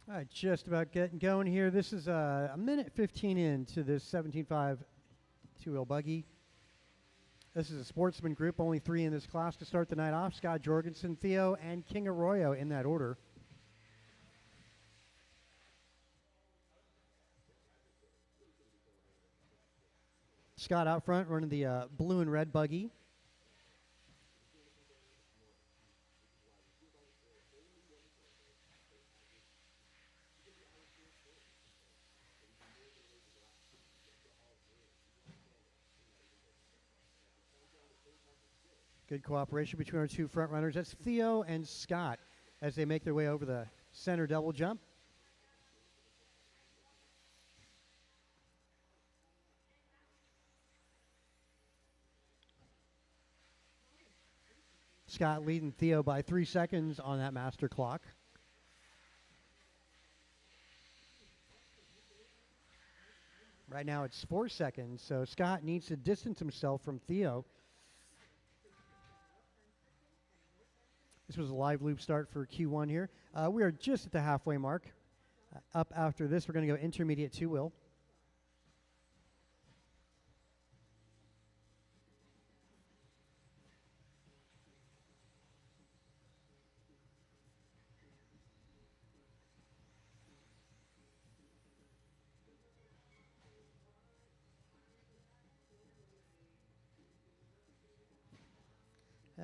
All right, just about getting going here. This is a minute 15 into this 17.5 two-wheel buggy. This is a sportsman group, only 3 in this class to start the night off. Scott Jorgensen, Theo, and King Arroyo in that order. Scott out front running the blue and red buggy. Good cooperation between our two front runners. That's Theo and Scott as they make their way over the center double jump. Scott leading Theo by 3 seconds on that master clock. Right now it's 4 seconds, so Scott needs to distance himself from Theo. This was a live loop start for Q1 here. We are just at the halfway mark. Up after this, we're going to go intermediate two-wheel.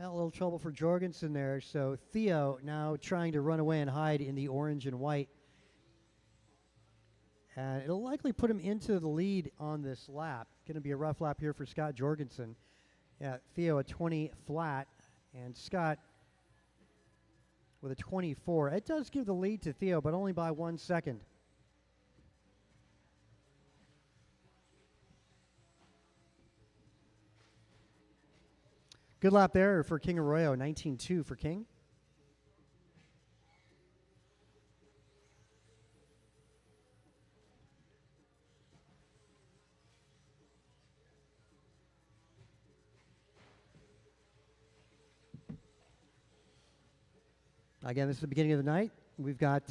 A little trouble for Jorgensen there. So Theo now trying to run away and hide in the orange and white. And it'll likely put him into the lead on this lap. Going to be a rough lap here for Scott Jorgensen. Yeah, Theo a 20 flat and Scott with a 24. It does give the lead to Theo, but only by 1 second. Good lap there for King Arroyo, 19.2 for King. Again, this is the beginning of the night. We've got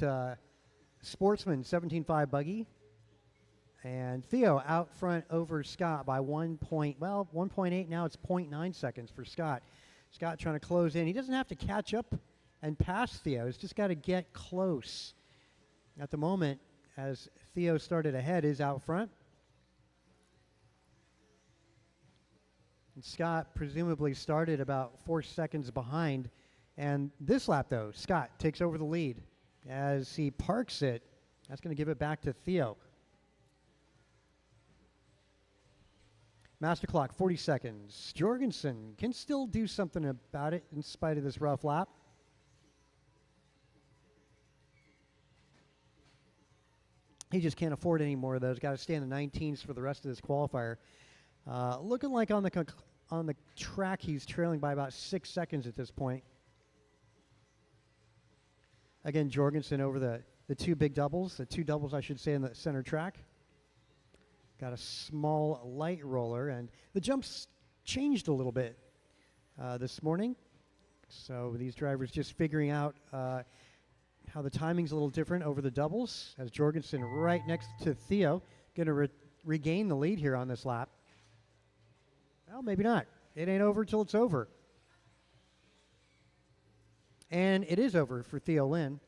Sportsman 17.5 buggy. And Theo out front over Scott by 1.8. Now it's 0.9 seconds for Scott. Scott trying to close in. He doesn't have to catch up and pass Theo. He's just got to get close. At the moment, as Theo started ahead, is out front. And Scott presumably started about 4 seconds behind. And this lap, though, Scott takes over the lead. As he parks it, that's going to give it back to Theo. Master clock, 40 seconds. Jorgensen can still do something about it in spite of this rough lap. He just can't afford any more of those. Got to stay in the 19s for the rest of this qualifier. Looking like on the track, he's trailing by about 6 seconds at this point. Again, Jorgensen over the two big doubles, the two doubles, I should say, in the center track. Got a small light roller, and the jumps changed a little bit this morning. So these drivers just figuring out how the timing's a little different over the doubles, as Jorgensen right next to Theo, going to regain the lead here on this lap. Well, maybe not. It ain't over till it's over. And it is over for Theo Lynn.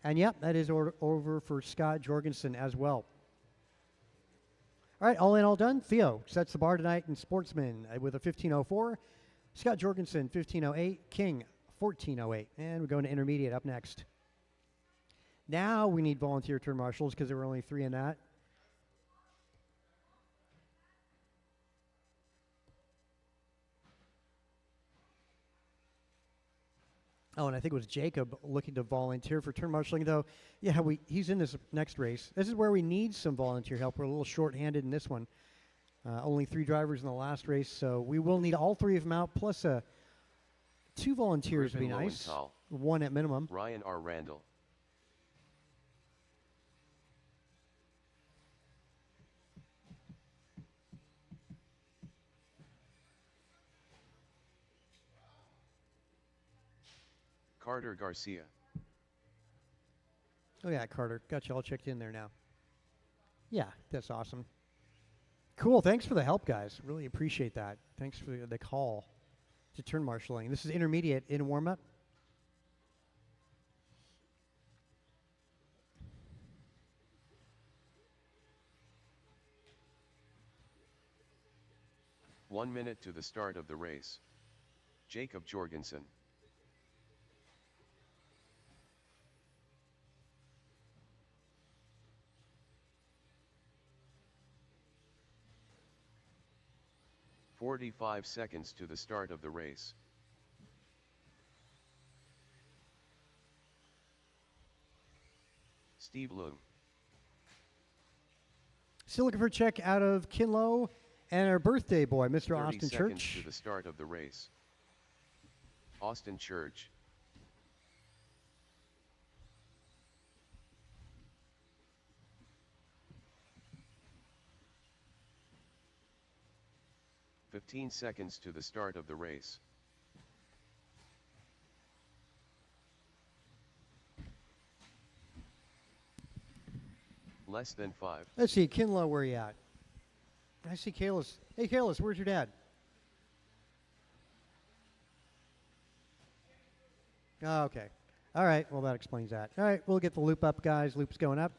And yep, that is over for Scott Jorgensen as well. All right, all in, all done. Theo sets the bar tonight in Sportsman with a 15.04. Scott Jorgensen, 15.08. King, 14.08. And we're going to intermediate up next. Now we need volunteer turn marshals because there were only 3 in that. Oh, and I think it was Jacob looking to volunteer for turn marshaling, though. Yeah, he's in this next race. This is where we need some volunteer help. We're a little short-handed in this one. Only 3 drivers in the last race, so we will need all 3 of them out, plus 2 volunteers would be nice. Lowenthal. 1 at minimum. Ryan R. Randall. Carter Garcia. Oh yeah, Carter. Got you all checked in there now. Yeah, that's awesome. Cool. Thanks for the help, guys. Really appreciate that. Thanks for the call to turn marshaling. This is intermediate in warm-up. One minute to the start of the race. Jacob Jorgensen. "45 seconds to the start of the race. Steve Leung. Still looking for a check out of Kinlow and our birthday boy, Mr. 30 Austin seconds Church. to the start of the race. Austin Church. "15 seconds to the start of the race. Less than 5. Let's see, Kinlow, where you at? I see Kalis. Hey, Kalis, where's your dad? Oh, okay. All right, well, that explains that. All right, we'll get the loop up, guys. Loop's going up.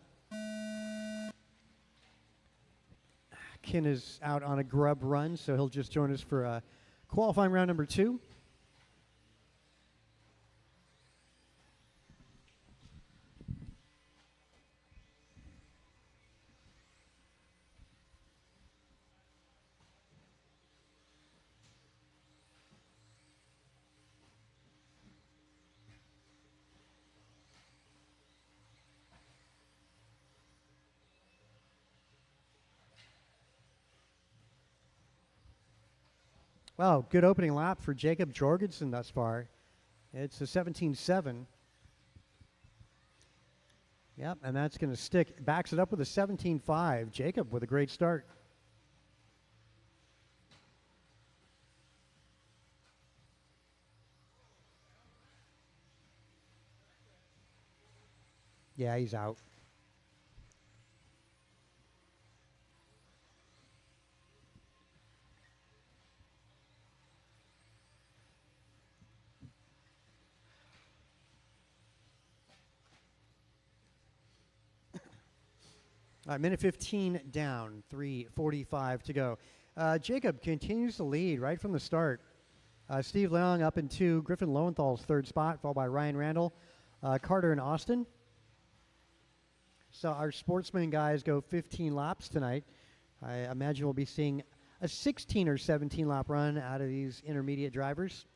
Kin is out on a grub run, so he'll just join us for qualifying round number 2. Wow, good opening lap for Jacob Jorgensen thus far. It's a 17.7. Yep, and that's going to stick. Backs it up with a 17.5. Jacob with a great start. Yeah, he's out. All right, minute 15 down, 3:45 to go. Jacob continues to lead right from the start. Steve Leong up in 2, Griffin Lowenthal's 3rd spot, followed by Ryan Randall, Carter and Austin. So our sportsman guys go 15 laps tonight. I imagine we'll be seeing a 16 or 17 lap run out of these intermediate drivers.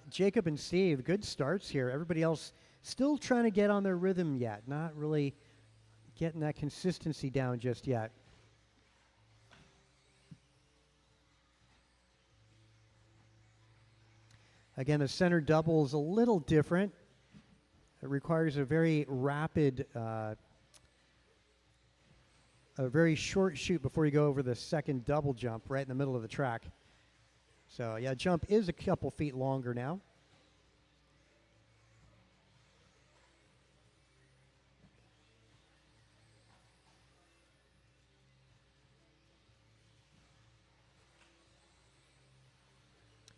Jacob and Steve, good starts here. Everybody else still trying to get on their rhythm yet. Not really getting that consistency down just yet. Again, the center double is a little different. It requires a very rapid, a very short chute before you go over the second double jump right in the middle of the track. So, yeah, jump is a couple feet longer now.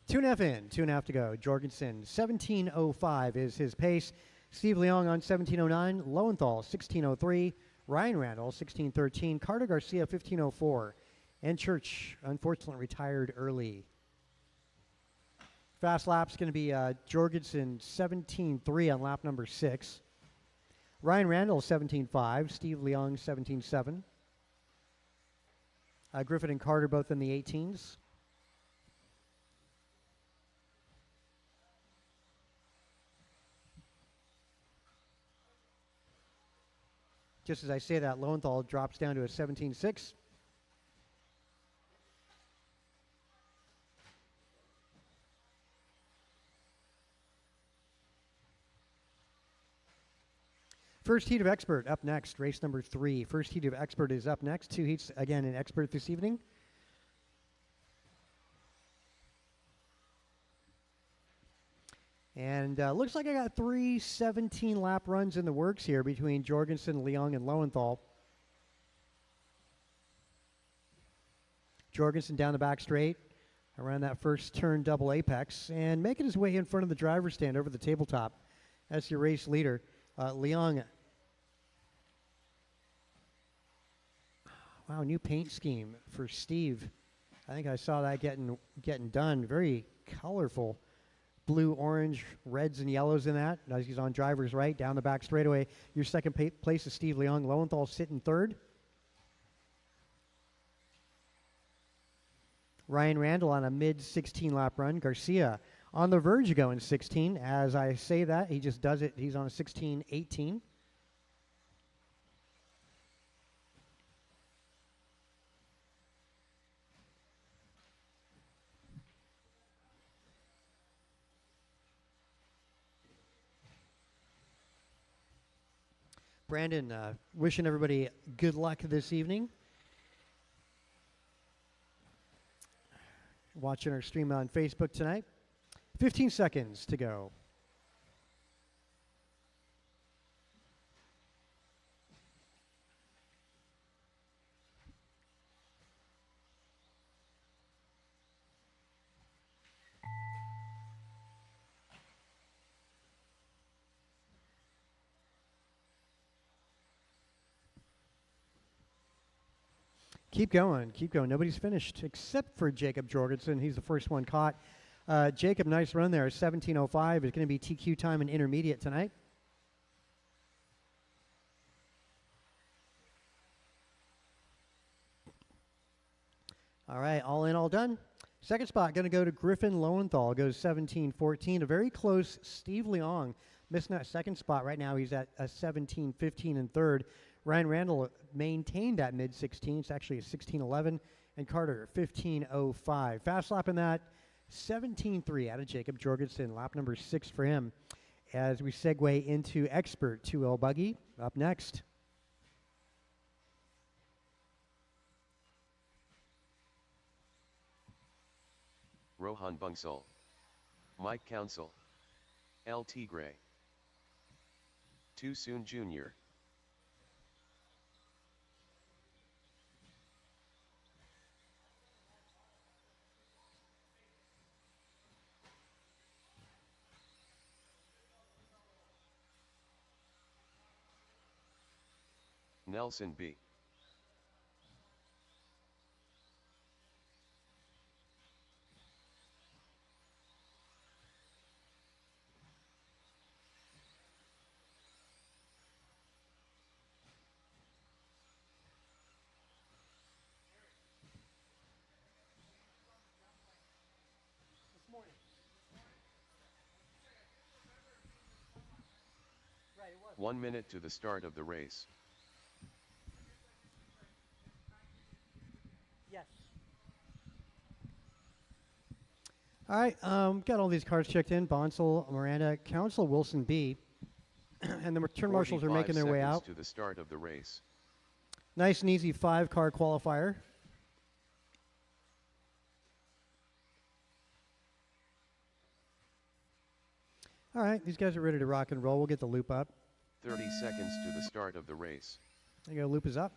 Two and a half in, 2.5 to go. Jorgensen, 17.05 is his pace. Steve Leong on 17.09. Lowenthal, 16.03. Ryan Randall, 16.13. Carter Garcia, 15.04. And Church, unfortunately, retired early. Fast lap's going to be Jorgensen 17.3 on lap number 6. Ryan Randall 17.5. Steve Leong 17.7. Griffin and Carter both in the 18s. Just as I say that, Lowenthal drops down to a 17.6. First heat of Expert up next, race number 3. First heat of Expert is up next. 2 heats again in Expert this evening. And looks like I got 3 17-lap runs in the works here between Jorgensen, Leung, and Lowenthal. Jorgensen down the back straight around that first turn double apex and making his way in front of the driver's stand over the tabletop. That's your race leader. Leung. Wow, new paint scheme for Steve. I think I saw that getting done. Very colorful. Blue, orange, reds, and yellows in that. As he's on driver's right, down the back straightaway. Your second place is Steve Leung. Lowenthal sitting third. Ryan Randall on a mid-16-lap run. Garcia on the verge of going 16. As I say that, he just does it. He's on a 16-18. Brandon, wishing everybody good luck this evening. Watching our stream on Facebook tonight. 15 seconds to go. Keep going, keep going. Nobody's finished except for Jacob Jorgensen. He's the first one caught. Jacob, nice run there. 17:05 is going to be TQ time in intermediate tonight. All right, all in, all done. Second spot going to go to Griffin Lowenthal. Goes 17:14. A very close Steve Leung missing that second spot right now. He's at a 17:15 in third. Ryan Randall maintained that mid-16. It's actually a 16:11. And Carter, 15:05. Fast lap in that, 17:3 out of Jacob Jorgensen. Lap number 6 for him. As we segue into Expert 2L Buggy, up next. Rohan Bungsal. Mike Council. L. Tigre. Too Soon Jr. Nelson B. This morning. Right, it was. 1 minute to the start of the race. Yes. All right, got all these cars checked in. Bonsall, Miranda, Council, Wilson B. And the return marshals are making their way out. To the start of the race. Nice and easy 5-car qualifier. All right, these guys are ready to rock and roll. We'll get the loop up. 30 seconds to the start of the race. There you go, loop is up.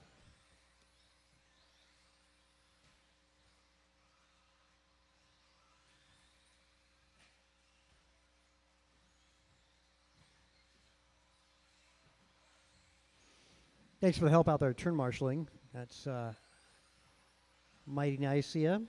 Thanks for the help out there, turn marshaling. That's mighty nice of you.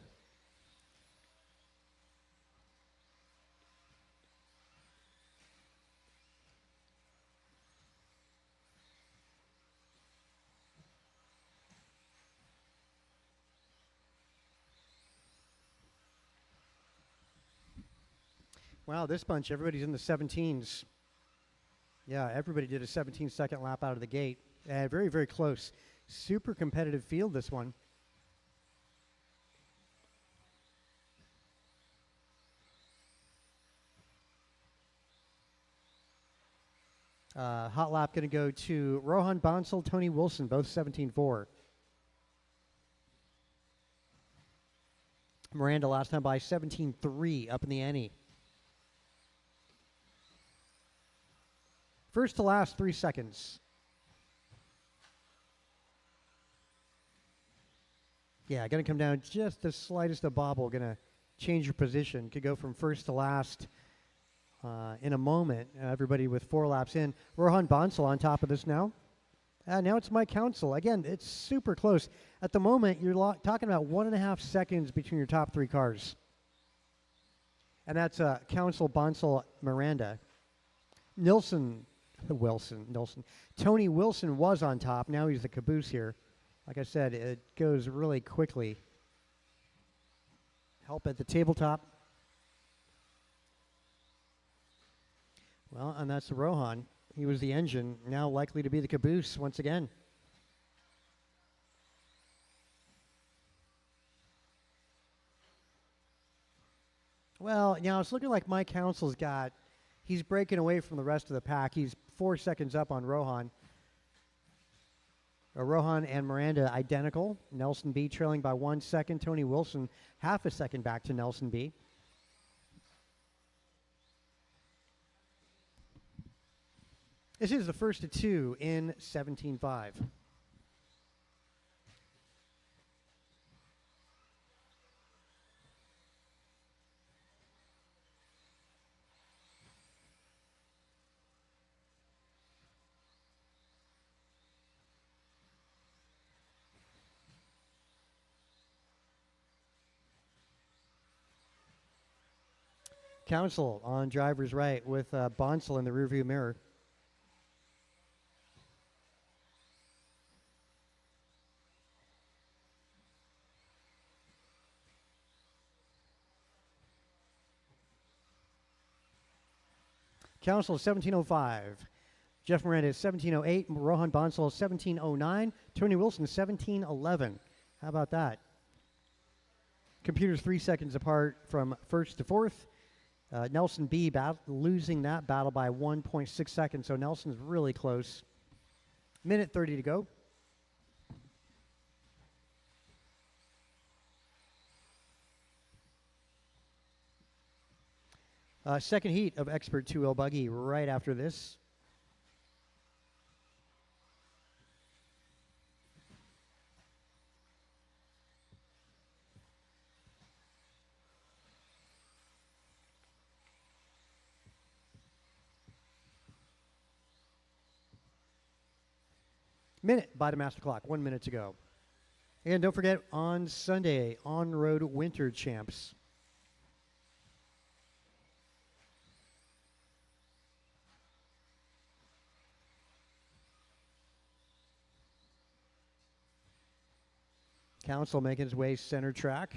Wow, this bunch, everybody's in the 17s. Yeah, everybody did a 17-second lap out of the gate. Very, very close. Super competitive field, this one. Hot lap going to go to Rohan Bansal, Tony Wilson, both 17.4. Miranda last time by 17.3 up in the ante. First to last, 3 seconds. Yeah, going to come down just the slightest of bobble. Going to change your position. Could go from first to last in a moment. Everybody with 4 laps in. Rohan Bansal on top of this now. Now it's Mike Council. Again, it's super close. At the moment, you're talking about 1.5 seconds between your top 3 cars. And that's Council, Bansal, Miranda. Nilson. Tony Wilson was on top. Now he's the caboose here. Like I said, it goes really quickly. Help at the tabletop. Well, and that's the Rohan. He was the engine, now likely to be the caboose once again. Well, now it's looking like Mike Council's he's breaking away from the rest of the pack. He's 4 seconds up on Rohan. Rohan and Miranda identical. Nelson B trailing by 1 second. Tony Wilson half a second back to Nelson B. This is the first of 2 in 17.5. Council on driver's right with Bansal in the rearview mirror. Council 1705. Jeff Miranda is 1708. Rohan Bansal 1709. Tony Wilson 1711. How about that? Computers 3 seconds apart from first to fourth. Nelson B losing that battle by 1.6 seconds, so Nelson's really close. Minute 30 to go. Second heat of Expert 2L Buggy right after this. Minute by the master clock. 1 minute to go. And don't forget, on Sunday, on-road winter champs. Council making his way center track.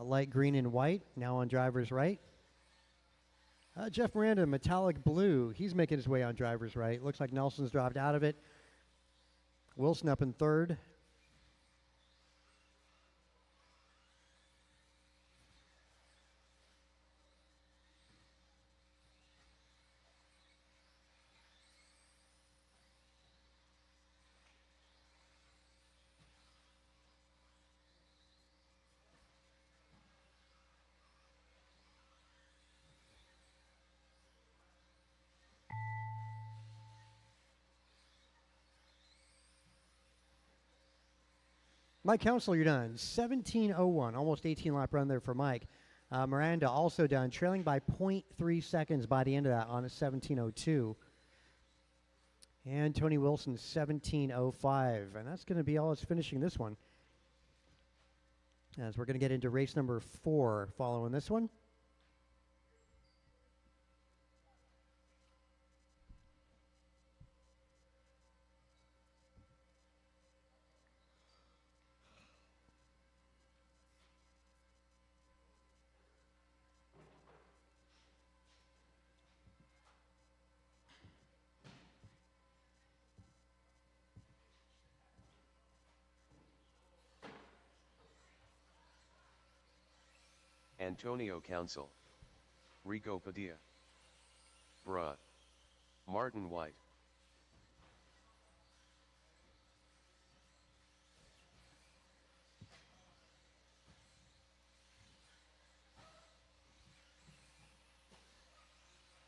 Light green and white, now on driver's right. Jeff Miranda, metallic blue. He's making his way on driver's right. Looks like Nelson's dropped out of it. Wilson up in third. Mike Council, you're done. 17:01, almost 18 lap run there for Mike. Miranda also done, trailing by 0.3 seconds by the end of that on a 17:02. And Tony Wilson, 17:05. And that's going to be all that's finishing this one. As we're going to get into race number 4 following this one. Antonio Council. Rico Padilla. Bruh. Martin White.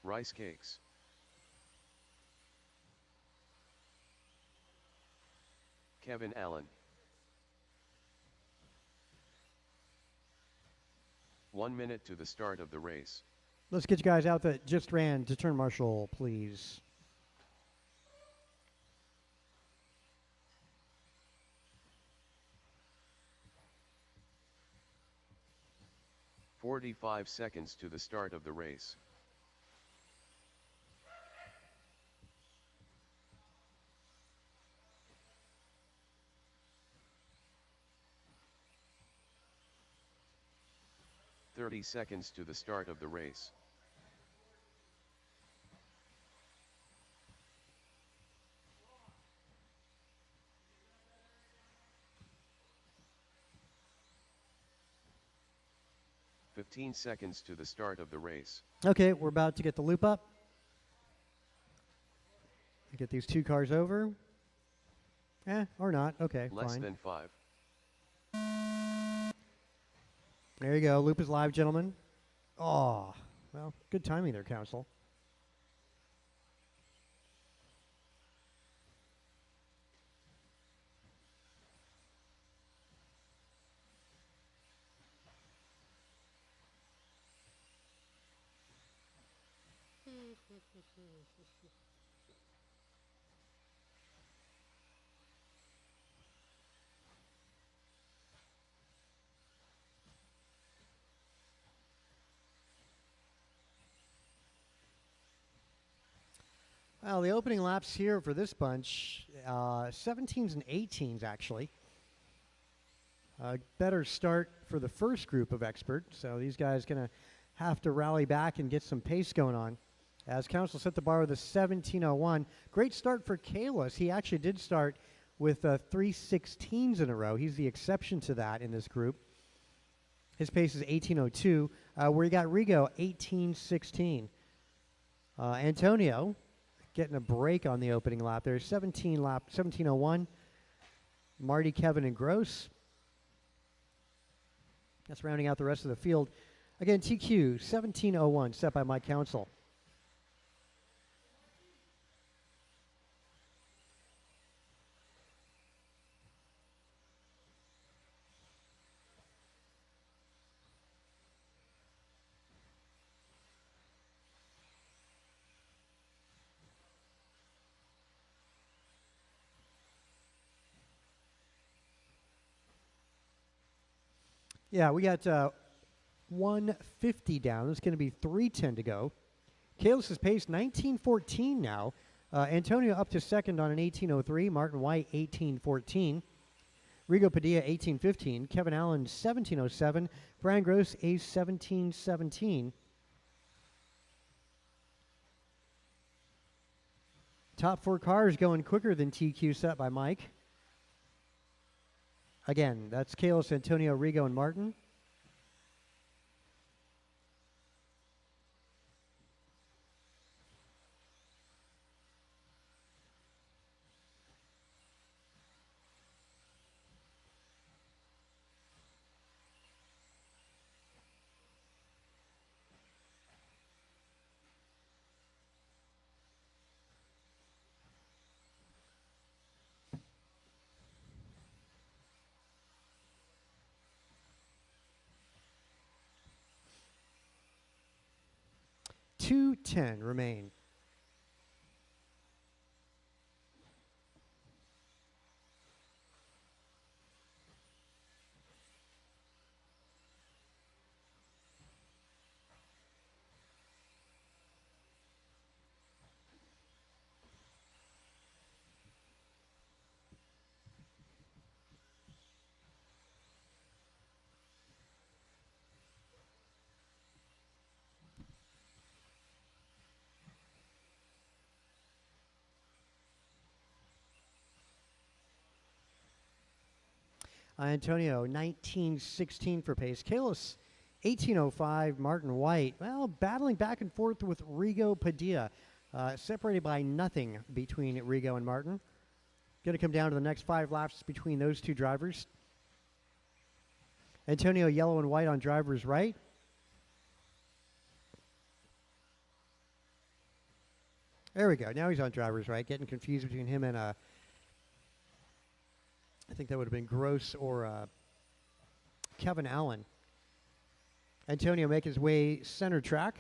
Rice cakes. Kevin Allen. 1 minute to the start of the race. Let's get you guys out that just ran to turn marshal, please. "45 seconds to the start of the race. "30 seconds to the start of the race. "15 seconds to the start of the race. Okay, we're about to get the loop up. Get these two cars over. Or not. Okay, Less fine. than 5. There you go. Loop is live, gentlemen. Oh, well, good timing there, Council. Well, the opening laps here for this bunch, 17s and 18s actually. Better start for the first group of experts. So these guys going to have to rally back and get some pace going on. As Council set the bar with a 17:01. Great start for Kalis. He actually did start with 3 16s in a row. He's the exception to that in this group. His pace is 18:02. Where you got Rigo, 18:16. Antonio getting a break on the opening lap there. 17:01. Marty, Kevin, and Gross. That's rounding out the rest of the field. Again, TQ, 17:01, set by Mike Council. Yeah, we got 150 down. It's going to be 3:10 to go. Kalis' pace, 19:14 now. Antonio up to second on an 18:03. Martin White, 18:14. Rigo Padilla, 18:15. Kevin Allen, 17:07. Brian Gross, a 17:17. Top four cars going quicker than TQ set by Mike. Again, that's Kalis, Antonio, Rigo, and Martin. .210 remain. Antonio, 19:16 for pace. Kalis 18:05, Martin White. Well, battling back and forth with Rigo Padilla. Separated by nothing between Rigo and Martin. Going to come down to the next 5 laps between those two drivers. Antonio yellow and white on driver's right. There we go. Now he's on driver's right. Getting confused between him and I think that would have been Gross or Kevin Allen. Antonio make his way center track.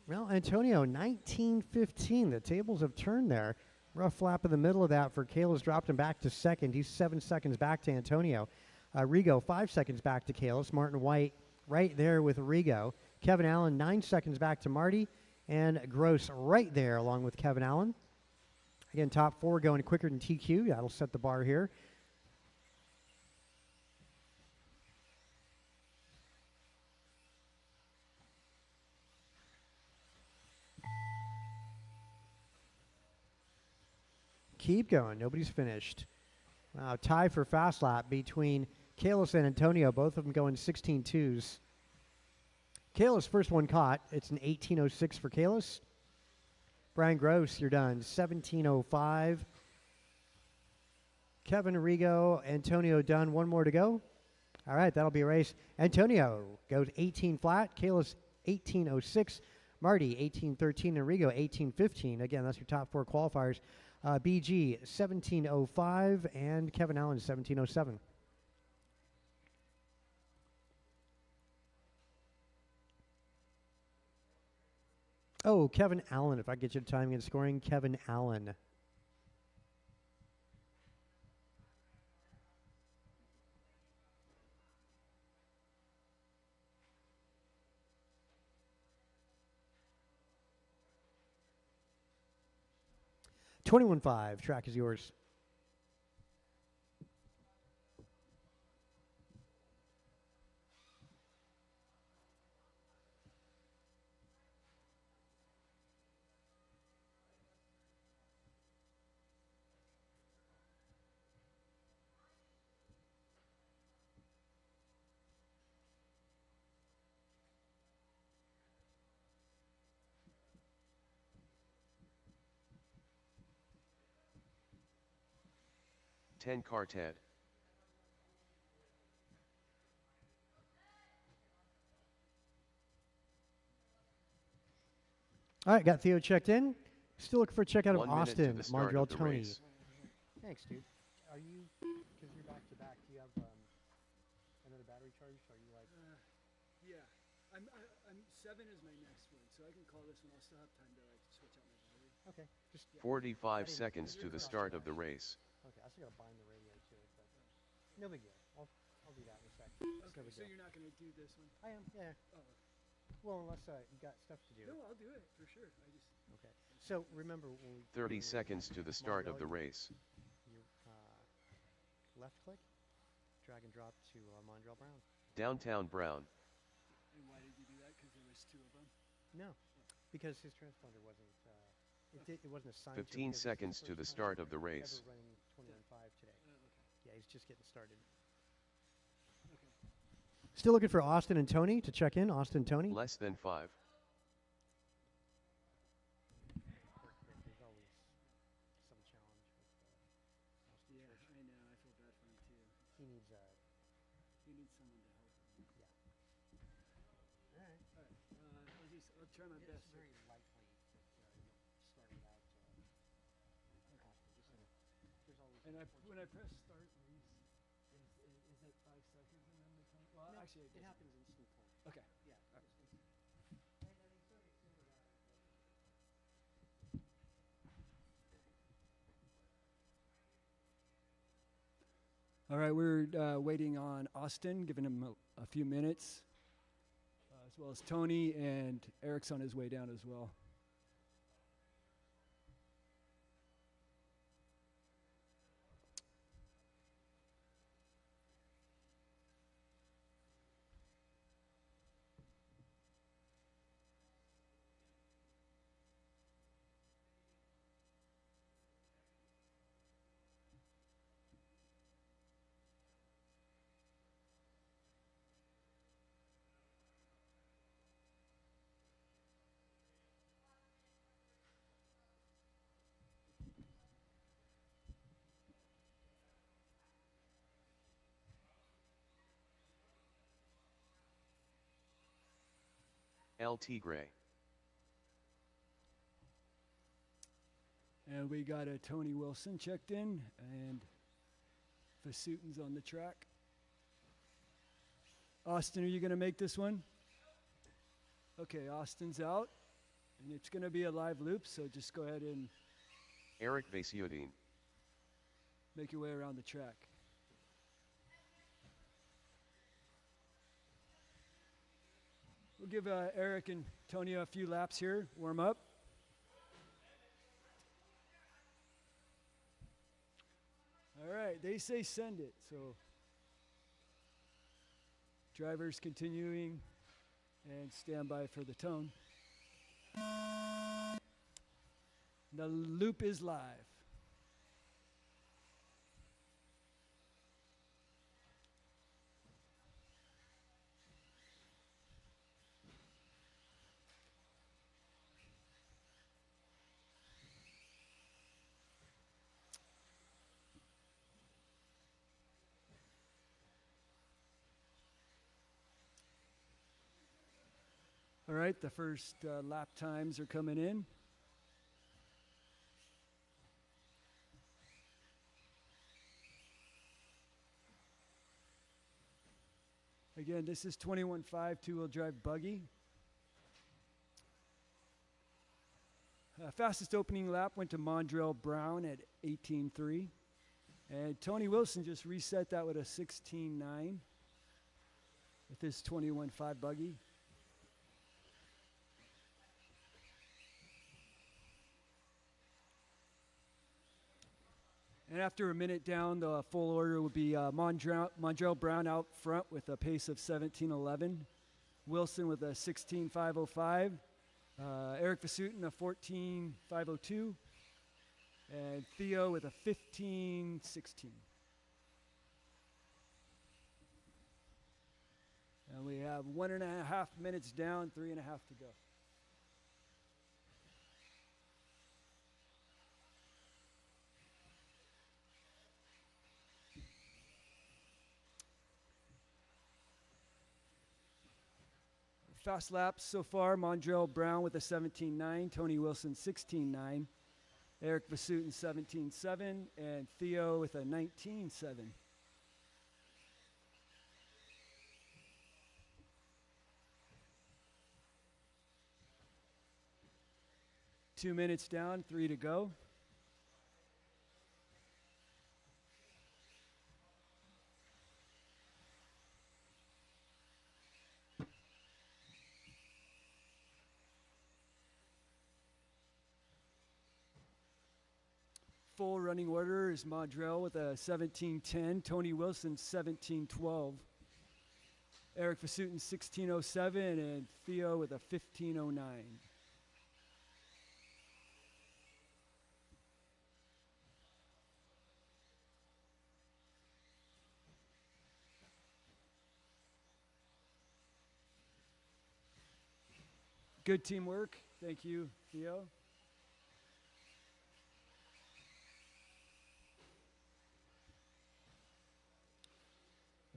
Well, Antonio, 19:15. The tables have turned there. Rough lap in the middle of that for Kalis. Dropped him back to second. He's 7 seconds back to Antonio. Rigo, 5 seconds back to Kalis. Martin White right there with Rigo. Kevin Allen, 9 seconds back to Marty. And Gross right there along with Kevin Allen. Again, top 4 going quicker than TQ. That'll set the bar here. Keep going. Nobody's finished. Wow, tie for fast lap between Kalis and Antonio. Both of them going 16.2s. Kalis, first one caught. It's an 18:06 for Kalis. Brian Gross, you're done. 17:05. Kevin Rigo, Antonio done. One more to go. All right, that'll be a race. Antonio goes 18 flat. Kalis 18:06. Marty 18:13 and Rigo 18:15. Again, that's your top 4 qualifiers. BG 17:05 and Kevin Allen 17:07. Oh, Kevin Allen. If I get you the timing and scoring, Kevin Allen. $21.5. Track is yours. Ten car Ted. All right, got Theo checked in. Still looking for a check out of 1 minute to Austin. the start Mondrell of the Tony. race. Thanks, dude. Are you, because you're back to back, do you have another battery charge? Are you like, Yeah, I'm 7 is my next one, so I can call this one. I'll still have time to like switch out my battery. okay, just, 45 seconds to the start of the race. okay, I still got to bind the radio to it, but no big deal. I'll do that in a sec. It's no Okay, big so deal. you're not gonna do this one? I am, yeah. Oh, Well, unless you got stuff to do. no, I'll do it for sure. I just Okay. So remember when we 30 seconds to the start of the race. you left click, drag and drop to Mondrell Brown. Downtown Brown. and why did you do that? Because there was 2 of them. No, because his transponder wasn't. It wasn't assigned. to him 15 because it's his seconds to first the time start of the ever race. running 21.5 today. Okay. Yeah, he's just getting started. Okay. Still looking for Austin and Tony to check in. Austin, Tony. Less than 5. There's always some challenge with Austin. Yeah, I know. I feel bad for him too. He needs He needs someone to help him. yeah. All right. All right. I'll try my best. Very likely that you'll start without Austin. There's always. And when I press start, is it 5 seconds and then they come? Well, No, actually, it happens instantly. Okay. Yeah. All right, we're waiting on Austin, giving him a few minutes, as well as Tony, and Eric's on his way down as well. El Tigre. And we got a Tony Wilson checked in, and Vasutin's on the track. Austin, are you going to make this one? Okay, Austin's out, and it's going to be a live loop, so just go ahead and Eric Vasiuddin. make your way around the track. We'll give Eric and Tony a few laps here, warm up. All right, they say send it, so drivers continuing and stand by for the tone. The loop is live. All right, the first lap times are coming in. Again, this is 21.5 two-wheel drive buggy. Fastest opening lap went to Mondrell Brown at 18.3. And Tony Wilson just reset that with a 16.9 with his 21.5 buggy. And after a minute down, the full order would be Mondrell Brown out front with a pace of 17.11. Wilson with a 16.505. Eric Vasutin a 14.502. And Theo with a 15.16. And we have 1.5 minutes down, 3.5 to go. Fast laps so far, Mondrell Brown with a 17.9, Tony Wilson 16.9, Eric Vasutin 17.7, and Theo with a 19.7. Two minutes down, 3 to go. Full running order is Mondrell with a 17.10, Tony Wilson 17.12, Eric Vasutin 16.07, and Theo with a 15.09. Good teamwork. Thank you, Theo.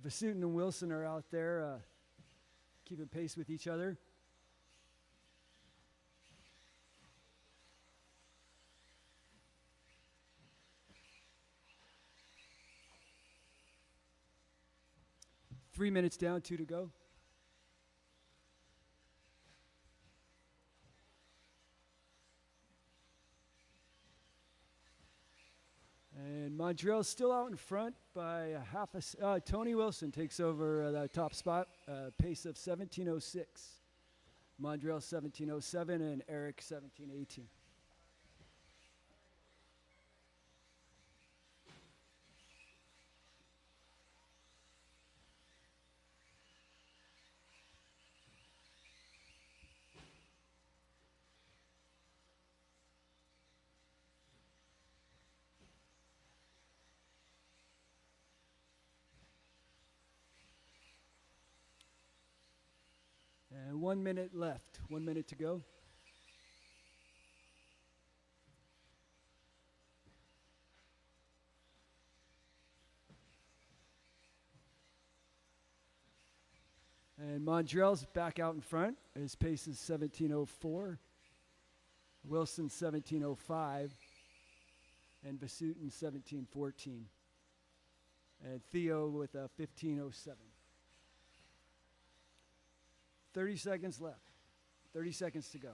Vasutin and Wilson are out there keeping pace with each other. Three minutes down, 2 to go. And Mondrell's still out in front by a half a Tony Wilson takes over the top spot, pace of 17.06. Mondrell 17.07 and Eric 17.18. And 1 minute left, 1 minute to go. And Mondrell's back out in front. His pace is 17:04. Wilson 17:05. And Vasutin 17:14. And Theo with a 15:07. 30 seconds left. 30 seconds to go.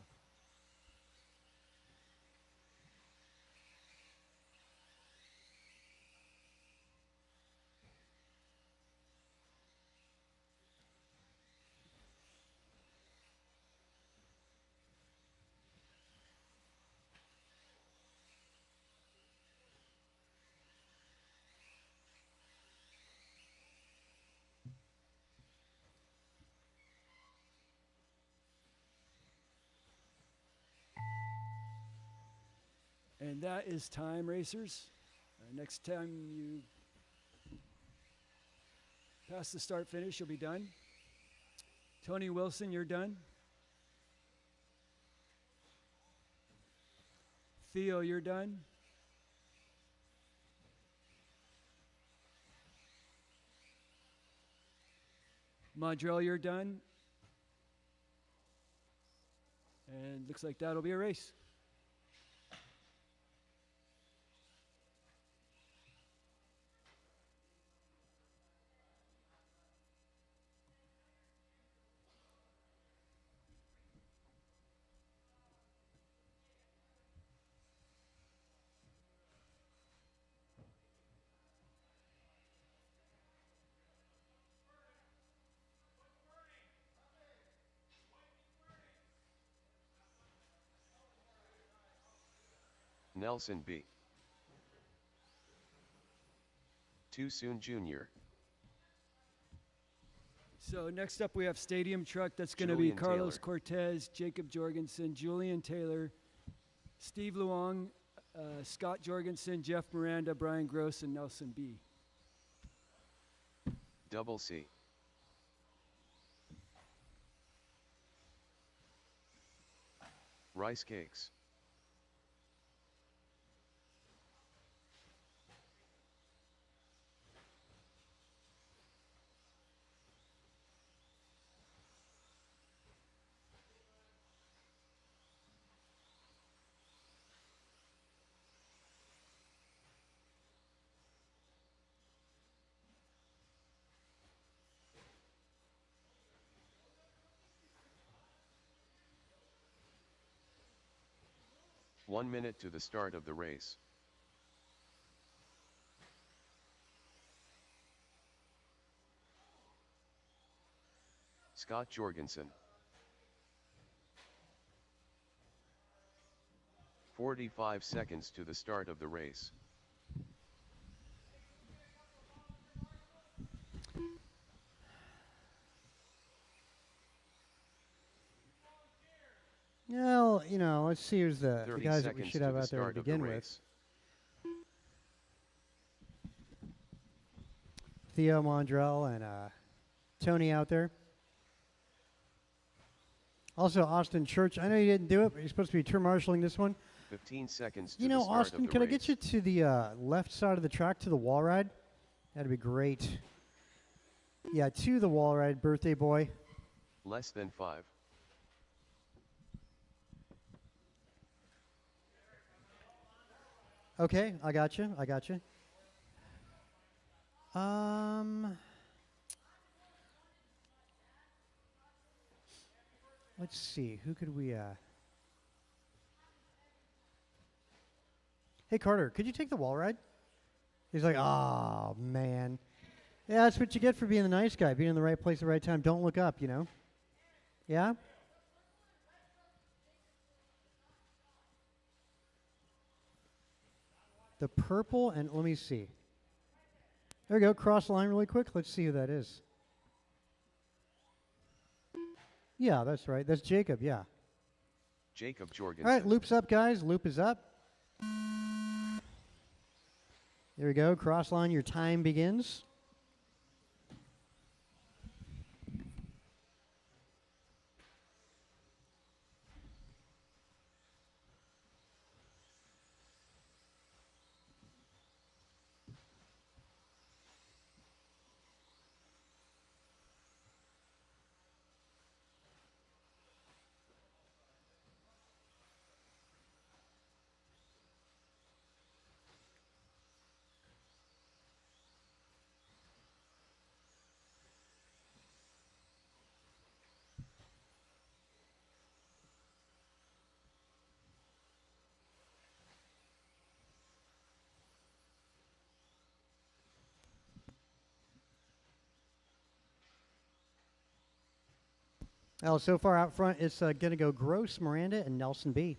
And that is time, racers. Next time you pass the start finish, you'll be done. Tony Wilson, you're done. Theo, you're done. Mondrell, you're done. And looks like that'll be a race. Nelson B. Too Soon Jr. So next up we have Stadium Truck. That's going to be Julian Carlos Taylor. Cortez, Jacob Jorgensen, Julian Taylor, Steve Luong, Scott Jorgensen, Jeff Miranda, Brian Gross, and Nelson B. Double C. Rice Cakes. One minute to the start of the race. Scott Jorgensen. 45 seconds to the start of the race. Well, you know, let's see who's the 30 guys that we seconds should to have the out there to start of the begin with. race. Theo Mondrell and Tony out there. Also, Austin Church. I know you didn't do it, but you're supposed to be tour marshaling this one. 15 seconds to You the know, start Austin, of the can I race. get you to the left side of the track to the wall ride? That'd be great. Yeah, to the wall ride, birthday boy. Less than 5. Okay, I got you. I got you. Let's see. Who could we? Hey Carter, could you take the wall ride? He's like, oh man. Yeah, that's what you get for being the nice guy, being in the right place at the right time. Don't look up, you know. Yeah. The purple, and let me see. There we go. Cross the line really quick. Let's see who that is. Yeah, that's right. That's Jacob, yeah. Jacob Jorgensen. All right, loop's up, guys. Loop is up. There we go. Cross line, your time begins. Well, so far out front, it's going to go Gross, Miranda, and Nelson B.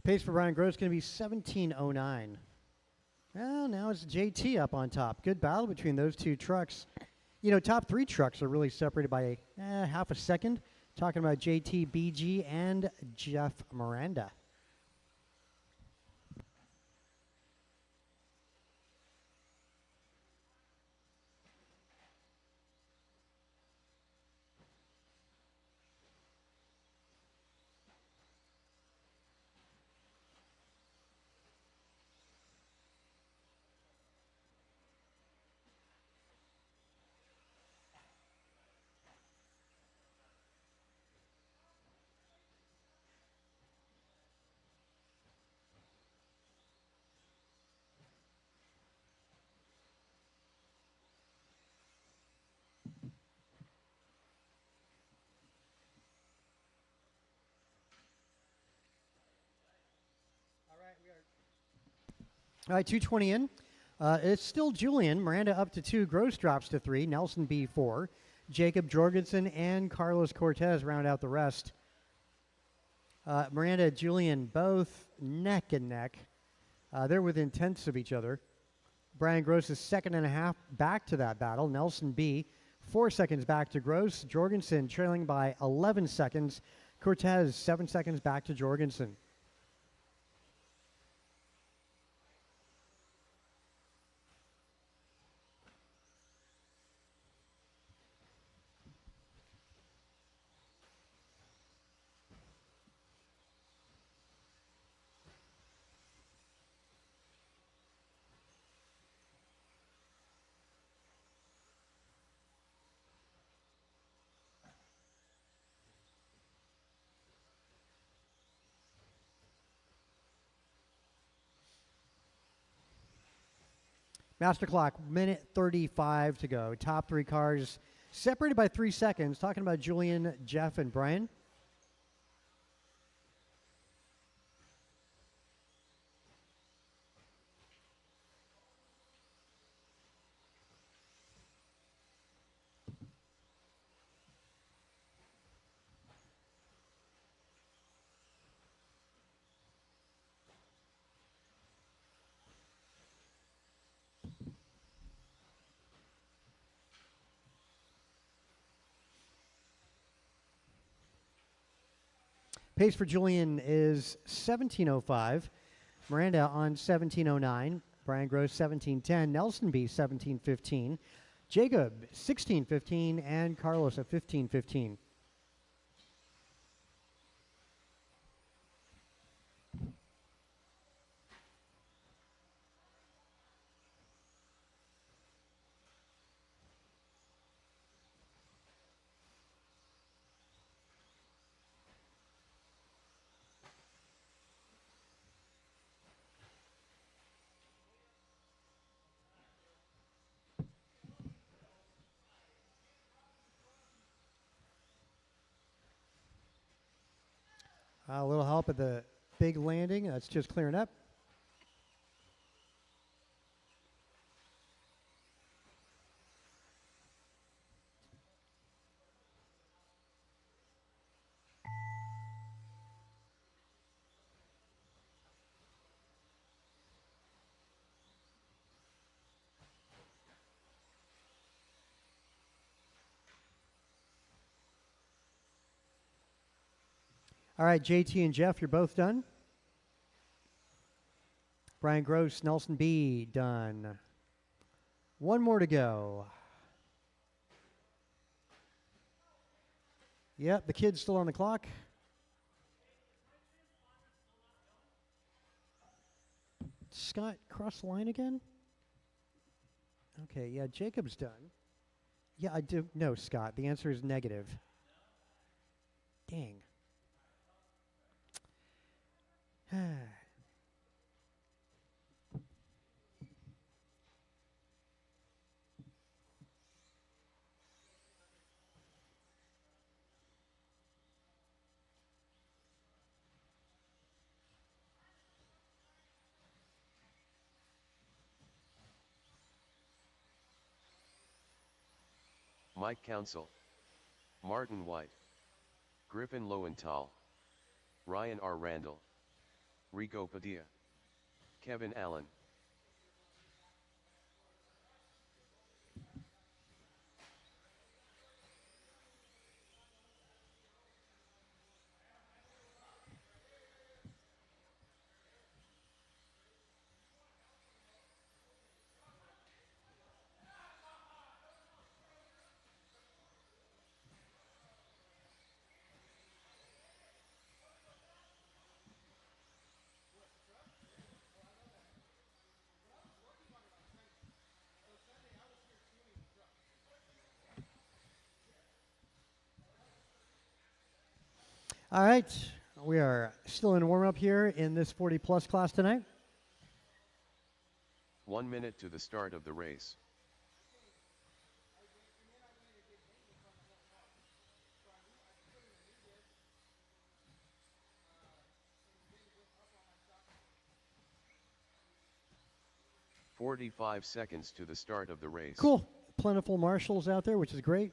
Pace for Brian Gross going to be 17:09. Well, now it's JT up on top. Good battle between those two trucks. You know, top three trucks are really separated by half a second. Talking about JT, BG, and Jeff Miranda. All right, 220 in. It's still Julian. Miranda up to 2. Gross drops to 3. Nelson B 4. Jacob Jorgensen and Carlos Cortez round out the rest. Miranda, Julian, both neck and neck. They're within tenths of each other. Brian Gross is 2.5 back to that battle. Nelson B 4 seconds back to Gross. Jorgensen trailing by 11 seconds. Cortez 7 seconds back to Jorgensen. Master clock, minute 35 to go. Top three cars separated by 3 seconds. Talking about Julian, Jeff, and Brian. Pace for Julian is 17:05. Miranda on 17:09. Brian Gross 17:10. Nelson B 17:15. Jacob 16:15 and Carlos at 15:15. A little help at the big landing. That's just clearing up. All right, JT and Jeff, you're both done. Brian Gross, Nelson B, done. One more to go. Yep, the kid's still on the clock. Scott, cross the line again? Okay, yeah, Jacob's done. Yeah, I do. No, Scott, the answer is negative. Dang. Mike Council, Martin White, Griffin Lowenthal, Ryan R. Randall, Rico Padilla, Kevin Allen. All right, we are still in warm-up here in this 40-plus class tonight. 1 minute to the start of the race. "45 seconds to the start of the race." Cool. Plentiful marshals out there, which is great.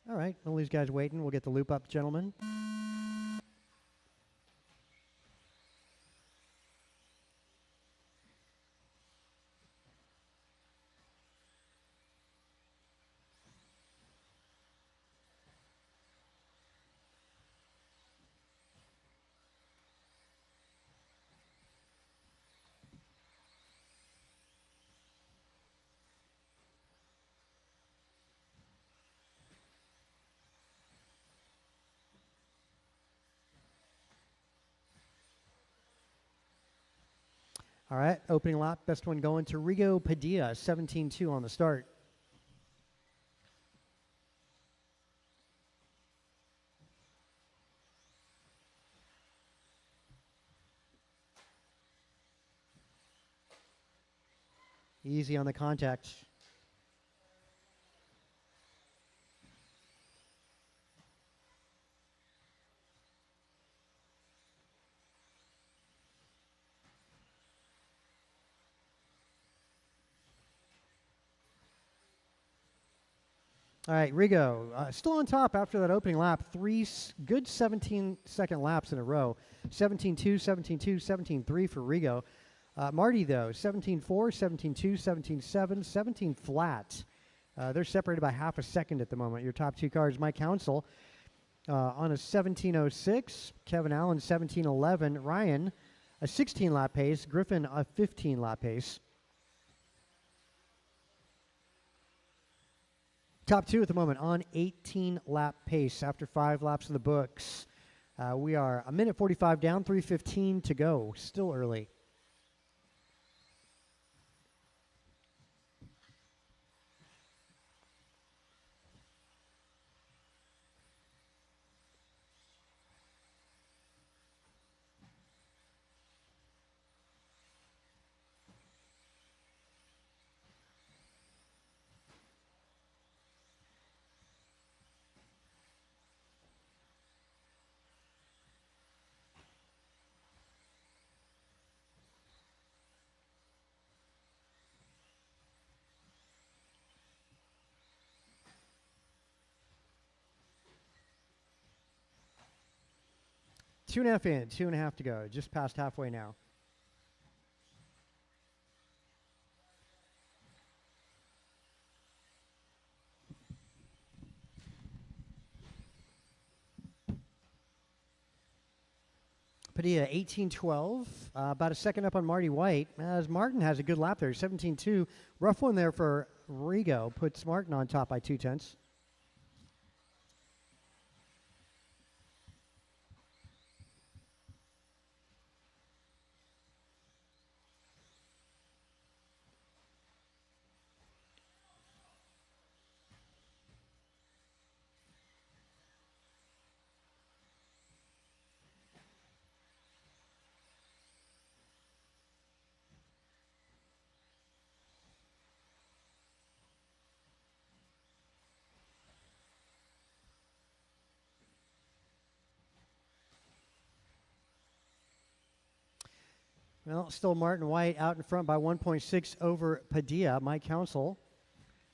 All right, all these guys waiting. We'll get the loop up, gentlemen. All right, opening lap, best one going to Rigo Padilla, 17-2 on the start. Easy on the contact. All right, Rigo, still on top after that opening lap. Good 17-second laps in a row. 17-2, 17-2, 17-3 for Rigo. Marty, though, 17-4, 17-2, 17-7, 17 flat. They're separated by half a second at the moment. Your top two cars, Mike Council on a 17.06. Kevin Allen, 17.11. Ryan, a 16-lap pace. Griffin, a 15-lap pace. Top two at the moment on 18-lap pace after 5 laps in the books. We are a minute 45 down, 3:15 to go. Still early. Two and a half in, 2.5 to go. Just past halfway now. Padilla, 18-12. About a second up on Marty White, as Martin has a good lap there, 17-2. Rough one there for Rigo. Puts Martin on top by 0.2. Well, still Martin White out in front by 1.6 over Padilla, Mike Council.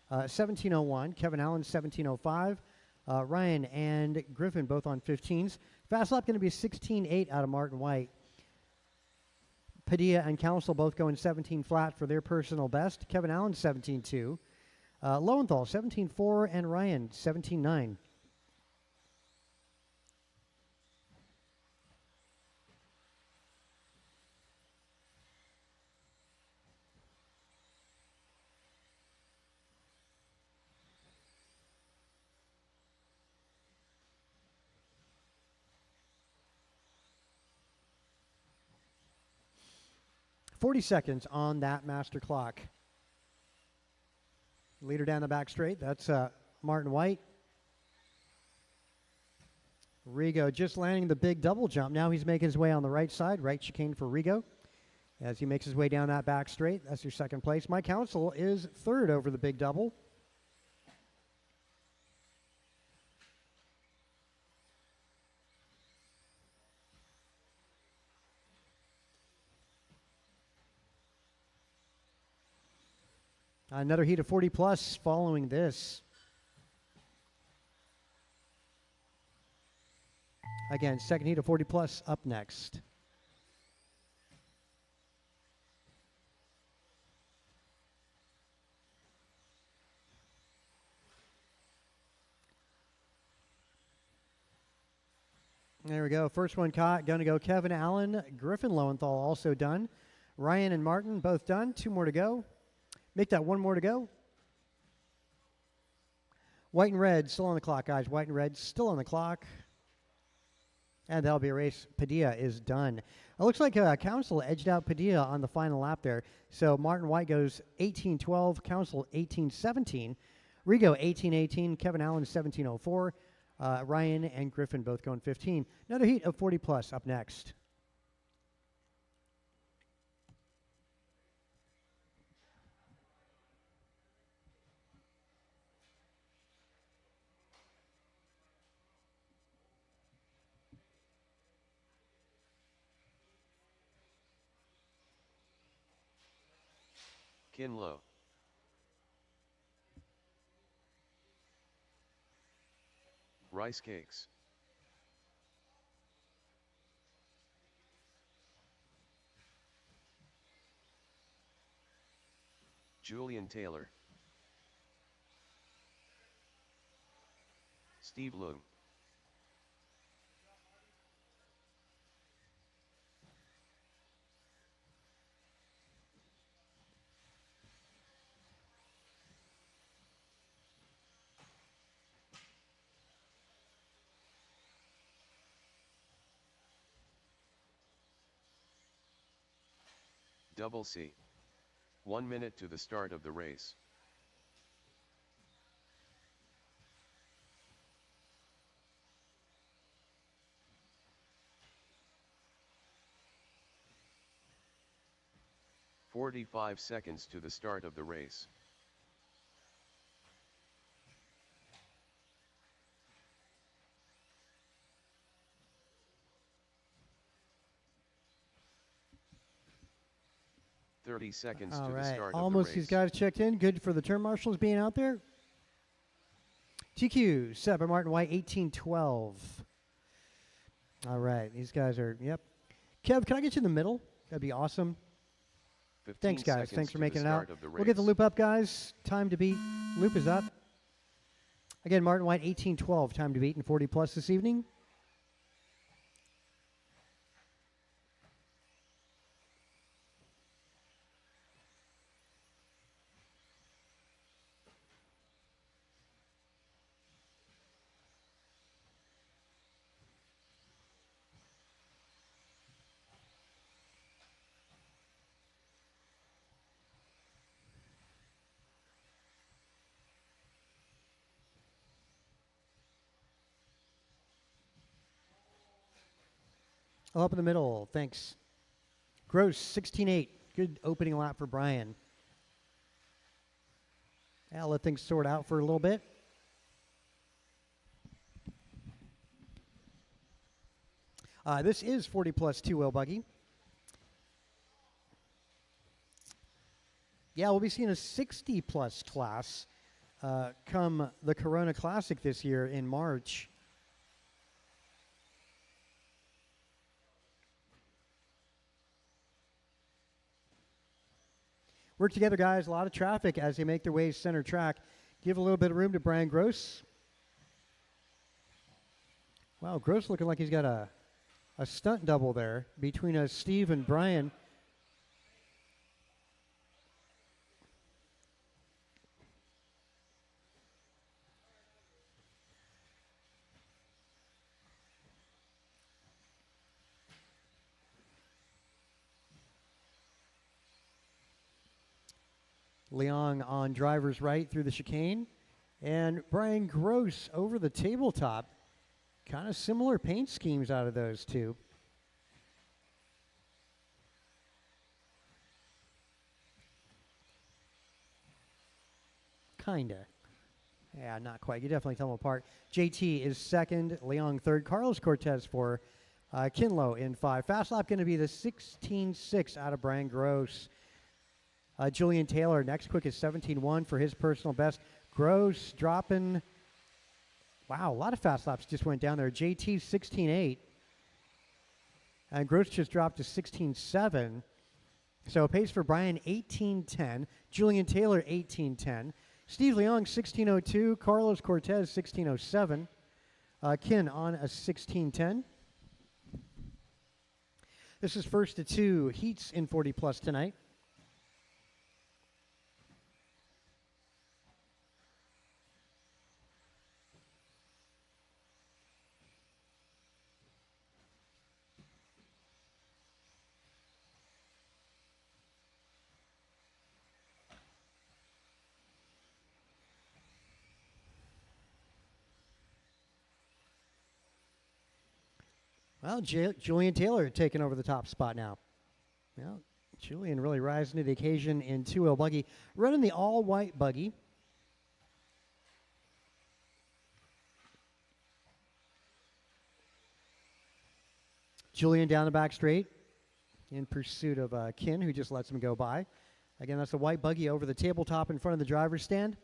17:01. Kevin Allen, 17:05. Ryan and Griffin both on 15s. Fast lap going to be 16:08 out of Martin White. Padilla and Council both going 17 flat for their personal best. Kevin Allen, 17:2. Lowenthal, 17:4, and Ryan, 17:9. 40 seconds on that master clock. Leader down the back straight, that's Martin White. Rigo just landing the big double jump. Now he's making his way on the right side, right chicane for Rigo. As he makes his way down that back straight, that's your second place. Mike Council is third over the big double. Another heat of 40 plus following this. Again, second heat of 40 plus up next. There we go. First one caught. Going to go Kevin Allen, Griffin Lowenthal also done. Ryan and Martin both done. Two more to go. Make that one more to go. White and red still on the clock, guys. White and red still on the clock. And that'll be a race. Padilla is done. It looks like Council edged out Padilla on the final lap there. So Martin White goes 18:12, Council 18:17, Rigo 18:18, Kevin Allen 17:04, Ryan and Griffin both going 15. Another heat of 40 plus up next. Kinlow. Rice cakes. Julian Taylor. Steve Loom. Double C. 1 minute to the start of the race. "45 seconds to the start of the race. "30 seconds All to the right, start of the almost race. these guys checked in. Good for the turn marshals being out there. TQ set by Martin White, 18:12. All right, these guys are, yep. Kev, can I get you in the middle? That'd be awesome. 15 Thanks, guys. seconds Thanks for to making the it start out. of the We'll get the race. loop up, guys. Time to beat. Loop is up. Again, Martin White, 18:12. Time to beat in 40 plus this evening. Oh, up in the middle. Thanks. Gross, 16:8. Good opening lap for Brian. I'll let things sort out for a little bit. This is 40 plus two-wheel buggy. Yeah, we'll be seeing a 60-plus class come the Corona Classic this year in March. Work together, guys. A lot of traffic as they make their way center track. Give a little bit of room to Brian Gross. Wow, Gross looking like he's got a stunt double there between Steve and Brian. Leong on driver's right through the chicane. And Brian Gross over the tabletop. Kind of similar paint schemes out of those two. Kinda. Yeah, not quite. You definitely tell them apart. JT is second. Leong third. Carlos Cortez for Kinlow in 5. Fast lap going to be the 16.6 out of Brian Gross. Julian Taylor, next quick is 17.1 for his personal best. Gross dropping, wow, a lot of fast laps just went down there. JT 16.8. And Gross just dropped to 16.7. So a pace for Brian 18.10. Julian Taylor 18.10. Steve Leong 16.02. Carlos Cortez 16.07. Kin on a 16.10. This is first to 2 heats in 40 plus tonight. Well, Julian Taylor taking over the top spot now. Well, Julian really rising to the occasion in 2-wheel buggy. Running the all-white buggy. Julian down the back straight in pursuit of Kin, who just lets him go by. Again, that's the white buggy over the tabletop in front of the driver's stand.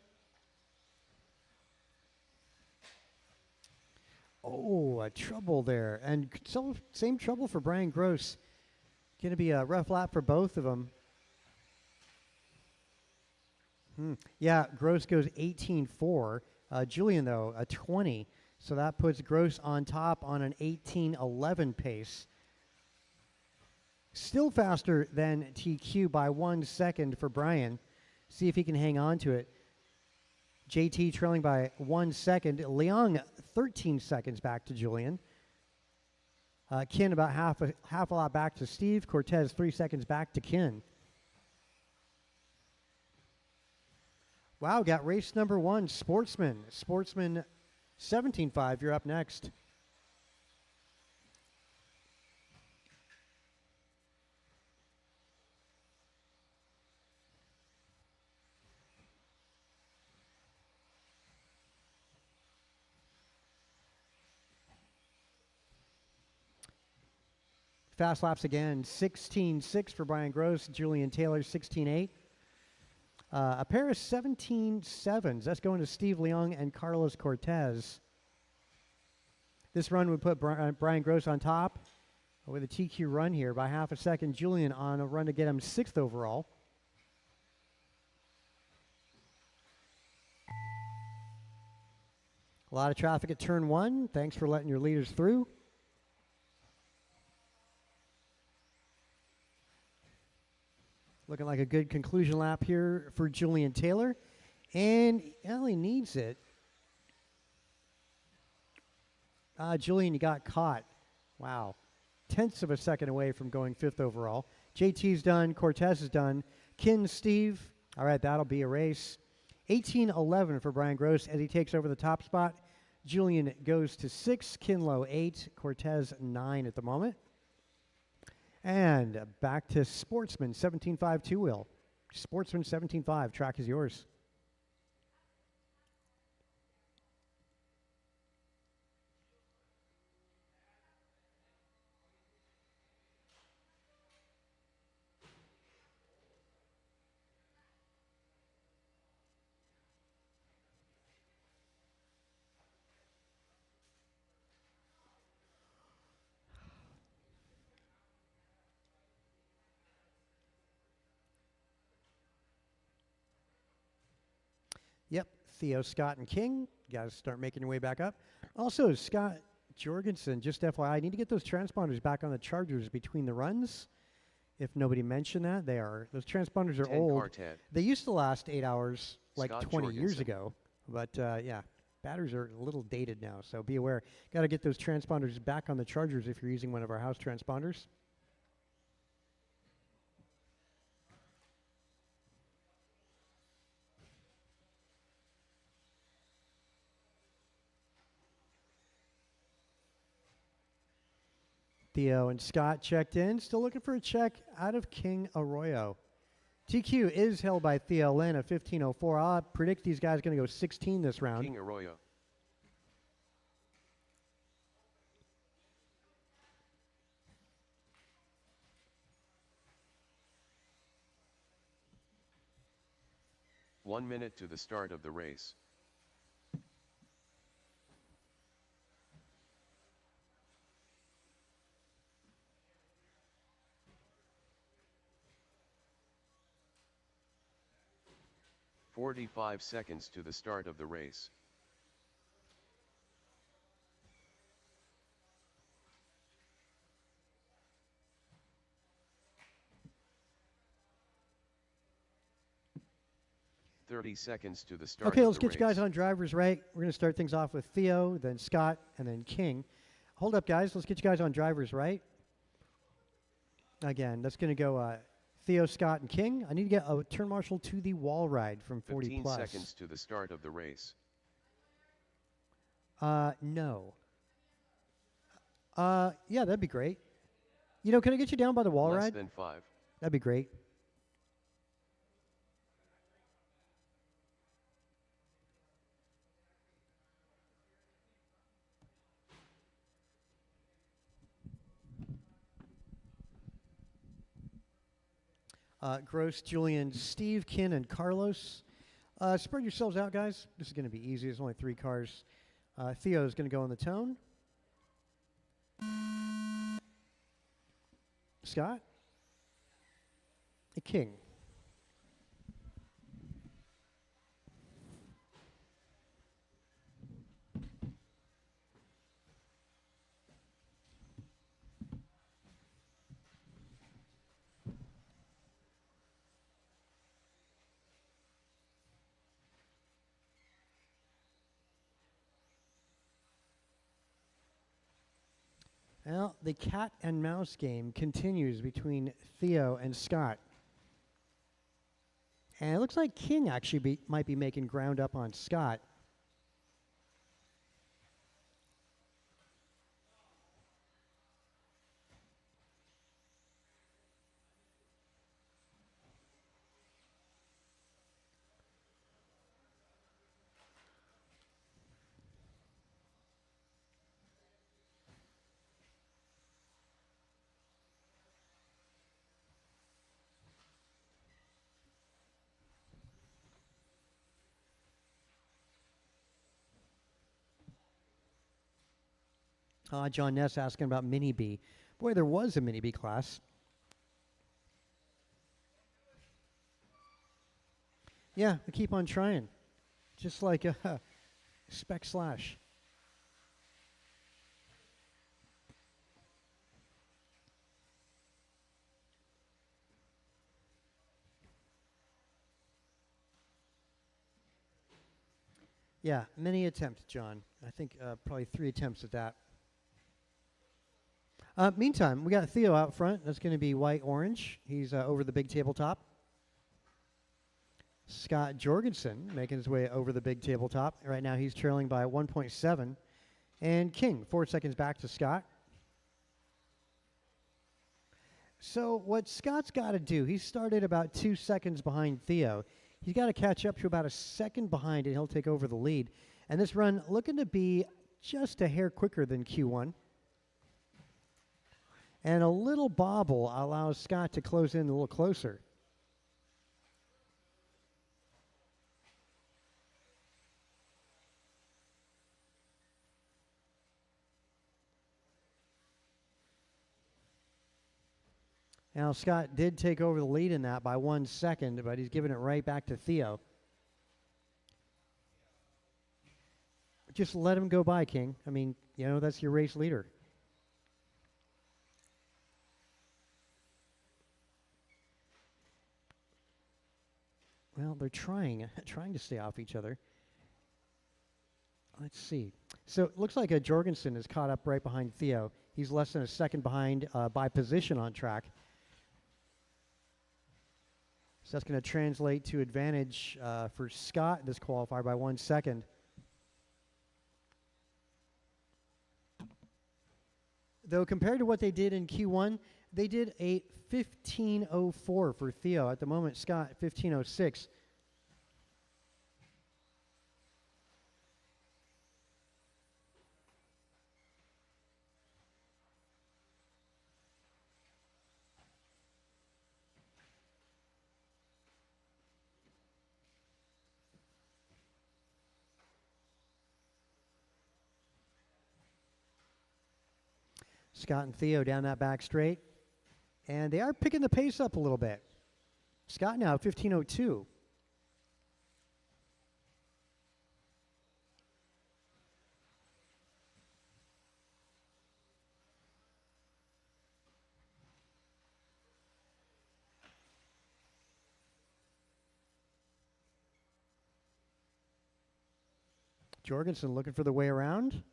Oh, a trouble there. And so, same trouble for Brian Gross. Going to be a rough lap for both of them. Yeah, Gross goes 18.4. Julian, though, a 20. So that puts Gross on top on an 18.11 pace. Still faster than TQ by 1 second for Brian. See if he can hang on to it. JT trailing by 1 second. Leong 13 seconds back to Julian. Kin about half a lap back to Steve. Cortez 3 seconds back to Kin. Wow, got race number 1, Sportsman. Sportsman 17.5, you're up next. Fast laps again, 16.6 for Brian Gross, Julian Taylor 16.8. A pair of 17.7s. That's going to Steve Leong and Carlos Cortez. This run would put Brian Gross on top with a TQ run here by half a second. Julian on a run to get him 6th overall. A lot of traffic at turn 1. Thanks for letting your leaders through. Looking like a good conclusion lap here for Julian Taylor. And he needs it. Julian, you got caught. Wow. 1/10 of a second away from going 5th overall. JT's done. Cortez is done. Kin, Steve. All right, that'll be a race. 18.11 for Brian Gross as he takes over the top spot. Julian goes to 6. Kinlow 8. Cortez 9 at the moment. And back to Sportsman 17.5 2-wheel. Sportsman 17.5. Track is yours. Yep, Theo, Scott, and King. You guys start making your way back up. Also, Scott Jorgensen, just FYI, I need to get those transponders back on the chargers between the runs. If nobody mentioned that, those transponders are 10 old. car Ted. They used to last 8 hours like Scott 20 years Jorgensen. ago. But yeah, batteries are a little dated now, so be aware. Got to get those transponders back on the chargers if you're using one of our house transponders. Theo and Scott checked in. Still looking for a check out of King Arroyo. TQ is held by Theo Lynn at 15:04. I'll predict these guys are going to go 16 this round. King Arroyo. One minute to the start of the race. "45 seconds to the start of the race. "30 seconds to the start Okay, of let's the get race. you guys on drivers right. We're going to start things off with Theo, then Scott, and then King. Hold up, guys. Let's get you guys on drivers right. Again, that's going to go Theo, Scott, and King. I need to get a turn marshal to the wall ride from 40 15 plus. seconds to the start of the race. No. Yeah, that'd be great. You know, can I get you down by the wall Less ride? than 5. That'd be great. Gross, Julian, Steve, Kin, and Carlos. Spread yourselves out, guys. This is going to be easy. There's only 3 cars. Theo is going to go on the tone. Scott. King. Well, the cat and mouse game continues between Theo and Scott. And it looks like King actually might be making ground up on Scott. John Ness asking about Mini B. Boy, there was a Mini B class. Yeah, I keep on trying. Just like Spec Slash. Yeah, many attempts, John. I think probably 3 attempts at that. Meantime, we got Theo out front. That's going to be white-orange. He's over the big tabletop. Scott Jorgensen making his way over the big tabletop. Right now he's trailing by 1.7. And King, 4 seconds back to Scott. So what Scott's got to do, he started about 2 seconds behind Theo. He's got to catch up to about a second behind, and he'll take over the lead. And this run looking to be just a hair quicker than Q1. And a little bobble allows Scott to close in a little closer. Now, Scott did take over the lead in that by 1 second, but he's giving it right back to Theo. Just let him go by, King. I mean, you know, that's your race leader. Well, they're trying to stay off each other. Let's see. So it looks like Jorgensen is caught up right behind Theo. He's less than a second behind by position on track. So that's going to translate to advantage for Scott in this qualifier by 1 second. Though compared to what they did in Q1, they did a 15:04 for Theo. At the moment, Scott 15:06. Scott and Theo down that back straight. And they are picking the pace up a little bit. Scott now 15:02. Jorgensen looking for the way around.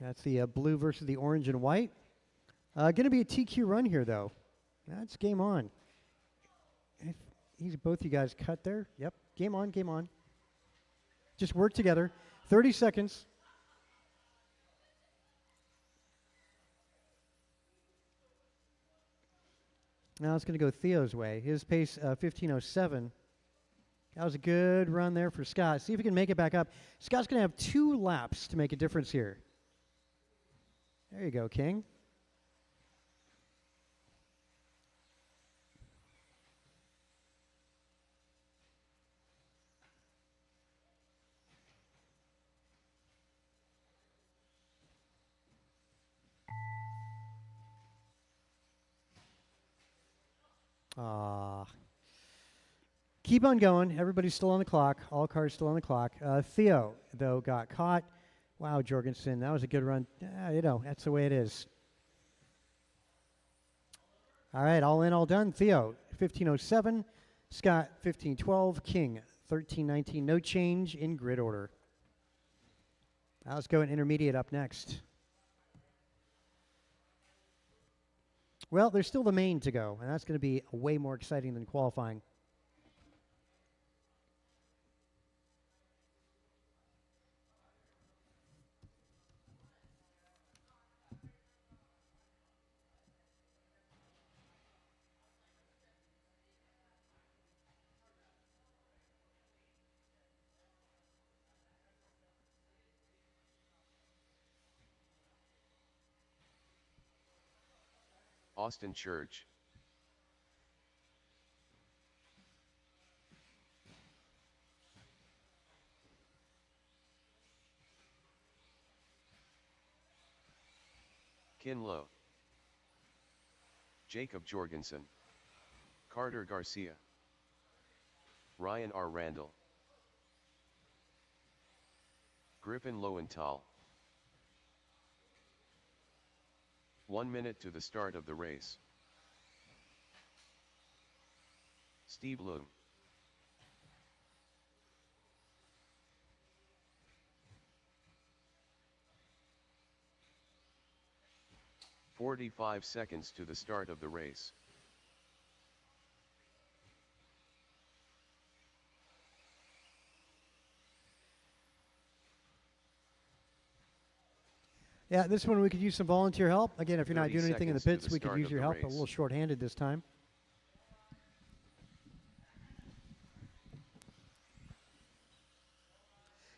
That's the blue versus the orange and white. Going to be a TQ run here, though. That's game on. Both you guys cut there. Yep, game on, game on. Just work together. 30 seconds. Now it's going to go Theo's way. His pace, 15:07. That was a good run there for Scott. See if he can make it back up. Scott's going to have 2 laps to make a difference here. There you go, King. Keep on going. Everybody's still on the clock. All cars still on the clock. Theo, though, got caught. Wow, Jorgensen, that was a good run. You know, that's the way it is. All right, all in, all done. Theo, 15:07. Scott, 15:12. King, 13:19. No change in grid order. Now let's go in intermediate up next. Well, there's still the main to go, and that's going to be way more exciting than qualifying. Austin Church. Kinlow. Jacob Jorgensen. Carter Garcia. Ryan R. Randall. Griffin Lowenthal. 1 minute to the start of the race. Steve Loom. "45 seconds to the start of the race. Yeah, this one we could use some volunteer help. Again, if you're not 30 doing anything in the seconds to pits, the we could start use of your the help. A race. little short-handed this time.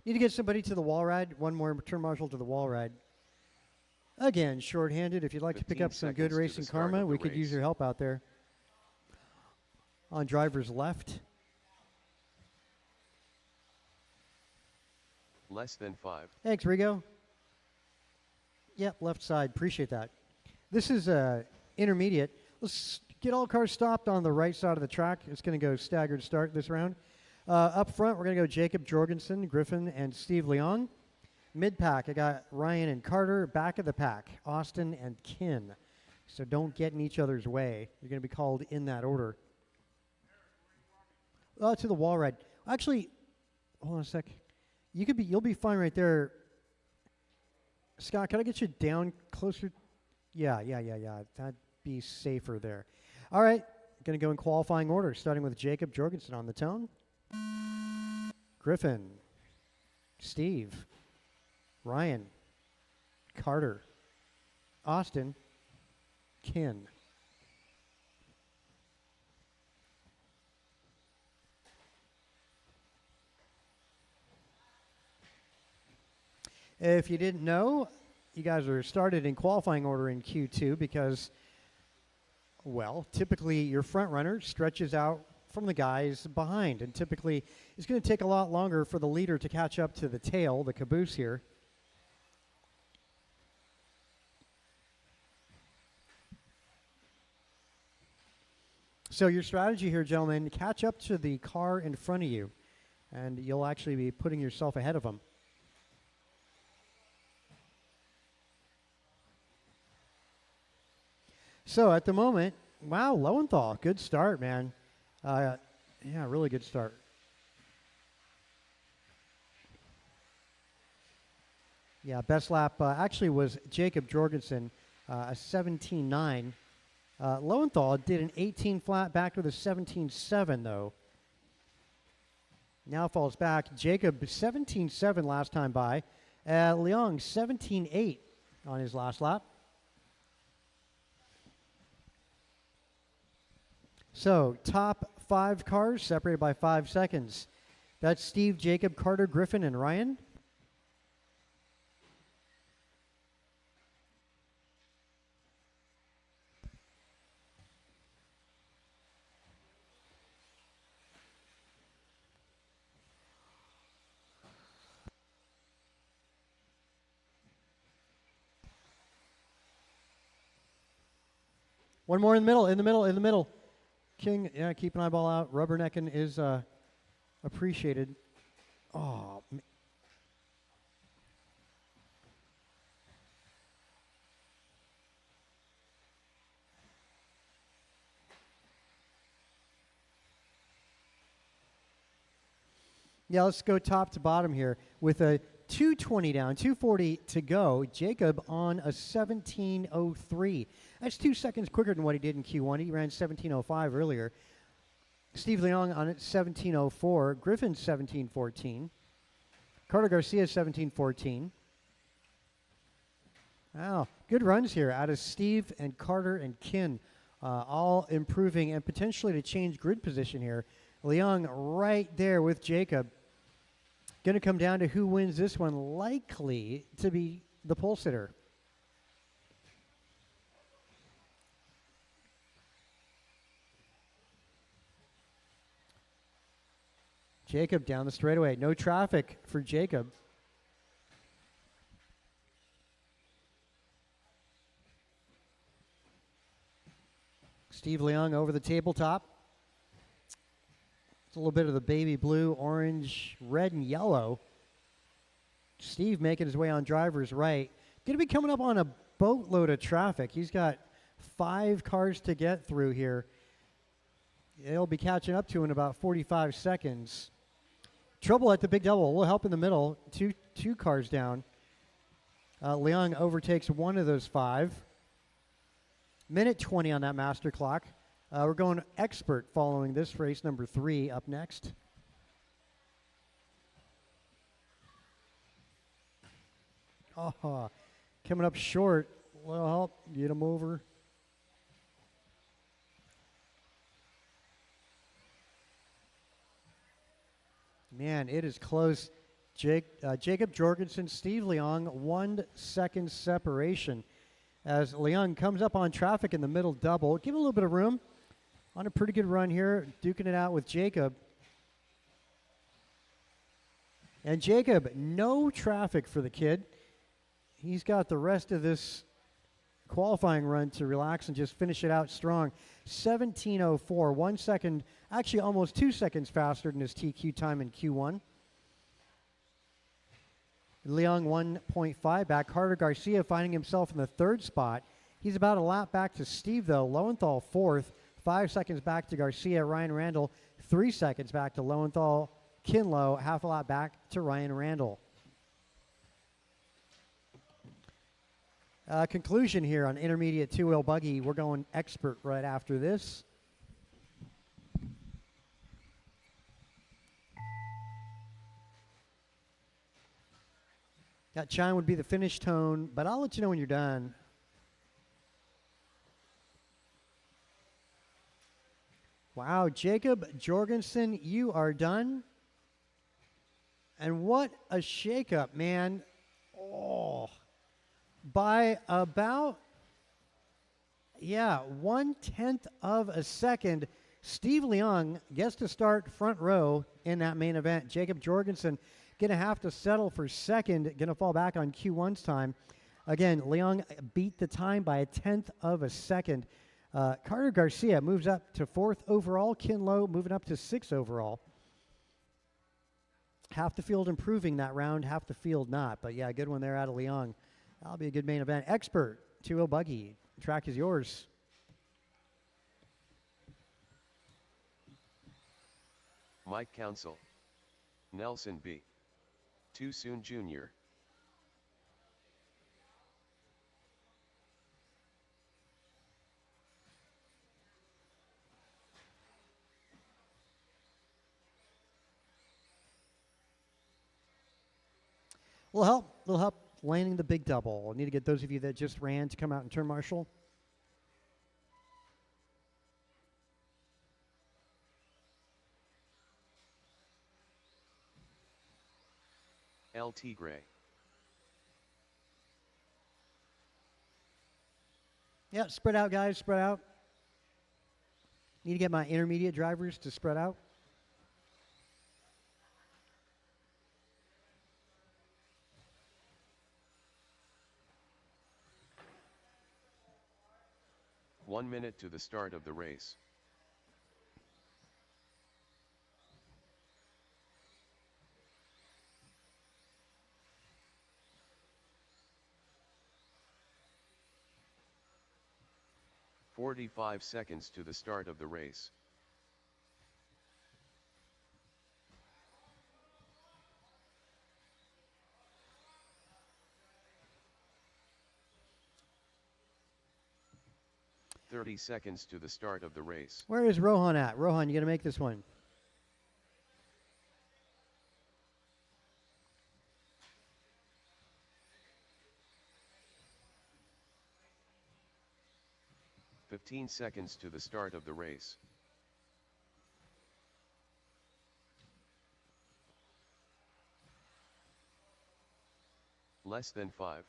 Need to get somebody to the wall ride. One more turn marshal to the wall ride. Again, short-handed. If you'd like to pick 15 up some good seconds to the racing start karma, of the we could use race. your help out there. On driver's left. Less than 5. Thanks, Rigo. Yep, left side. Appreciate that. This is intermediate. Let's get all cars stopped on the right side of the track. It's going to go staggered start this round. Up front, we're going to go Jacob Jorgensen, Griffin, and Steve Leong. Mid-pack, I got Ryan and Carter. Back of the pack, Austin and Kin. So don't get in each other's way. You're going to be called in that order. To the wall ride. Actually, hold on a sec. You'll be fine right there. Scott, can I get you down closer? Yeah. That'd be safer there. All right, going to go in qualifying order, starting with Jacob Jorgensen on the tone. Griffin, Steve, Ryan, Carter, Austin, Kin. If you didn't know, you guys are started in qualifying order in Q2 because, well, typically your front runner stretches out from the guys behind, and typically it's going to take a lot longer for the leader to catch up to the tail, the caboose here. So your strategy here, gentlemen, catch up to the car in front of you, and you'll actually be putting yourself ahead of them. So at the moment, wow, Lowenthal, good start, man. Yeah, really good start. Yeah, best lap actually was Jacob Jorgensen, a 17.9. Lowenthal did an 18 flat back with a 17.7 though. Now falls back. Jacob 17.7 last time by. Leong 17.8 on his last lap. So top 5 cars separated by 5 seconds. That's Steve, Jacob, Carter, Griffin, and Ryan. One more in the middle. King, yeah, keep an eyeball out. Rubbernecking is appreciated. Oh, yeah, let's go top to bottom here with a 220 down, 240 to go. Jacob on a 17.03. That's 2 seconds quicker than what he did in Q1. He ran 17.05 earlier. Steve Leong on it 17.04. Griffin 17.14. Carter Garcia 17.14. Wow, good runs here out of Steve and Carter and Kin, all improving and potentially to change grid position here. Leong right there with Jacob. Going to come down to who wins this one, likely to be the pole sitter. Jacob down the straightaway. No traffic for Jacob. Steve Leong over the tabletop. It's a little bit of the baby blue, orange, red, and yellow. Steve making his way on driver's right. Going to be coming up on a boatload of traffic. He's got 5 cars to get through here. It'll be catching up to in about 45 seconds. Trouble at the big double. A little help in the middle. Two cars down. Leong overtakes one of those 5. Minute 20 on that master clock. We're going expert following this race, number 3, up next. Oh, coming up short. A little help. Get him over. Man, it is close. Jacob Jorgensen, Steve Leong, 1 second separation. As Leong comes up on traffic in the middle double. Give him a little bit of room. On a pretty good run here, duking it out with Jacob. And Jacob, no traffic for the kid. He's got the rest of this qualifying run to relax and just finish it out strong. 17:04, 1 second, actually almost 2 seconds faster than his TQ time in Q1. Leung 1.5 back. Carter Garcia finding himself in the 3rd spot. He's about a lap back to Steve, though. Lowenthal 4th, 5 seconds back to Garcia. Ryan Randall 3 seconds back to Lowenthal. Kinlow half a lap back to Ryan Randall. Conclusion here on intermediate two-wheel buggy. We're going expert right after this. That chime would be the finish tone, but I'll let you know when you're done. Wow, Jacob Jorgensen, you are done. And what a shakeup, man. Oh, by about, 1/10 of a second, Steve Leung gets to start front row in that main event. Jacob Jorgensen going to have to settle for second, going to fall back on Q1's time. Again, Leung beat the time by 1/10 of a second. Carter Garcia moves up to 4th overall. Kinlow moving up to 6th overall. Half the field improving that round, half the field not. But yeah, good one there out of Leung. That'll be a good main event. Expert, two-wheel buggy. Track is yours. Mike Council. Nelson B. Too Soon Jr. Little help landing the big double. I need to get those of you that just ran to come out and turn marshal. LT Gray. Yeah, spread out, guys, spread out. Need to get my intermediate drivers to spread out. One minute to the start of the race. "45 seconds to the start of the race. "30 seconds to the start of the race. Where is Rohan at? Rohan, you got to make this one. "15 seconds to the start of the race. Less than 5.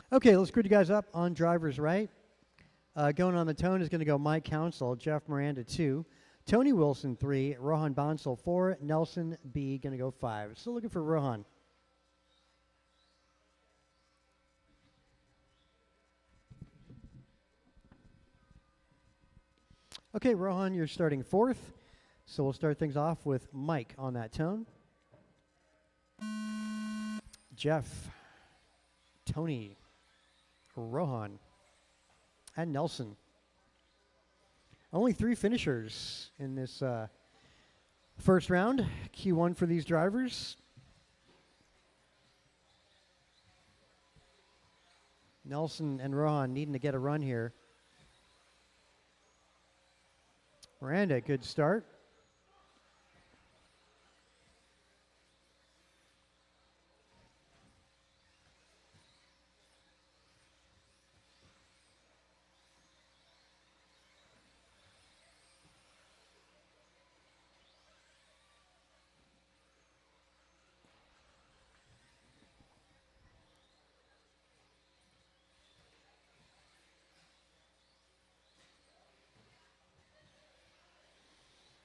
Okay, let's grid you guys up on drivers right. Going on the tone is going to go Mike Council, Jeff Miranda 2, Tony Wilson 3, Rohan Bansal 4, Nelson B going to go 5. Still looking for Rohan. Okay, Rohan, you're starting 4th. So we'll start things off with Mike on that tone. Jeff, Tony, Rohan, and Nelson. Only 3 finishers in this first round. Q1 for these drivers. Nelson and Rohan needing to get a run here. Miranda, good start.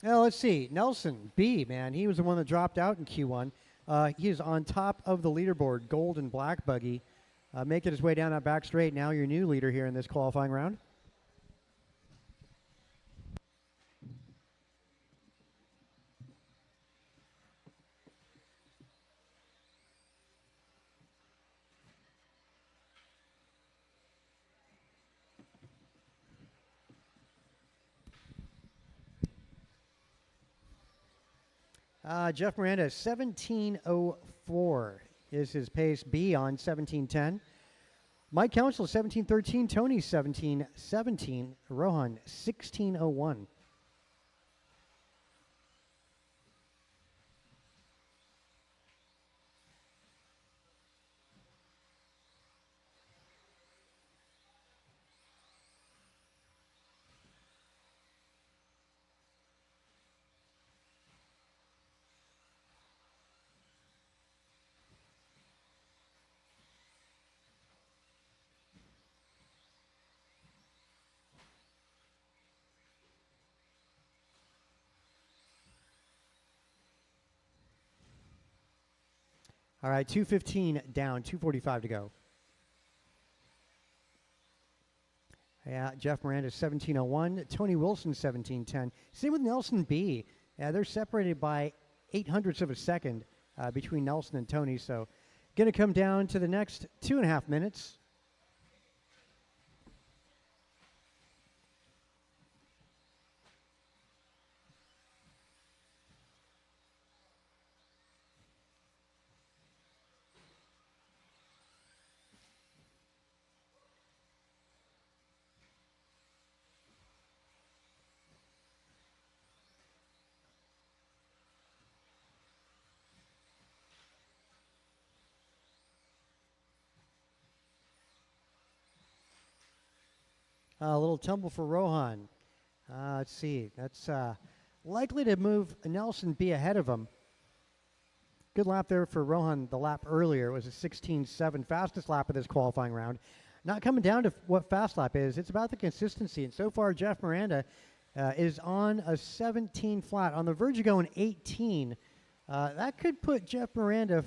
Now, let's see. Nelson B, man, he was the one that dropped out in Q1. He is on top of the leaderboard, gold and black buggy, making his way down that back straight. Now your new leader here in this qualifying round. Jeff Miranda, 17:04 is his pace. B on 17:10. Mike Council, 17:13. Tony, 17:17. Rohan, 16:01. All right, 2:15 down, 2:45 to go. Yeah, Jeff Miranda, 17:01. Tony Wilson, 17:10. Same with Nelson B. They're separated by 0.08 of a second between Nelson and Tony. So, going to come down to the next 2.5 minutes. A little tumble for Rohan. Let's see. That's likely to move Nelson B ahead of him. Good lap there for Rohan. The lap earlier was a 16:07, fastest lap of this qualifying round. Not coming down to what fast lap is. It's about the consistency. And so far, Jeff Miranda is on a 17 flat, on the verge of going 18. That could put Jeff Miranda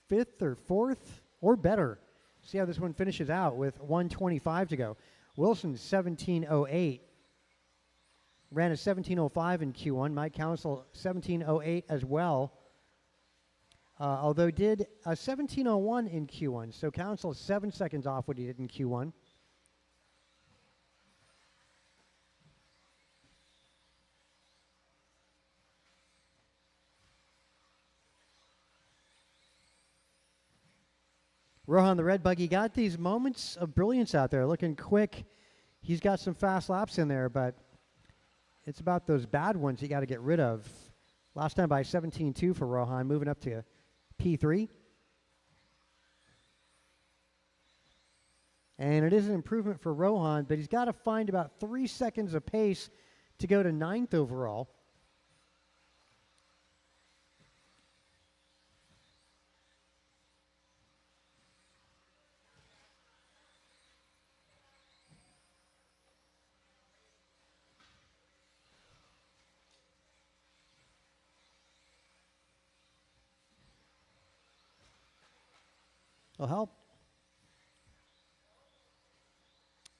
fifth or fourth or better. See how this one finishes out with 1:25 to go. Wilson, 17:08. Ran a 17:05 in Q1. Mike Council, 17:08 as well. Although did a 17:01 in Q1. So Council is 7 seconds off what he did in Q1. Rohan, the red buggy, got these moments of brilliance out there, looking quick. He's got some fast laps in there, but it's about those bad ones you got to get rid of. Last time by 17:2 for Rohan, moving up to P3. And it is an improvement for Rohan, but he's got to find about 3 seconds of pace to go to 9th overall. Will help.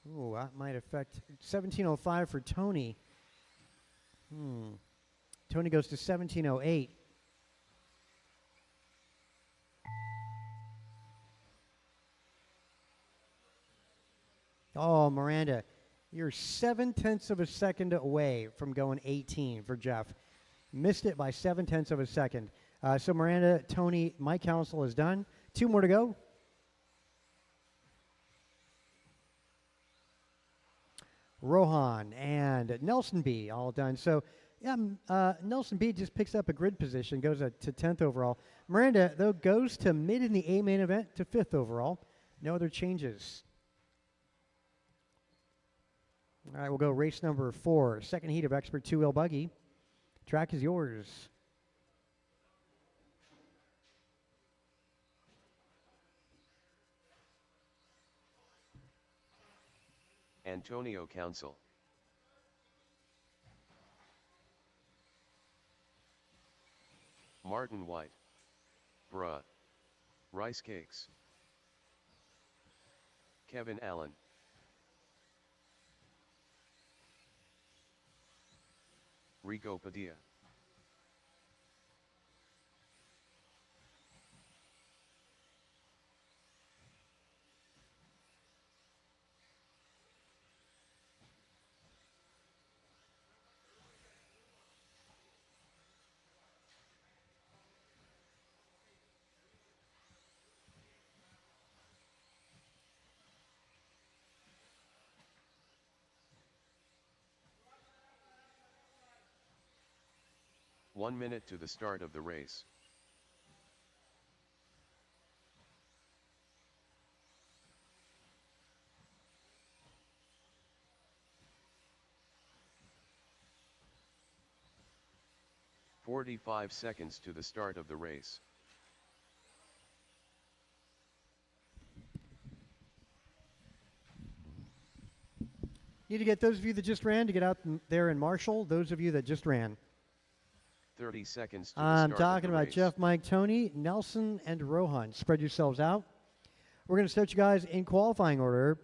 Ooh, that might affect 17:05 for Tony. Tony goes to 17:08. Oh, Miranda, you're 7/10 of a second away from going 18 for Jeff. Missed it by 7/10 of a second. So Miranda, Tony, Mike Council is done. 2 more to go. Rohan and Nelson B all done. So, yeah, Nelson B just picks up a grid position, goes to 10th overall. Miranda, though, goes to mid in the A main event to 5th overall. No other changes. All right, we'll go race number 4. Second heat of Expert 2-wheel buggy. Track is yours. Antonio Council. Martin White. Bruh. Rice cakes. Kevin Allen. Rico Padilla. One minute to the start of the race. "45 seconds to the start of the race. Need to get those of you that just ran to get out there in Marshall. Those of you that just ran. 30 seconds to the I'm start talking of the about race. Jeff, Mike, Tony, Nelson, and Rohan. Spread yourselves out. We're going to start you guys in qualifying order.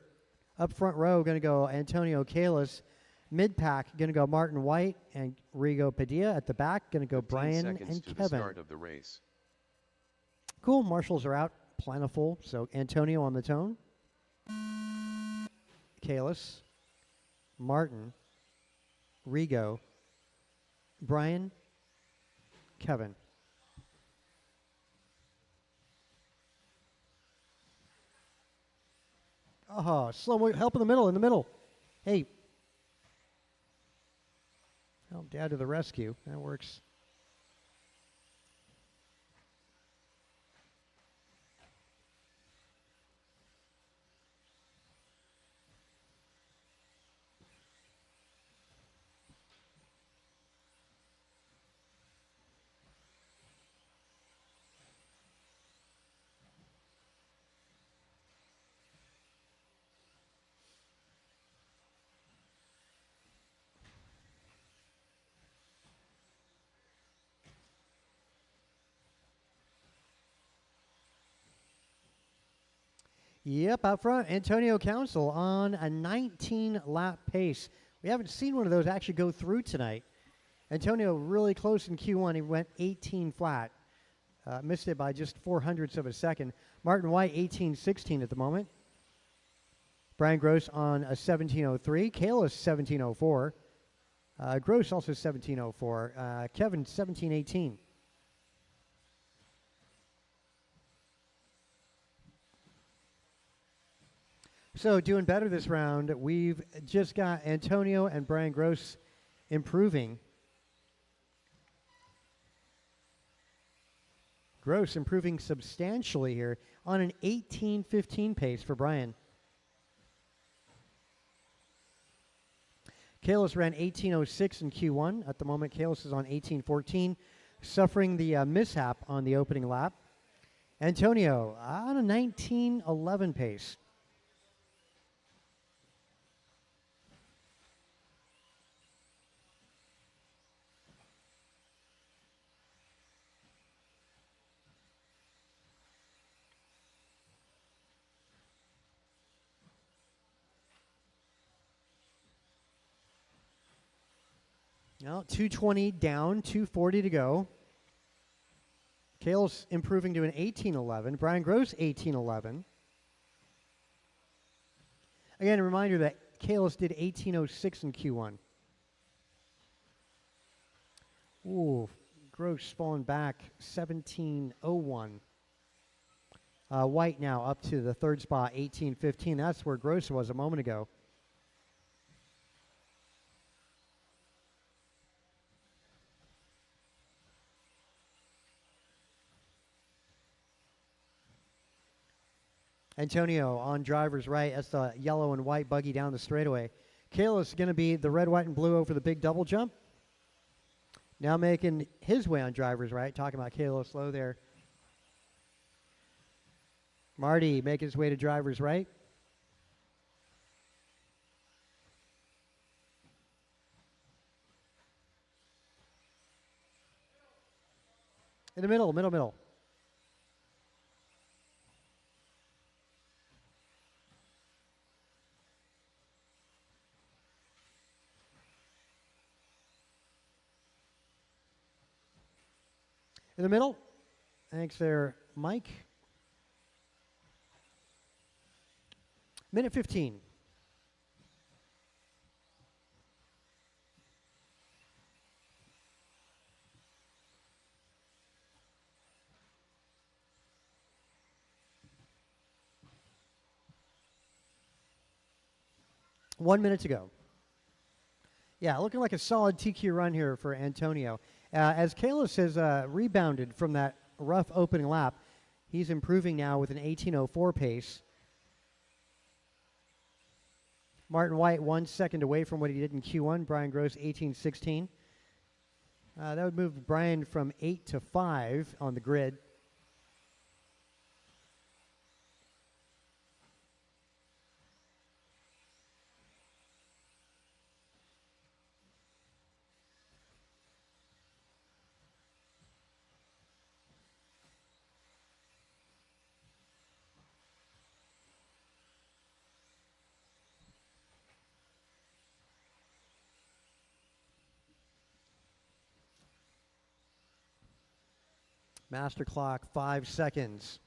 Up front row, going to go Antonio Kalis. Mid-pack, going to go Martin White and Rigo Padilla. At the back, going to go 15 Brian seconds and to the Kevin. start of the race. Cool. Marshals are out. Plentiful. So Antonio on the tone. Kalis. Martin. Rigo. Brian. Kevin. Oh, slow help in the middle. Hey. Help Dad to the rescue. That works. Yep, out front, Antonio Council on a 19-lap pace. We haven't seen one of those actually go through tonight. Antonio really close in Q1. He went 18 flat. Missed it by just 0.04 of a second. Martin White, 18.16 at the moment. Brian Gross on a 17.03. Kalis, 17.04. Gross also 17.04. Kevin, 17.18. So doing better this round, we've just got Antonio and Brian Gross improving. Gross improving substantially here on an 18.15 pace for Brian. Kalis ran 18.06 in Q1. At the moment, Kalis is on 18.14, suffering the mishap on the opening lap. Antonio on a 19.11 pace. Now 220 down, 240 to go. Kalis improving to an 18.11. Brian Gross 18.11. Again, a reminder that Kalis did 18.06 in Q1. Ooh, Gross falling back 17.01. White now up to the third spot, 18.15. That's where Gross was a moment ago. Antonio on driver's right. That's the yellow and white buggy down the straightaway. Kalis is going to be the red, white, and blue over the big double jump. Now making his way on driver's right. Talking about Kalis low there. Marty making his way to driver's right. In the middle, middle, middle. In the middle. Thanks there, Mike. Minute 15. One minute to go. Yeah, looking like a solid TQ run here for Antonio. As Kalis has rebounded from that rough opening lap, he's improving now with an 18:04 pace. Martin White 1 second away from what he did in Q1. Brian Gross 18:16. That would move Brian from 8 to 5 on the grid. Master clock, 5 seconds.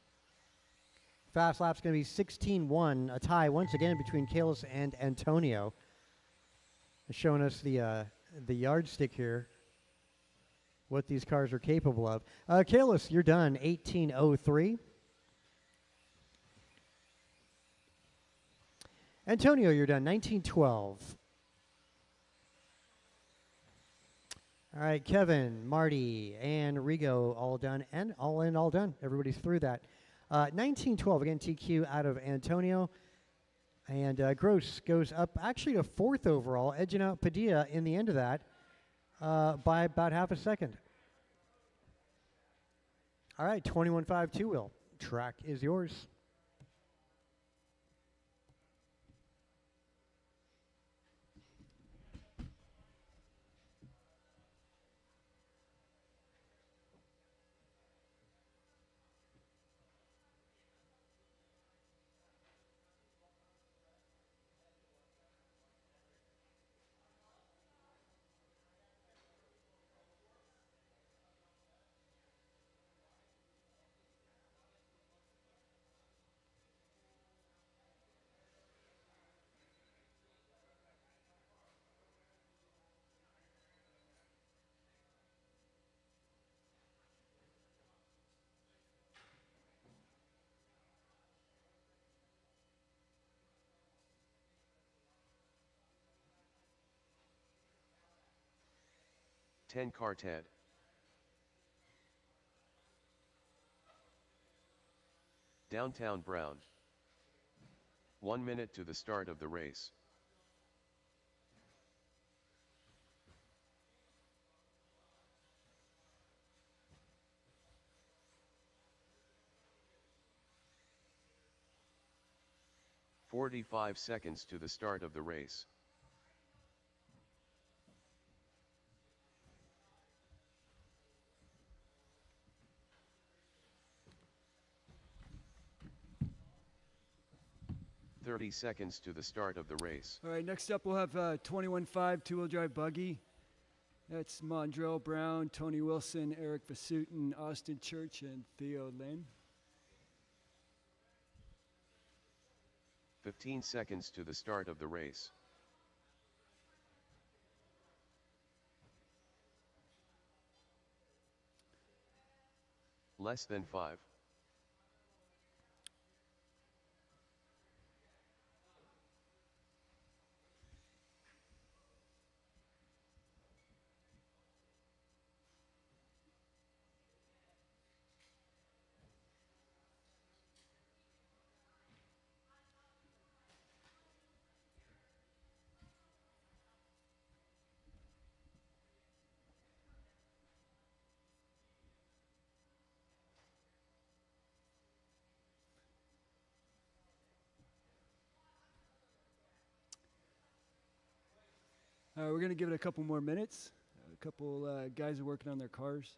Fast lap's going to be 16-1, a tie once again between Kalis and Antonio. Showing us the yardstick here, what these cars are capable of. Kalis, you're done, 18:03. Antonio, you're done, 19:12. All right, Kevin, Marty, and Rigo all done, and all in, all done. Everybody's through that. 19:12, again, TQ out of Antonio. And Gross goes up actually to 4th overall, edging out Padilla in the end of that by about half a second. All right, 21.5 two-wheel. Track is yours. Ten car Ted. Downtown Brown. 1 minute to the start of the race. "45 seconds to the start of the race. "30 seconds to the start of the race. All right, next up we'll have 21.5 two-wheel drive buggy. That's Mondrell Brown, Tony Wilson, Eric Vasutin, Austin Church, and Theo Lynn. 15 seconds to the start of the race. Less than 5. We're going to give it a couple more minutes. A couple guys are working on their cars.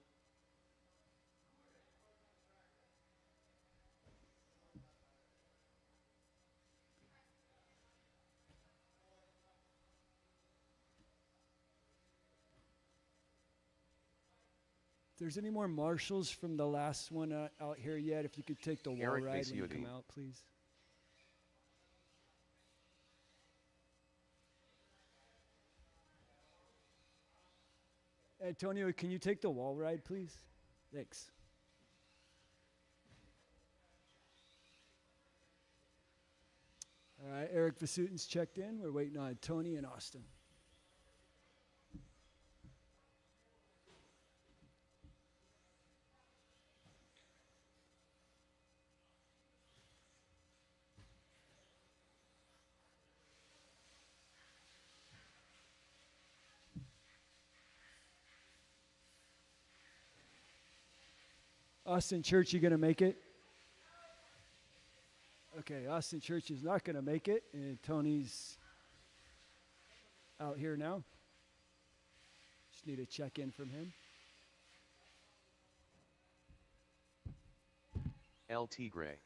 If there's any more marshals from the last one out here yet, if you could take the wall Eric ride when you come Basiodine. out, please. Antonio, can you take the wall ride, please? Thanks. All right, Eric Vasutin's checked in. We're waiting on Tony and Austin. Austin Church, you gonna make it? Okay, Austin Church is not gonna make it, and Tony's out here now. Just need a check-in from him. El Tigre.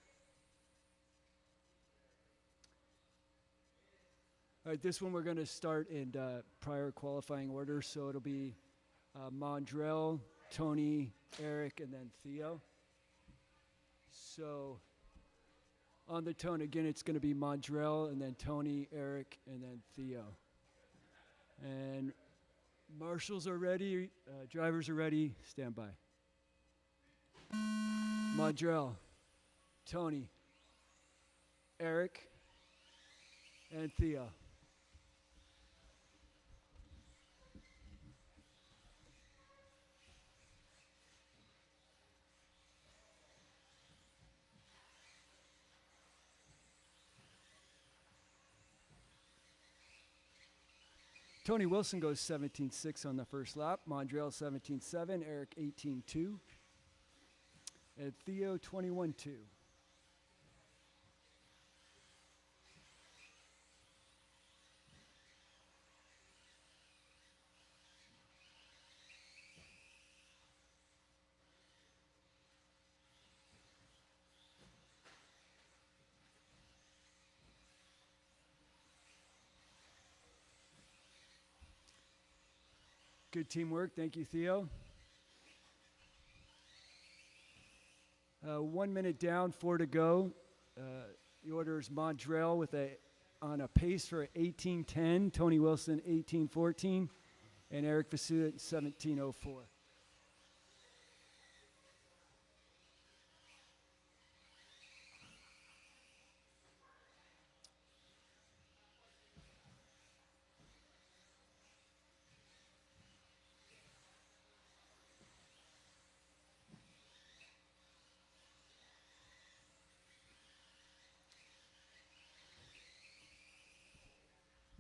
All right, this one we're gonna start in prior qualifying order, so it'll be Mondrell, Tony, Eric, and then Theo. So on the tone again, it's going to be Mondrell, and then Tony, Eric, and then Theo. And marshals are ready, drivers are ready, stand by. Mondrell, Tony, Eric, and Theo. Tony Wilson goes 17.6 on the first lap. Mondrell 17.7. Eric 18.2. And Theo 21.2. Good teamwork. Thank you, Theo. 1 minute down, 4 to go. The order is Mondrell on a pace for 18:10. Tony Wilson 18:14, and Eric Vasutin 17:04.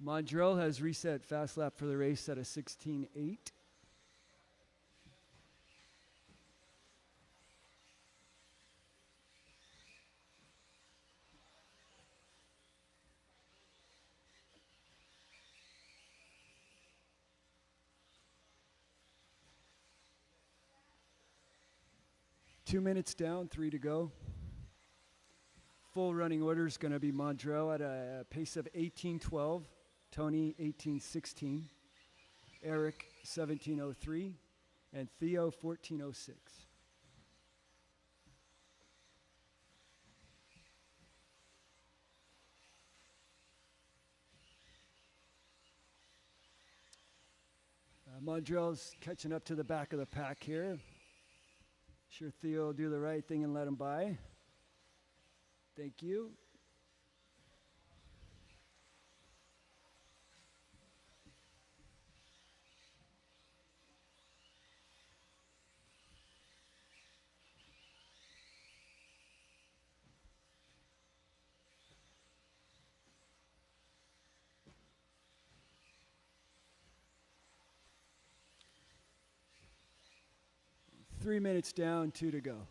Mondrell has reset fast lap for the race at a 16.8. Two minutes down, 3 to go. Full running order is going to be Mondrell at a pace of 18:12. Tony 18:16, Eric 17:03, and Theo 14:06. Mondrell's catching up to the back of the pack here. Sure Theo will do the right thing and let him by. Thank you. Three minutes down, 2 to go.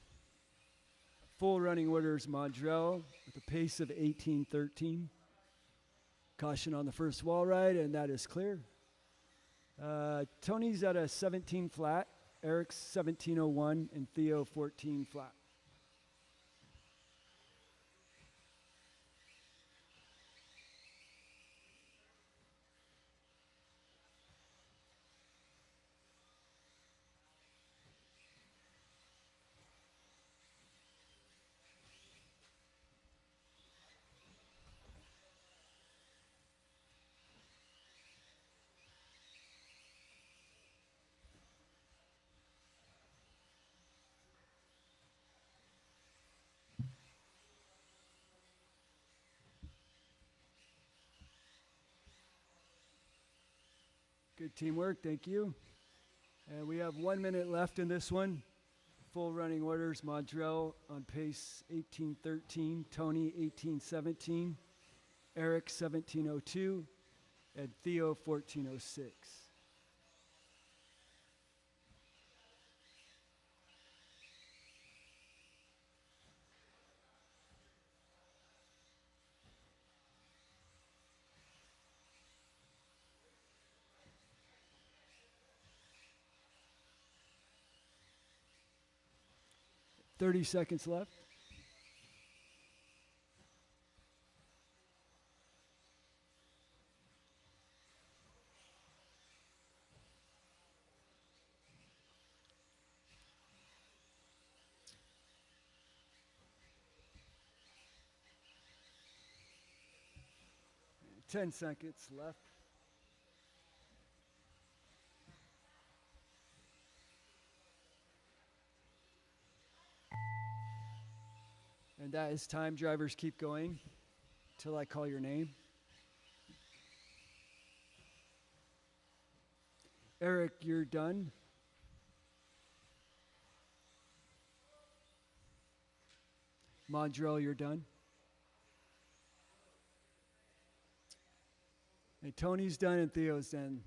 Full running orders, Mondrell with a pace of 18:13. Caution on the first wall ride, and that is clear. Tony's at a 17 flat, Eric's 17:01, and Theo 14 flat. Good teamwork, thank you. And we have 1 minute left in this one. Full running orders, Mondrell on pace 18:13, Tony 18:17, Eric 17:02, and Theo 14:06. Thirty seconds left. And 10 seconds left. And that is time. Drivers, keep going till I call your name. Eric, you're done. Mondrell, you're done. And Tony's done and Theo's done.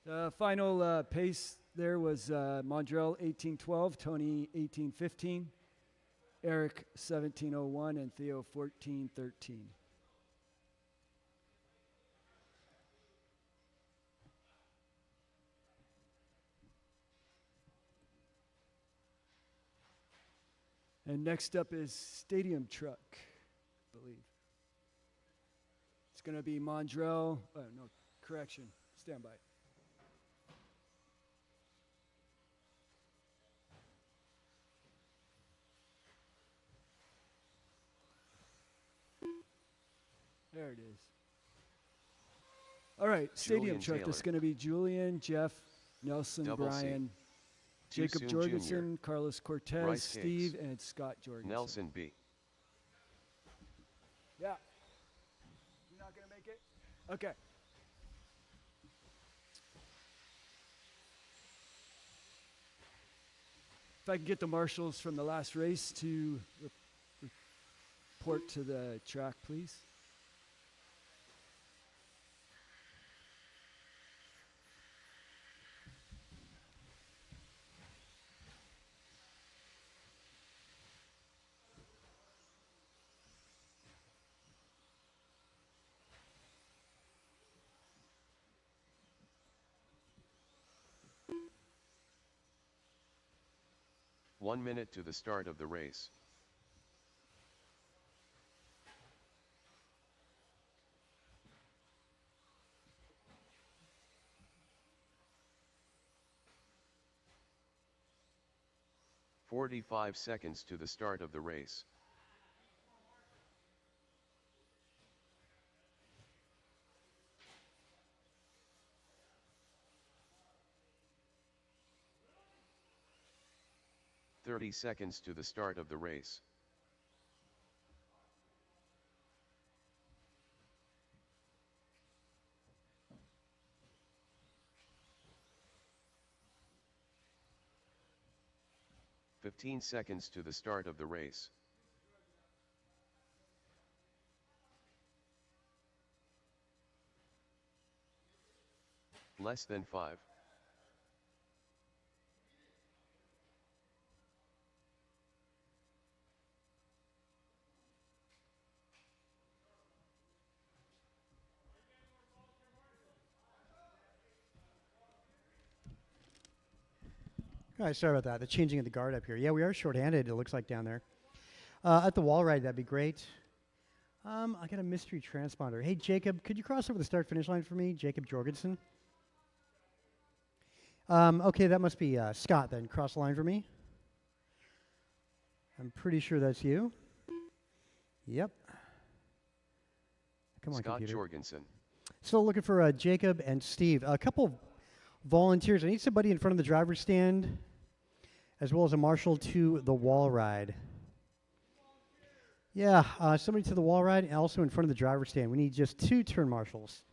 The final pace there was Mondrell 18:12, Tony 18:15, Eric 17:01, and Theo 14:13. And next up is Stadium Truck, I believe. It's going to be Mondrell. No, correction. Stand by. There it is. All right, Stadium Julian Truck. Taylor. That's going to be Julian, Jeff, Nelson, Double C. Brian, Too Jacob Soon Jorgensen, Jr. Carlos Cortez, Bryce Steve, Hicks. and Scott Jorgensen. Nelson B. Yeah. You're not going to make it? Okay. If I can get the marshals from the last race to report to the track, please. One minute to the start of the race. "45 seconds to the start of the race. "30 seconds to the start of the race. "15 seconds to the start of the race. Less than 5. All right, sorry about that. The changing of the guard up here. Yeah, we are shorthanded, it looks like, down there. At the wall ride, that'd be great. I got a mystery transponder. Hey, Jacob, could you cross over the start-finish line for me? Jacob Jorgensen. Okay, that must be Scott, then. Cross the line for me. I'm pretty sure that's you. Yep. Come on, Scott computer. Jorgensen. Still looking for Jacob and Steve. A couple volunteers. I need somebody in front of the driver's stand, as well as a marshal to the wall ride. Yeah, somebody to the wall ride and also in front of the driver's stand. We need just 2 turn marshals.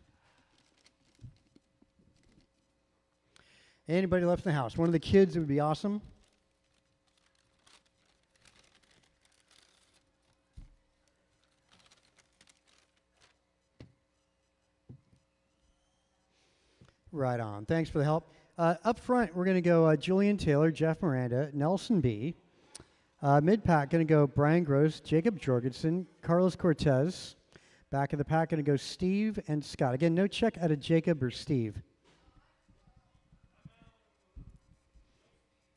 Anybody left in the house? One of the kids, it would be awesome. Right on. Thanks for the help. Up front, we're going to go Julian Taylor, Jeff Miranda, Nelson B. Mid-pack, going to go Brian Gross, Jacob Jorgensen, Carlos Cortez. Back of the pack, going to go Steve and Scott. Again, no check out of Jacob or Steve.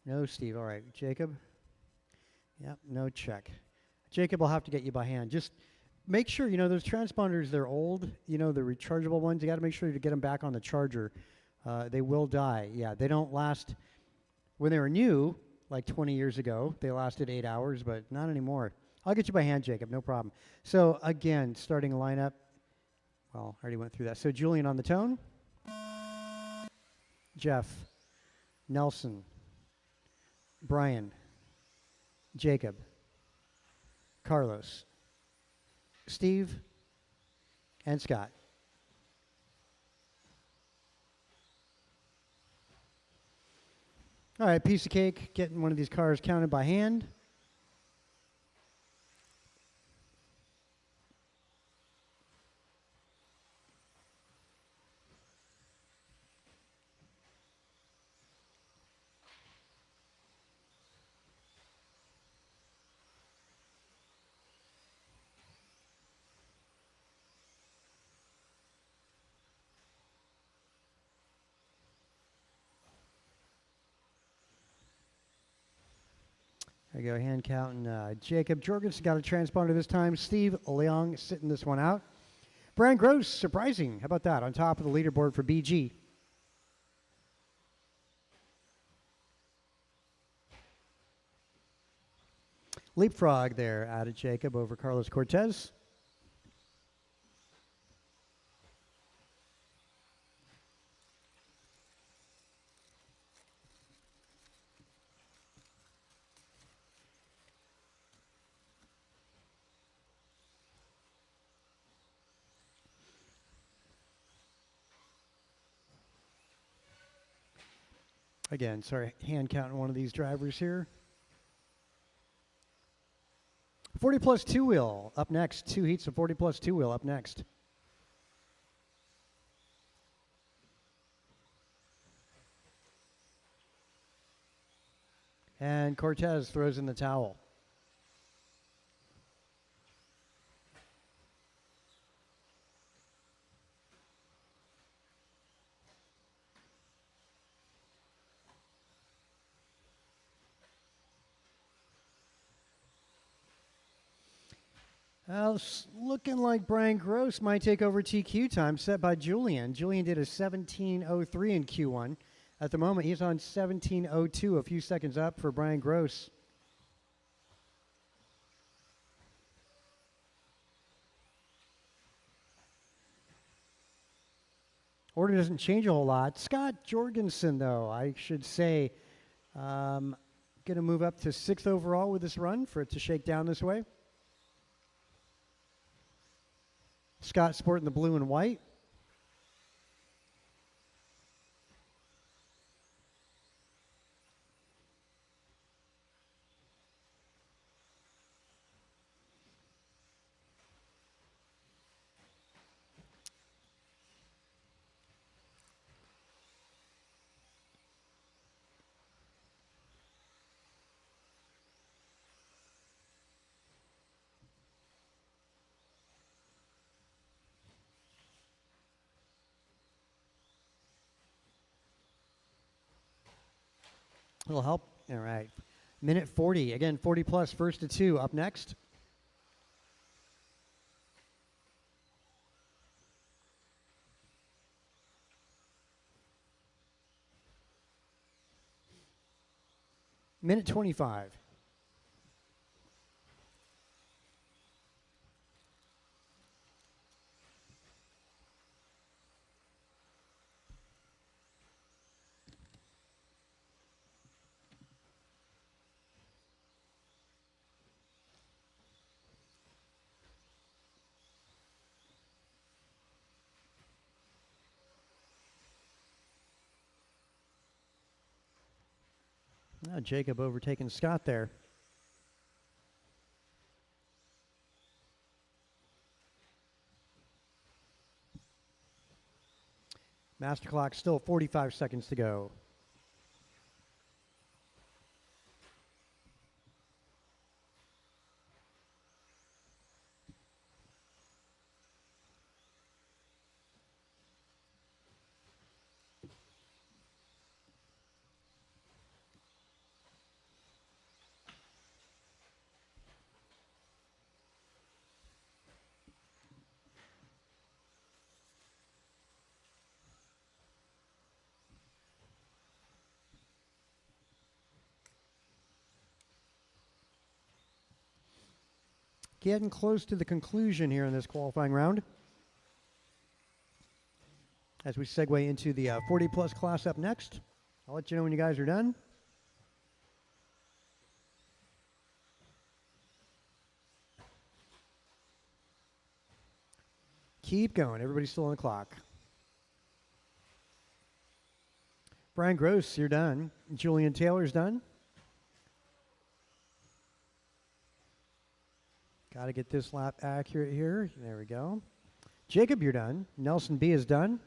No Steve. All right. Jacob? Yep, no check. Jacob will have to get you by hand. Just make sure, those transponders, they're old, the rechargeable ones. You got to make sure to get them back on the charger. They will die. Yeah, they don't last. When they were new, like 20 years ago, they lasted 8 hours, but not anymore. I'll get you by hand, Jacob, no problem. So, again, starting lineup. Well, I already went through that. So, Julian on the tone. Jeff. Nelson. Brian. Jacob. Carlos. Steve. And Scott. All right, piece of cake, getting one of these cars counted by hand. There you go, hand counting. Jacob Jorgensen got a transponder this time. Steve Leong sitting this one out. Brian Gross, surprising. How about that? On top of the leaderboard for BG. Leapfrog there, added Jacob over Carlos Cortez. Again, sorry, hand counting one of these drivers here. 40 plus two wheel up next. 2 heats of 40 plus two wheel up next. And Cortez throws in the towel. Well, it's looking like Brian Gross might take over TQ time set by Julian. Julian did a 17:03 in Q1. At the moment, he's on 17:02, a few seconds up for Brian Gross. Order doesn't change a whole lot. Scott Jorgensen, though, I should say, going to move up to 6th overall with this run for it to shake down this way. Scott sporting the blue and white. It'll help. All right. Minute 40. Again, 40 plus, first to 2. Up next. Minute 25. Jacob overtaking Scott there. Master clock still 45 seconds to go. Getting close to the conclusion here in this qualifying round. As we segue into the 40-plus class up next. I'll let you know when you guys are done. Keep going. Everybody's still on the clock. Brian Gross, you're done. Julian Taylor's done. Got to get this lap accurate here. There we go. Jacob, you're done. Nelson B is done.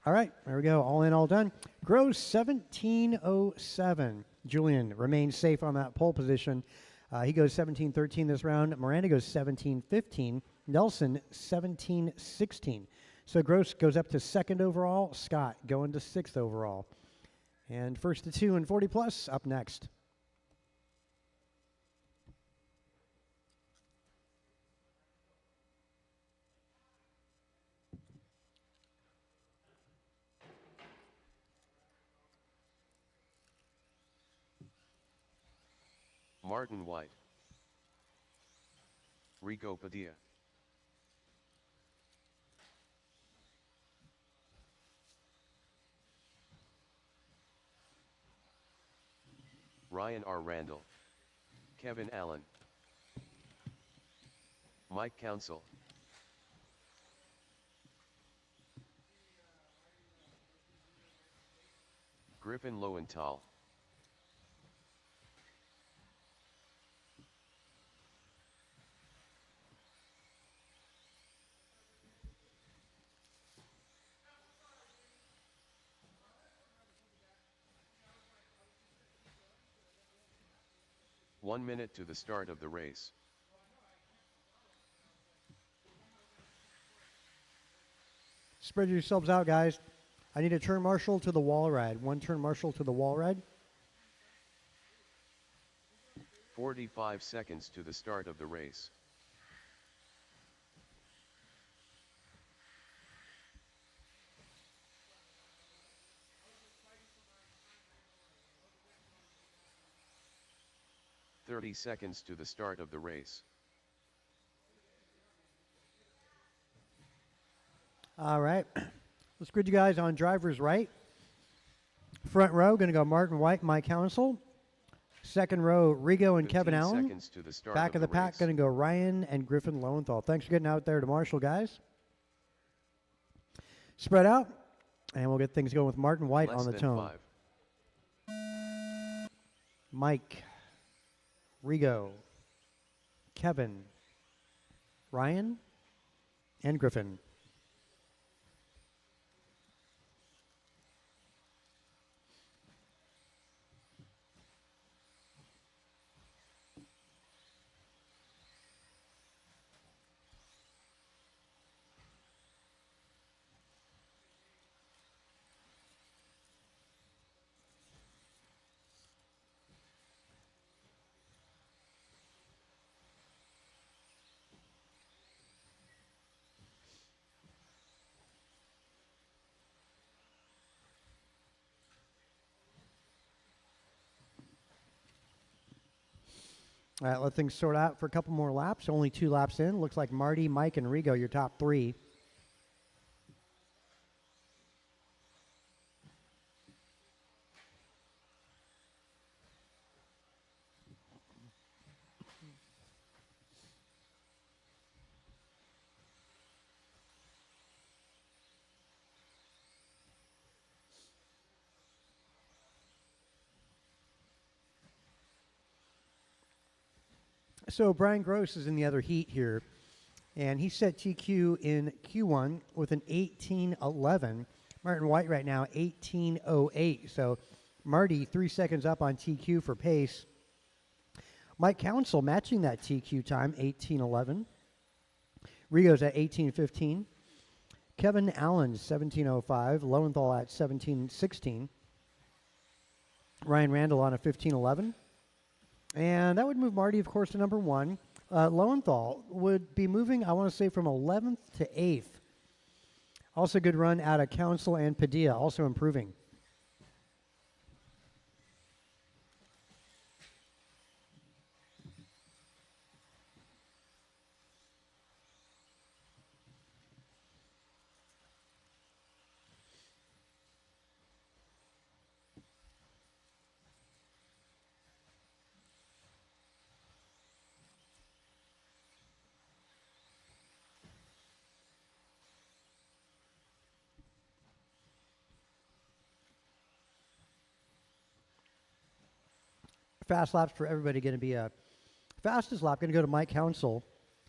All right, there we go. All in, all done. Gross 17:07. Julian remains safe on that pole position. He goes 17:13 this round. Miranda goes 17:15. Nelson 17:16. So Gross goes up to second overall. Scott going to sixth overall. And first to two and 40 plus up next. Martin White, Rico Padilla, Ryan R. Randall, Kevin Allen, Mike Council, Griffin Lowenthal, "1 minute to the start of the race. Spread yourselves out, guys. I need a turn marshal to the wall ride. One turn marshal to the wall ride. 45 seconds to the start of the race. "30 seconds to the start of the race. All right. Let's grid you guys on driver's right. Front row, going to go Martin White, Mike Council. Second row, Rigo and Kevin 15 Allen. seconds to the start Back of the pack, race. going to go Ryan and Griffin Lowenthal. Thanks for getting out there to Marshall, guys. Spread out, and we'll get things going with Martin White Less on the than tone. 5. Mike, Rigo, Kevin, Ryan, and Griffin. All right, let things sort out for a couple more laps. Only 2 laps in. Looks like Marty, Mike, and Rigo, your top 3. So Brian Gross is in the other heat here, and he set TQ in Q1 with an 18:11. Martin White right now 18:08. So Marty 3 seconds up on TQ for pace. Mike Council matching that TQ time 18:11. Rigo's at 18:15. Kevin Allen 17:05. Lowenthal at 17:16. Ryan Randall on a 15:11. And that would move Marty, of course, to number 1. Lowenthal would be moving, I want to say, from 11th to 8th. Also good run out of Council and Padilla, also improving. Fast laps for everybody going to be a fastest lap going to go to Mike Council,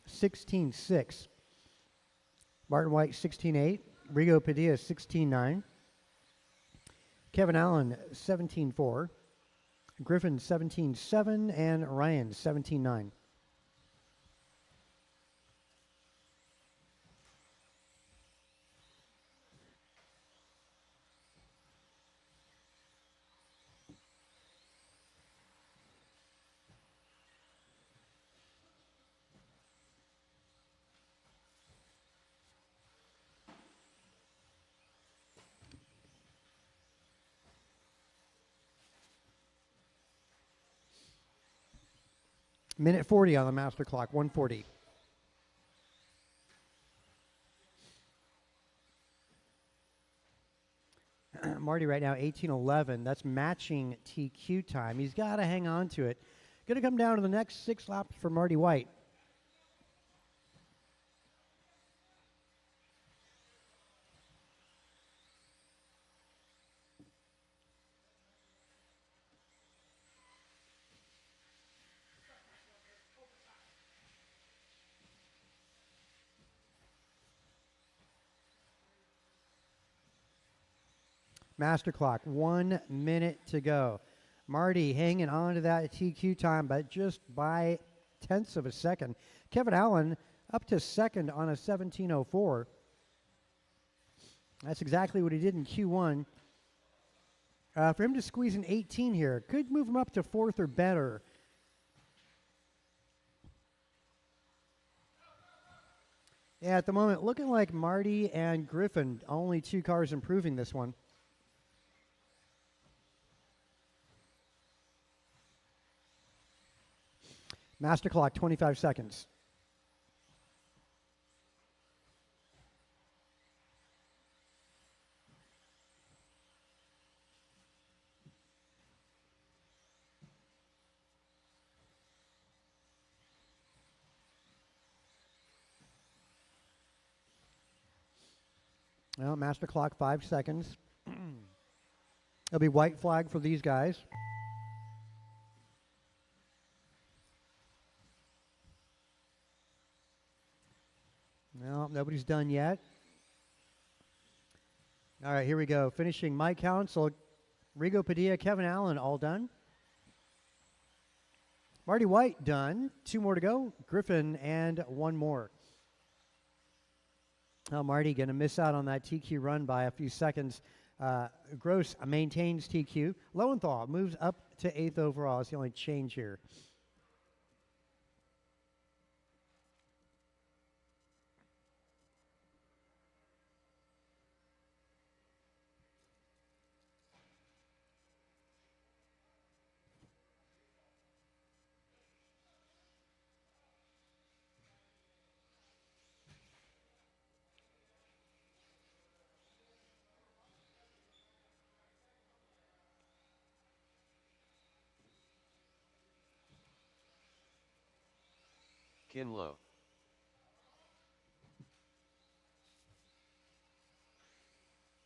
16:6. Martin White 16:8. Rigo Padilla 16:9. Kevin Allen 17:4. Griffin 17:7 and Ryan 17:9. Minute 40 on the master clock, 1:40. Marty right now 18:11. That's matching TQ time. He's got to hang on to it. Going to come down to the next 6 laps for Marty White. Master clock, 1 minute to go. Marty hanging on to that TQ time, but just by tenths of a second. Kevin Allen up to second on a 17:04. That's exactly what he did in Q1. For him to squeeze an 18 here, could move him up to 4th or better. Yeah, at the moment, looking like Marty and Griffin, only 2 cars improving this one. Master clock, 25 seconds. Well, master clock, 5 seconds. There'll be white flag for these guys. No, nobody's done yet. All right, here we go. Finishing Mike Council, Rigo Padilla, Kevin Allen, all done. Marty White, done. 2 more to go. Griffin, and 1 more. Marty going to miss out on that TQ run by a few seconds. Gross maintains TQ. Lowenthal moves up to 8th overall. It's the only change here. Kinlow.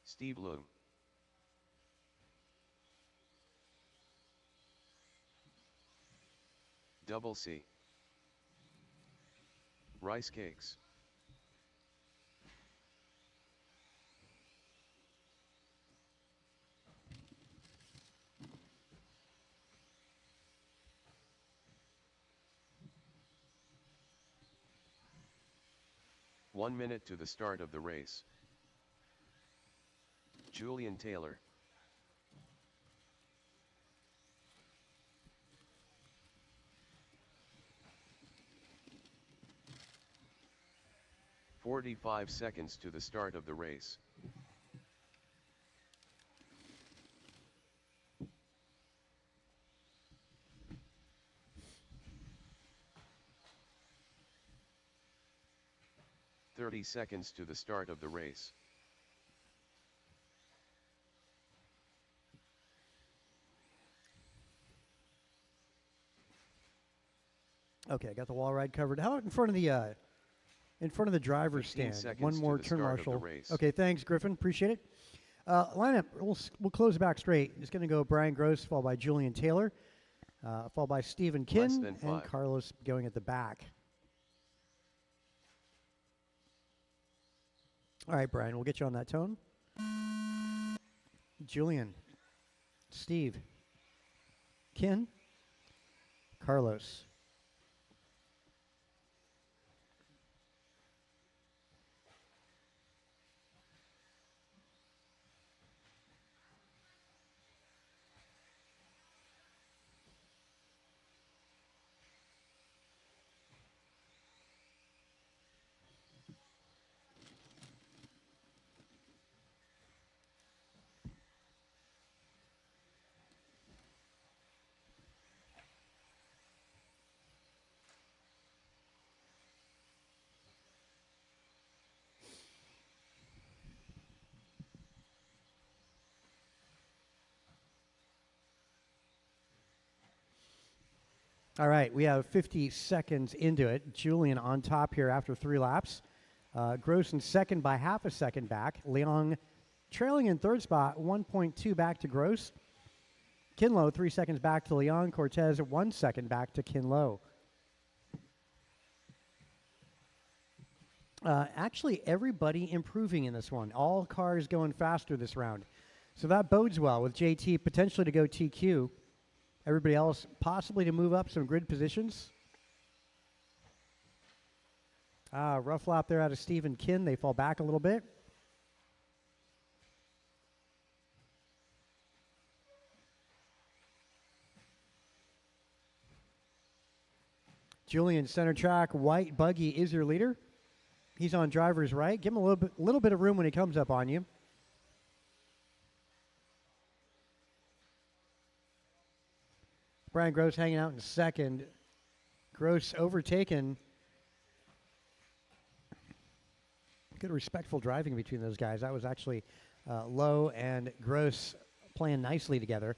Steve Loom. Double C. Rice cakes. One minute to the start of the race. Julian Taylor. "45 seconds to the start of the race. "30 seconds to the start of the race. Okay, I got the wall ride covered. How about in front of the driver's 15 stand? seconds One to more the turn start of the marshal. race. Okay, thanks, Griffin. Appreciate it. Lineup, we'll close it back straight. It's going to go Brian Gross, followed by Julian Taylor, followed by Stephen Less Kinn, than and 5. Carlos going at the back. All right, Brian, we'll get you on that tone. Julian, Steve, Kinn, Carlos. All right, we have 50 seconds into it. Julian on top here after 3 laps. Gross in second by half a second back. Leong trailing in third spot, 1.2 back to Gross. Kinlow 3 seconds back to Leong. Cortez 1 second back to Kinlow. Actually, everybody improving in this one. All cars going faster this round. So that bodes well with JT potentially to go TQ. Everybody else possibly to move up some grid positions. Rough lap there out of Stephen Kinn. They fall back a little bit. Julian center track. White buggy is your leader. He's on driver's right. Give him a little bit of room when he comes up on you. Brian Gross hanging out in second. Gross overtaken. Good respectful driving between those guys. That was actually Lowe and Gross playing nicely together.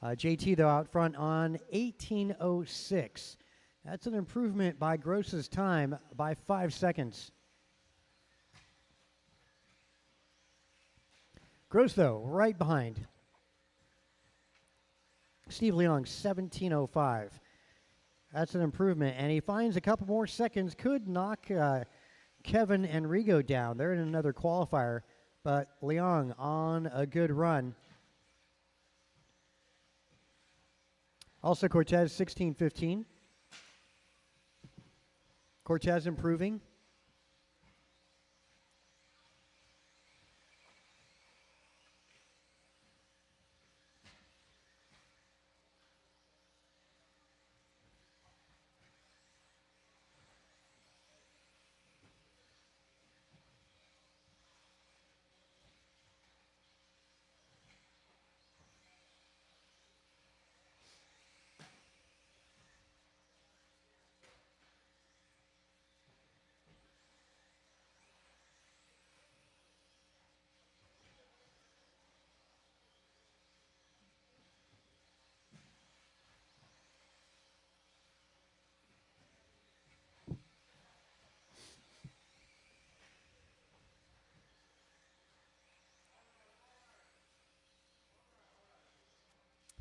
JT, though, out front on 18:06. That's an improvement by Gross's time by 5 seconds. Gross, though, right behind. Steve Leong, 17:05. That's an improvement, and he finds a couple more seconds. Could knock Kevin and Rigo down. They're in another qualifier, but Leong on a good run. Also Cortez, 16:15. Cortez improving.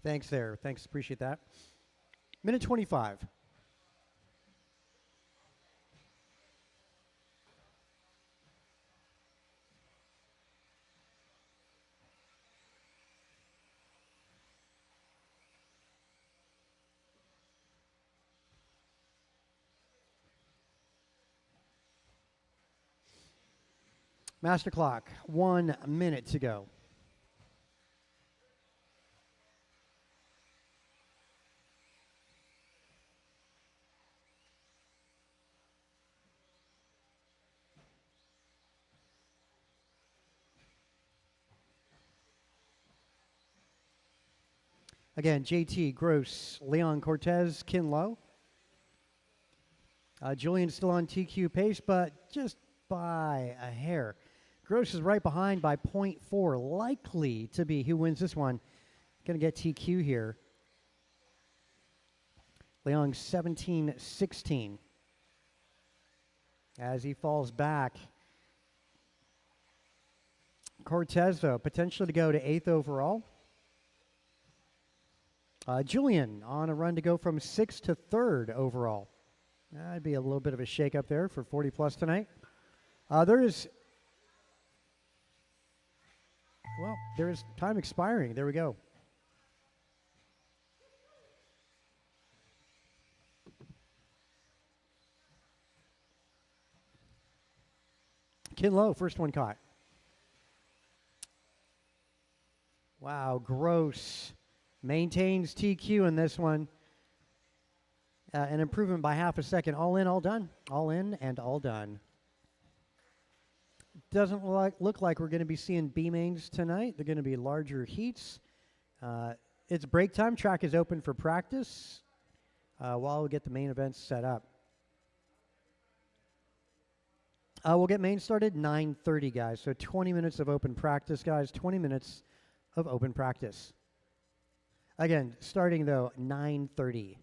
Thanks there. Thanks. Appreciate that. Minute 25. Master clock, 1 minute to go. Again, JT, Gross, Leon Cortez, Kinlow. Julian's still on TQ pace, but just by a hair. Gross is right behind by 0.4, likely to be who wins this one. Going to get TQ here. Leon 17-16 as he falls back. Cortez, though, potentially to go to 8th overall. Julian on a run to go from 6th to 3rd overall. That'd be a little bit of a shake-up there for 40 plus tonight. There is time expiring. There we go. Kinlow, first one caught. Wow, Gross maintains TQ in this one. An improvement by half a second. All in, all done. All in and all done. Doesn't look like we're going to be seeing B mains tonight. They're going to be larger heats. It's break time. Track is open for practice while we get the main events set up. We'll get main started 9:30, guys. So 20 minutes of open practice, guys. 20 minutes of open practice. Again, starting, though, 9:30.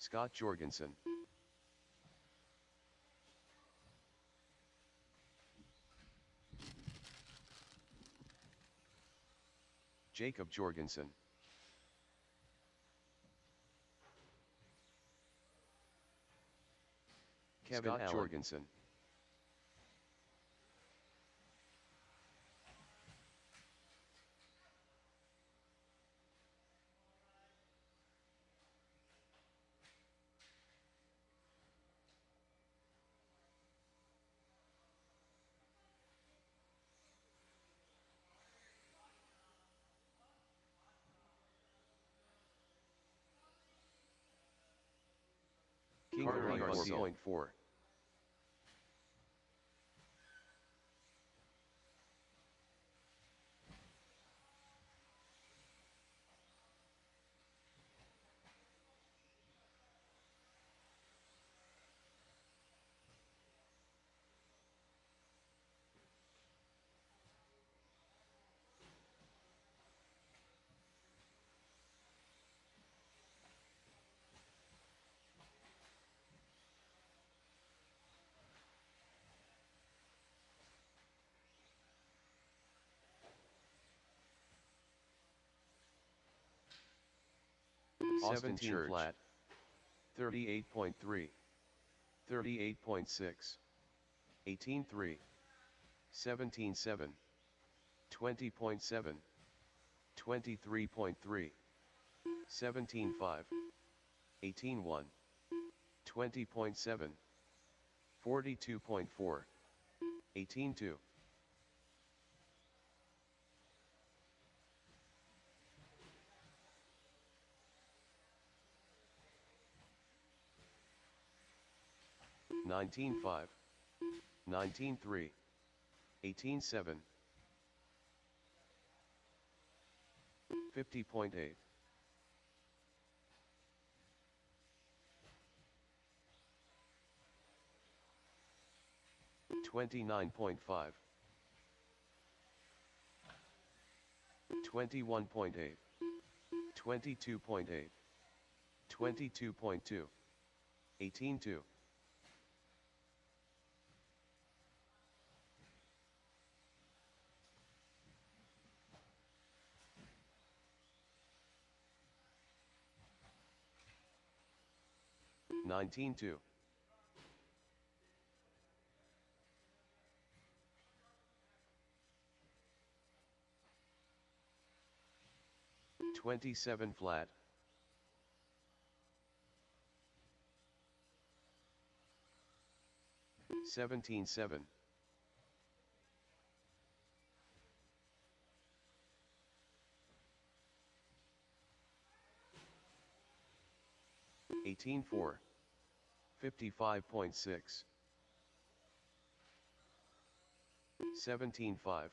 Scott Jorgensen. Jacob Jorgensen. Kevin Scott Jorgensen. King 34.4. Austin 17 Church. Flat. 38.3. 38.6. 18.3. 17.7. 20.7. 23.3. 17.5. 18.1. 20.7. 42.4. 18.2. $19.5, $19.3, $18.7, $50.8, $29.5, $21.8, $22.8, $22.2, $18.2. $19.2. $27 flat. $17.7. $18.4. 55.6. 17.5.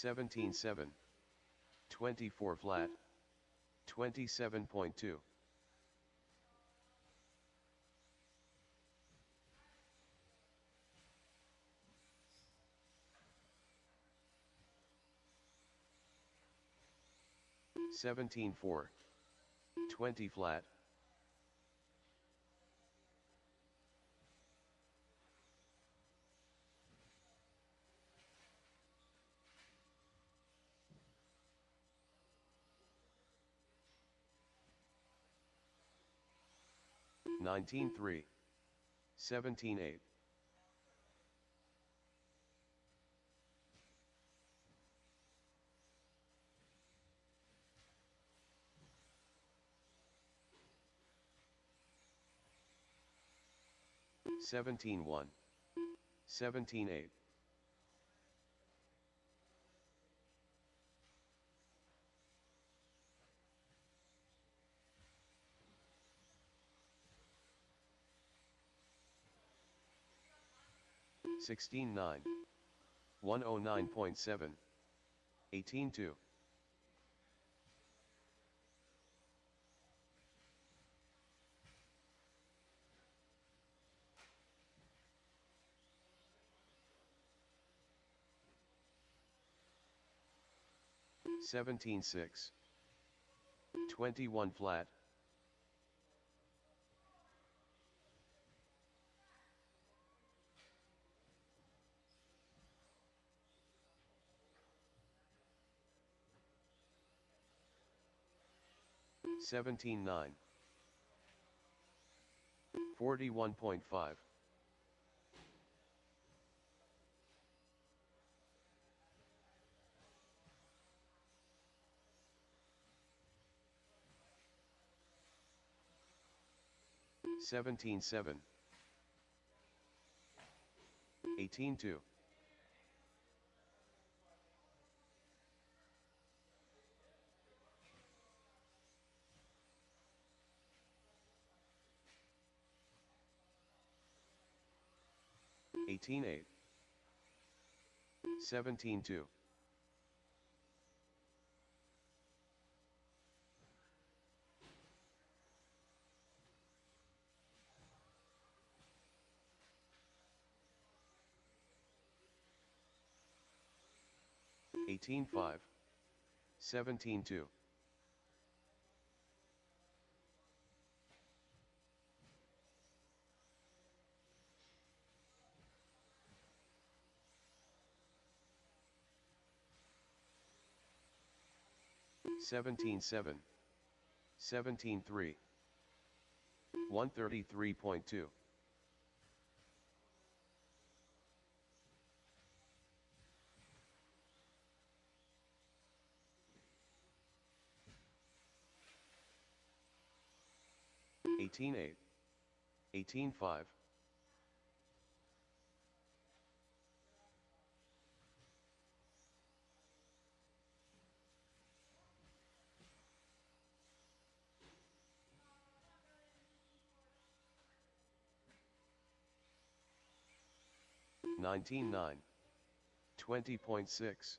$17.7. 24 flat. 27.2. $17.4. 20 flat. $19.3. 17.8. $17.1. 17.8. $16.9. 109.7. 18.2. 17.6. 21 flat. 17.9. 41.5. 17.7. 18.2. 18.8. 17.2. 18.5. 17.2. 17.7. 17.3. 133.2. 18.8. 18.5. 19.9. 20.6.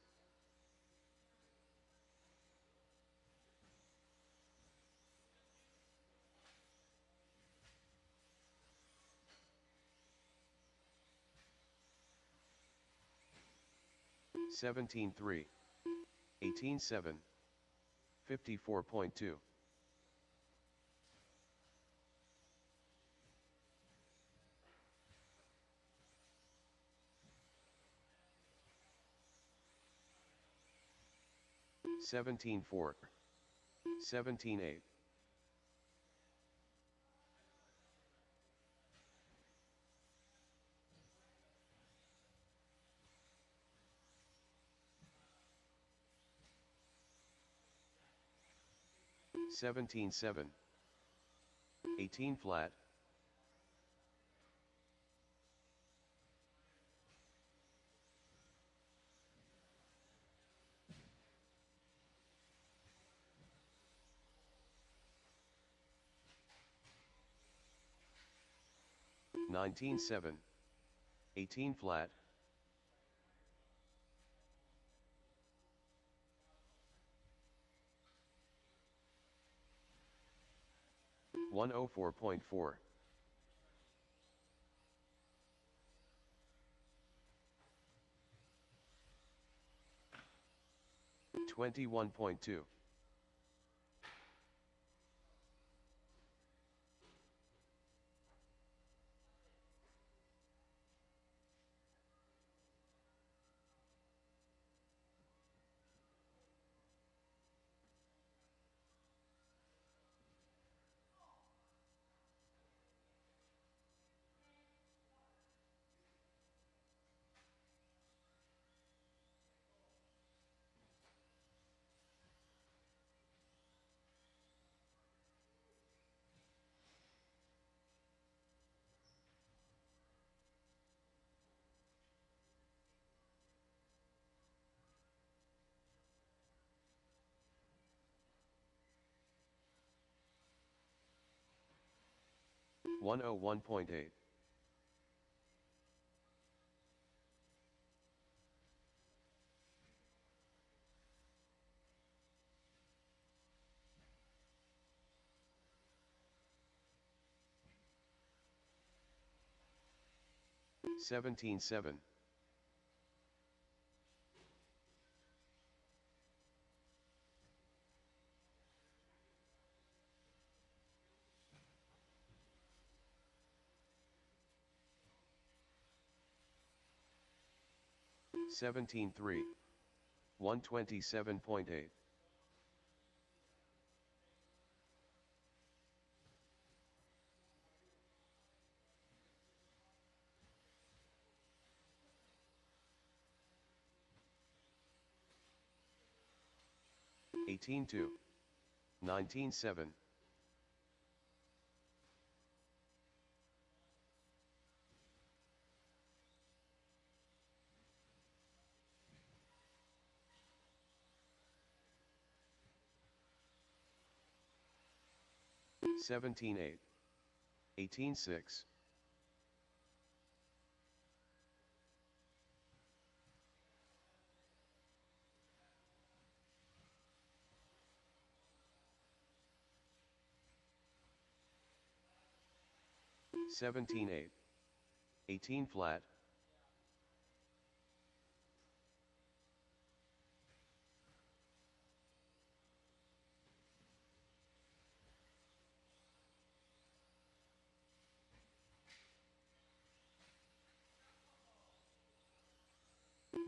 17.3. 18.7. 54.2. 17.4. 17.8. 17.7. 18 flat. 19.7. 18 flat. 104.4. 21.2. 101.8. 17.7. 17-3. 127.8. Eighteen two. 19-7. 17-8. 18-6. 17-8. 18 flat.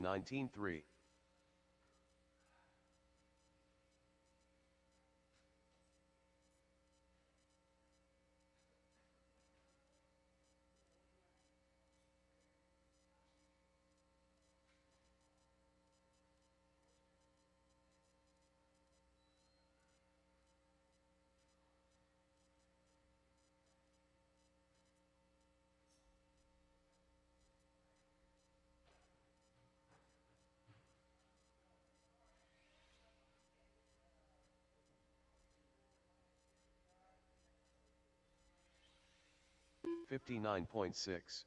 19-3. 59.6.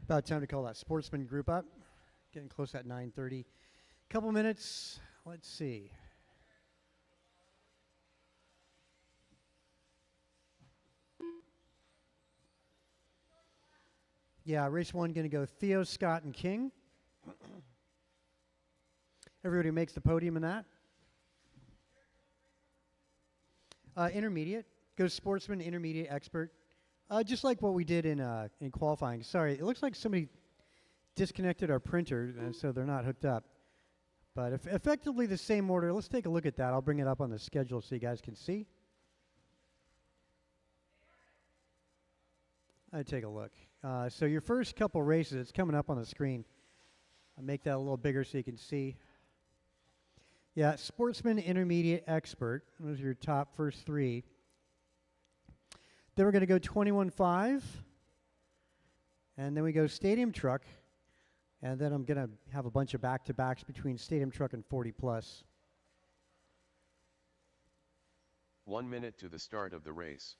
About time to call that sportsman group up. Getting close at 9:30. Couple minutes. Let's see. Yeah, race one going to go Theo, Scott, and King. Everybody makes the podium in that. Intermediate. Goes sportsman, intermediate, expert. Just like what we did in qualifying. Sorry, it looks like somebody disconnected our printer, and so they're not hooked up. But effectively the same order. Let's take a look at that. I'll bring it up on the schedule so you guys can see. I'll take a look. So your first couple races, it's coming up on the screen. I'll make that a little bigger so you can see. Yeah, sportsman, intermediate, expert. Those are your top first three. Then we're going to go 21.5. And then we go stadium truck. And then I'm going to have a bunch of back-to-backs between stadium truck and 40 plus. 1 minute to the start of the race.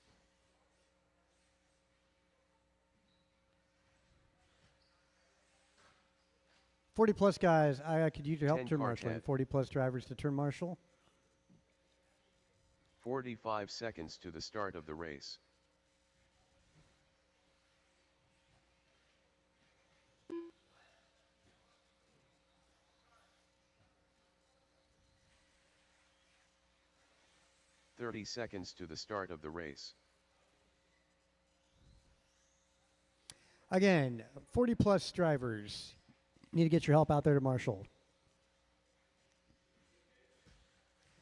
'40 plus guys, I could use your help 10 turn car marshaling. head. 40 plus drivers to turn marshal. 45 seconds to the start of the race. "30 seconds to the start of the race. Again, 40 plus drivers. Need to get your help out there to marshal.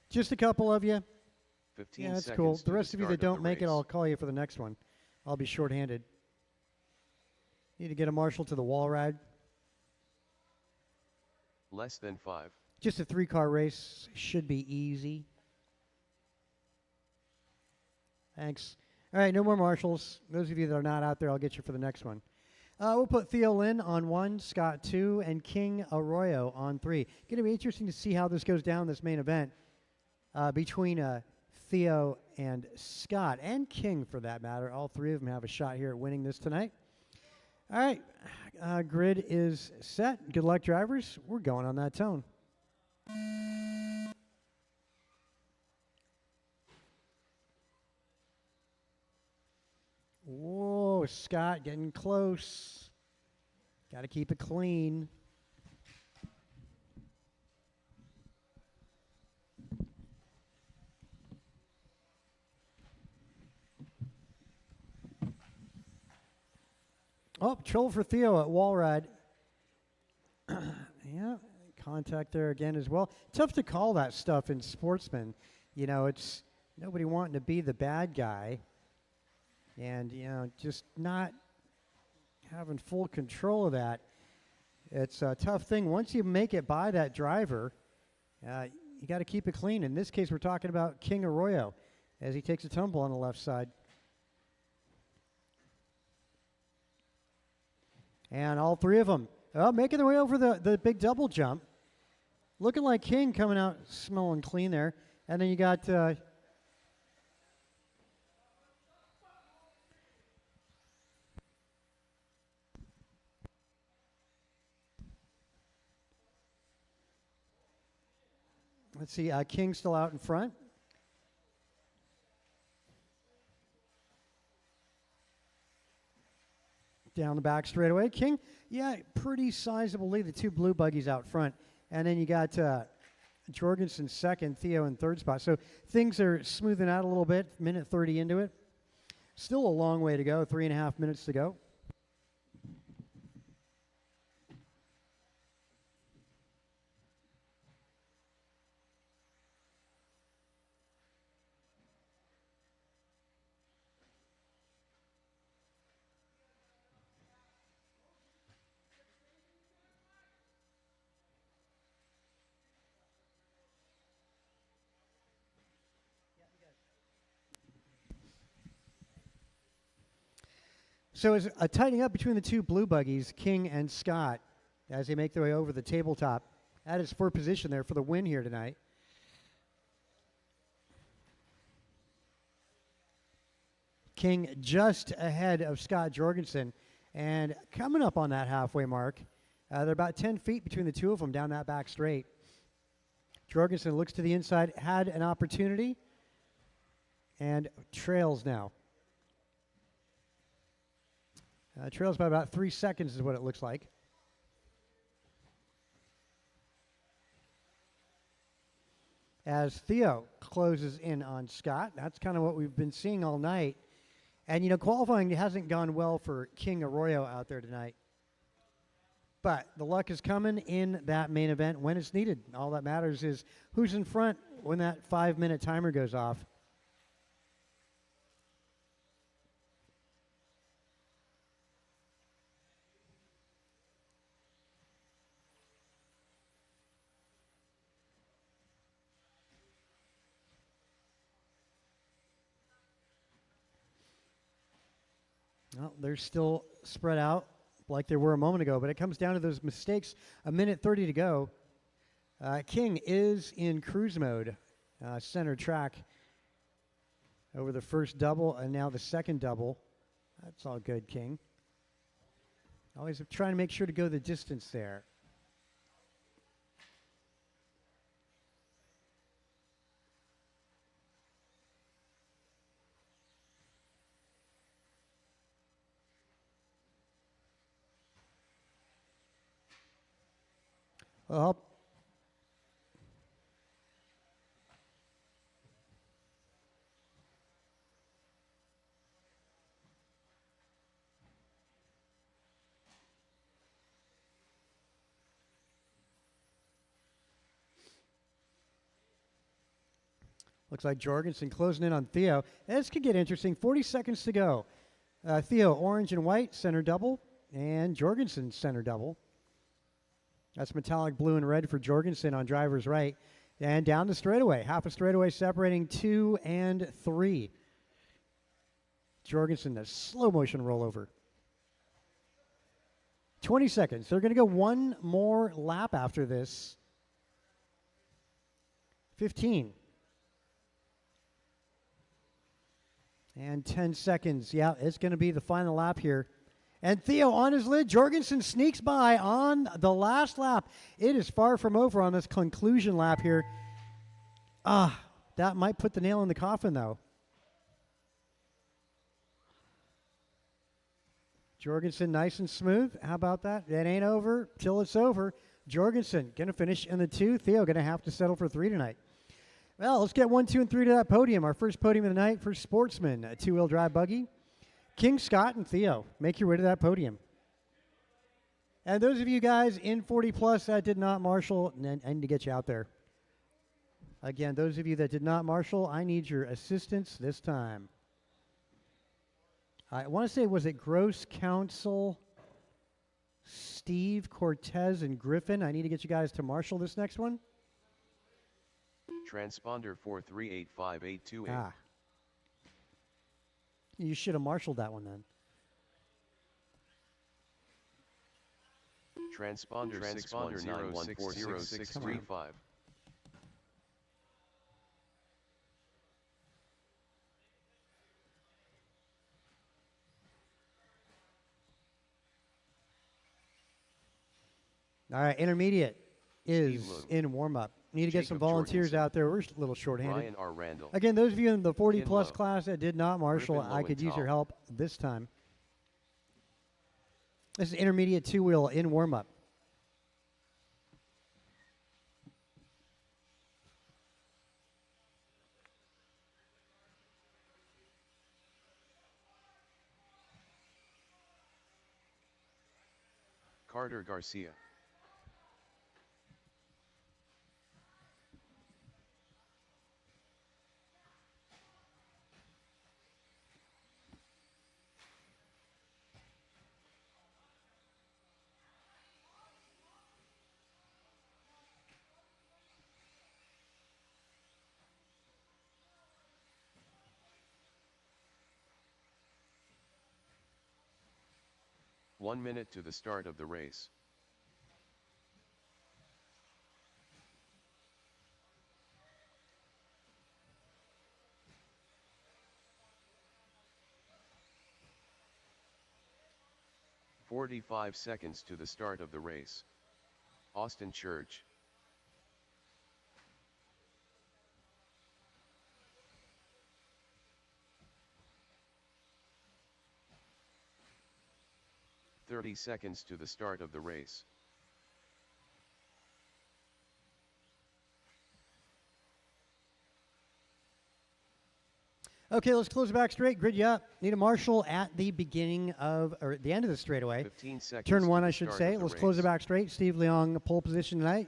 Just a couple of you. 15 Yeah, that's seconds cool. to The rest of you start that don't the make it, race. I'll call you for the next one. I'll be shorthanded. Need to get a marshal to the wall ride. Less than 5. Just a 3-car race. Should be easy. Thanks. All right, no more marshals. Those of you that are not out there, I'll get you for the next one. We'll put Theo Lynn on 1, Scott 2, and King Arroyo on 3. Going to be interesting to see how this goes down, this main event, between Theo and Scott, and King for that matter. All three of them have a shot here at winning this tonight. All right, grid is set. Good luck, drivers. We're going on that tone. Whoa, Scott getting close. Got to keep it clean. Oh, trouble for Theo at wall ride. Yeah, contact there again as well. Tough to call that stuff in sportsman. You know, it's nobody wanting to be the bad guy. And, you know, just not having full control of that. It's a tough thing. Once you make it by that driver, you got to keep it clean. In this case, we're talking about King Arroyo as he takes a tumble on the left side. And all three of them making their way over the big double jump. Looking like King coming out smelling clean there. And then you got let's see, King still out in front. Down the back straightaway. King, yeah, pretty sizable lead. The two blue buggies out front. And then you got Jorgensen second, Theo in third spot. So things are smoothing out a little bit, minute 30 into it. Still a long way to go, 3.5 minutes to go. So it's a tightening up between the two blue buggies, King and Scott, as they make their way over the tabletop. That is for position there for the win here tonight. King just ahead of Scott Jorgensen and coming up on that halfway mark. They're about 10 feet between the two of them down that back straight. Jorgensen looks to the inside, had an opportunity, and trails now. Trails by about 3 seconds is what it looks like. As Theo closes in on Scott. That's kind of what we've been seeing all night. And, you know, qualifying hasn't gone well for King Arroyo out there tonight. But the luck is coming in that main event when it's needed. All that matters is who's in front when that 5-minute timer goes off. Well, they're still spread out like they were a moment ago, but it comes down to those mistakes. A minute 30 to go. King is in cruise mode, center track over the first double and now the second double. That's all good, King. Always trying to make sure to go the distance there. Well, looks like Jorgensen closing in on Theo. This could get interesting. 40 seconds to go. Theo, orange and white, center double, and Jorgensen, center double. That's metallic blue and red for Jorgensen on driver's right. And down the straightaway. Half a straightaway separating 2 and 3. Jorgensen, a slow motion rollover. 20 seconds. They're going to go one more lap after this. 15. And 10 seconds. Yeah, it's going to be the final lap here. And Theo on his lid. Jorgensen sneaks by on the last lap. It is far from over on this conclusion lap here. That might put the nail in the coffin, though. Jorgensen nice and smooth. How about that? It ain't over till it's over. Jorgensen going to finish in the 2. Theo going to have to settle for 3 tonight. Well, let's get 1, 2, and 3 to that podium. Our first podium of the night for Sportsman, a 2-wheel drive buggy. King, Scott, and Theo, make your way to that podium. And those of you guys in 40 plus that did not marshal, I need to get you out there. Again, those of you that did not marshal, I need your assistance this time. I want to say, was it Gross Counsel, Steve, Cortez, and Griffin? I need to get you guys to marshal this next one. Transponder 4385828. Ah. You should have marshaled that one then. Transponder 610140635. All right, intermediate is Steve Lowe. in warm-up. Need to get some Jacob volunteers Jorgensen. out there. We're a little short-handed. Ryan R. Randall. Again, those of you in the 40 Ken plus Lowe. class that did not marshal, Griffin I could use your Lowenthal. help this time. This is intermediate two-wheel in warm-up. Carter Garcia. One minute to the start of the race. "45 seconds to the start of the race. Austin Church. "30 seconds to the start of the race. Okay, let's close it back straight. Grid you up. Need a marshal at the beginning of, or at the end of the straightaway. 15 seconds. Turn to one, the I should start say. of the Let's close it race. back straight. Steve Leong, pole position tonight.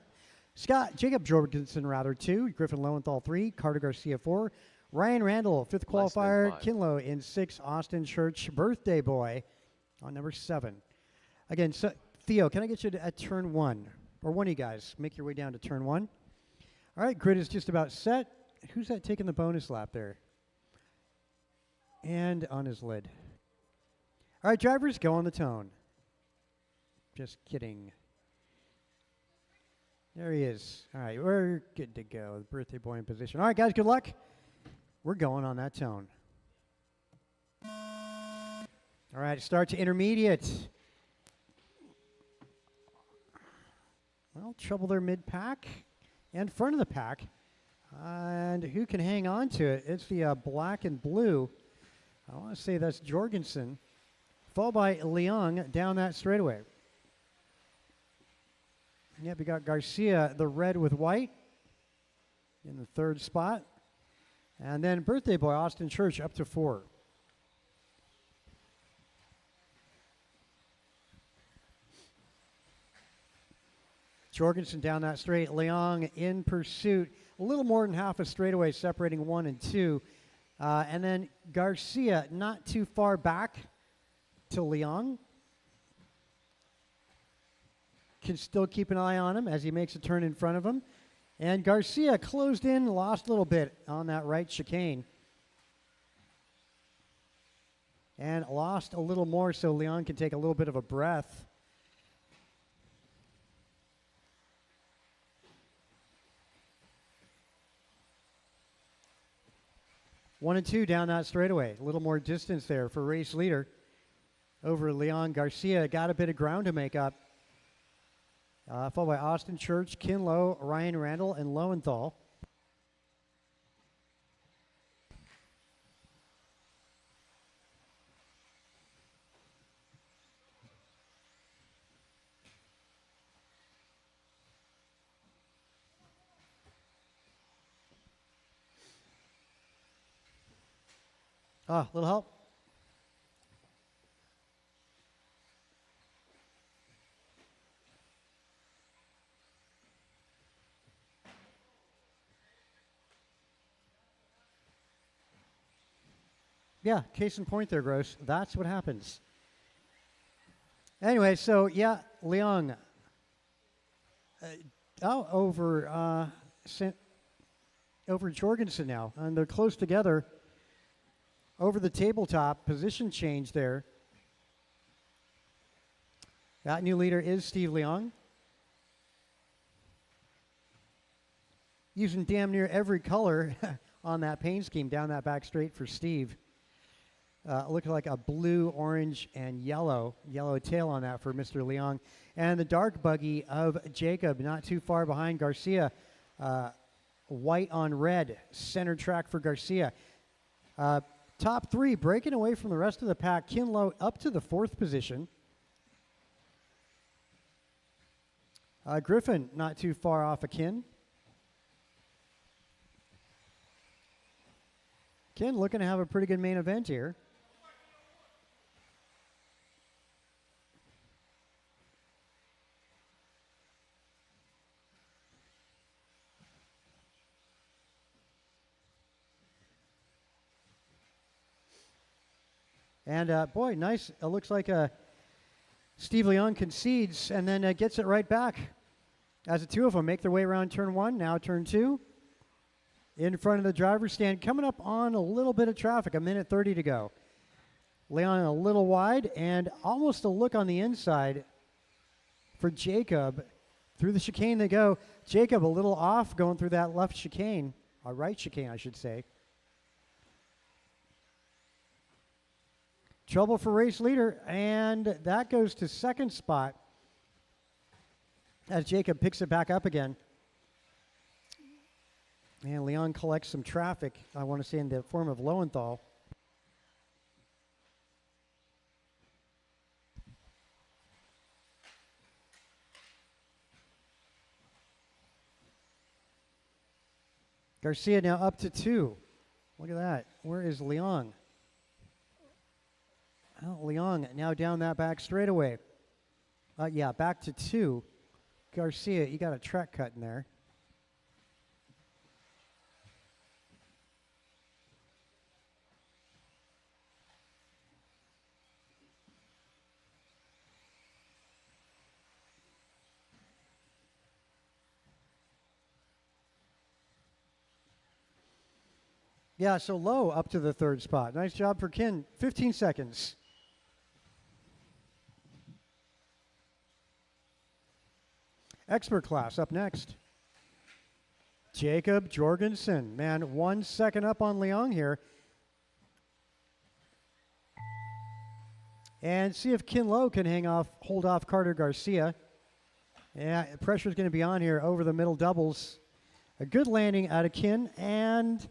Jacob Jorgensen, rather, 2. Griffin Lowenthal, 3. Carter Garcia, 4. Ryan Randall, 5th Less than qualifier. 5. Kinlow in 6. Austin Church, birthday boy, on number 7. Again, so, Theo, can I get you to, at turn 1? Or one of you guys, make your way down to turn 1. All right, grid is just about set. Who's that taking the bonus lap there? And on his lid. All right, drivers, go on the tone. Just kidding. There he is. All right, we're good to go. The birthday boy in position. All right, guys, good luck. We're going on that tone. All right, start to intermediate. Well, trouble there mid-pack and front of the pack. And who can hang on to it? It's the black and blue. I want to say that's Jorgensen, followed by Leong down that straightaway. Yep, we got Garcia, the red with white, in the 3rd spot. And then birthday boy, Austin Church, up to 4. Jorgensen down that straight. Leong in pursuit. A little more than half a straightaway separating 1 and 2. And then Garcia not too far back to Leong. Can still keep an eye on him as he makes a turn in front of him. And Garcia closed in, lost a little bit on that right chicane. And lost a little more so Leong can take a little bit of a breath. One and 2 down that straightaway. A little more distance there for race leader over Leong Garcia. Got a bit of ground to make up. Followed by Austin Church, Kinlow, Ryan Randall, and Lowenthal. Little help. Yeah, case in point there, Gross. That's what happens. Anyway, so yeah, Leong. Over Jorgensen now, and they're close together. Over the tabletop, position change there. That new leader is Steve Leong. Using damn near every color on that paint scheme down that back straight for Steve. Looking like a blue, orange, and yellow tail on that for Mr. Leong. And the dark buggy of Jacob, not too far behind Garcia. White on red, center track for Garcia. Top three, breaking away from the rest of the pack. Kinlow up to the 4th position. Griffin not too far off of Kin. Kin looking to have a pretty good main event here. And boy, nice. It looks like Steve Leong concedes and then gets it right back. As the two of them make their way around turn 1, now turn 2. In front of the driver's stand, coming up on a little bit of traffic, 1:30 to go. Leong a little wide and almost a look on the inside for Jacob. Through the chicane they go. Jacob a little off going through that left chicane, right chicane I should say. Trouble for race leader, and that goes to 2nd spot as Jacob picks it back up again. And Leong collects some traffic, I want to say in the form of Lowenthal. Garcia now up to 2. Look at that. Where is Leong? Oh, Leong now down that back straightaway. Yeah, back to 2. Garcia, you got a track cut in there. Yeah, so Low up to the 3rd spot. Nice job for Kin. 15 seconds. Expert class up next. Jacob Jorgensen. Man, 1 second up on Leong here. And see if Kinlow can hold off Carter Garcia. Yeah, pressure's going to be on here over the middle doubles. A good landing out of Kin, and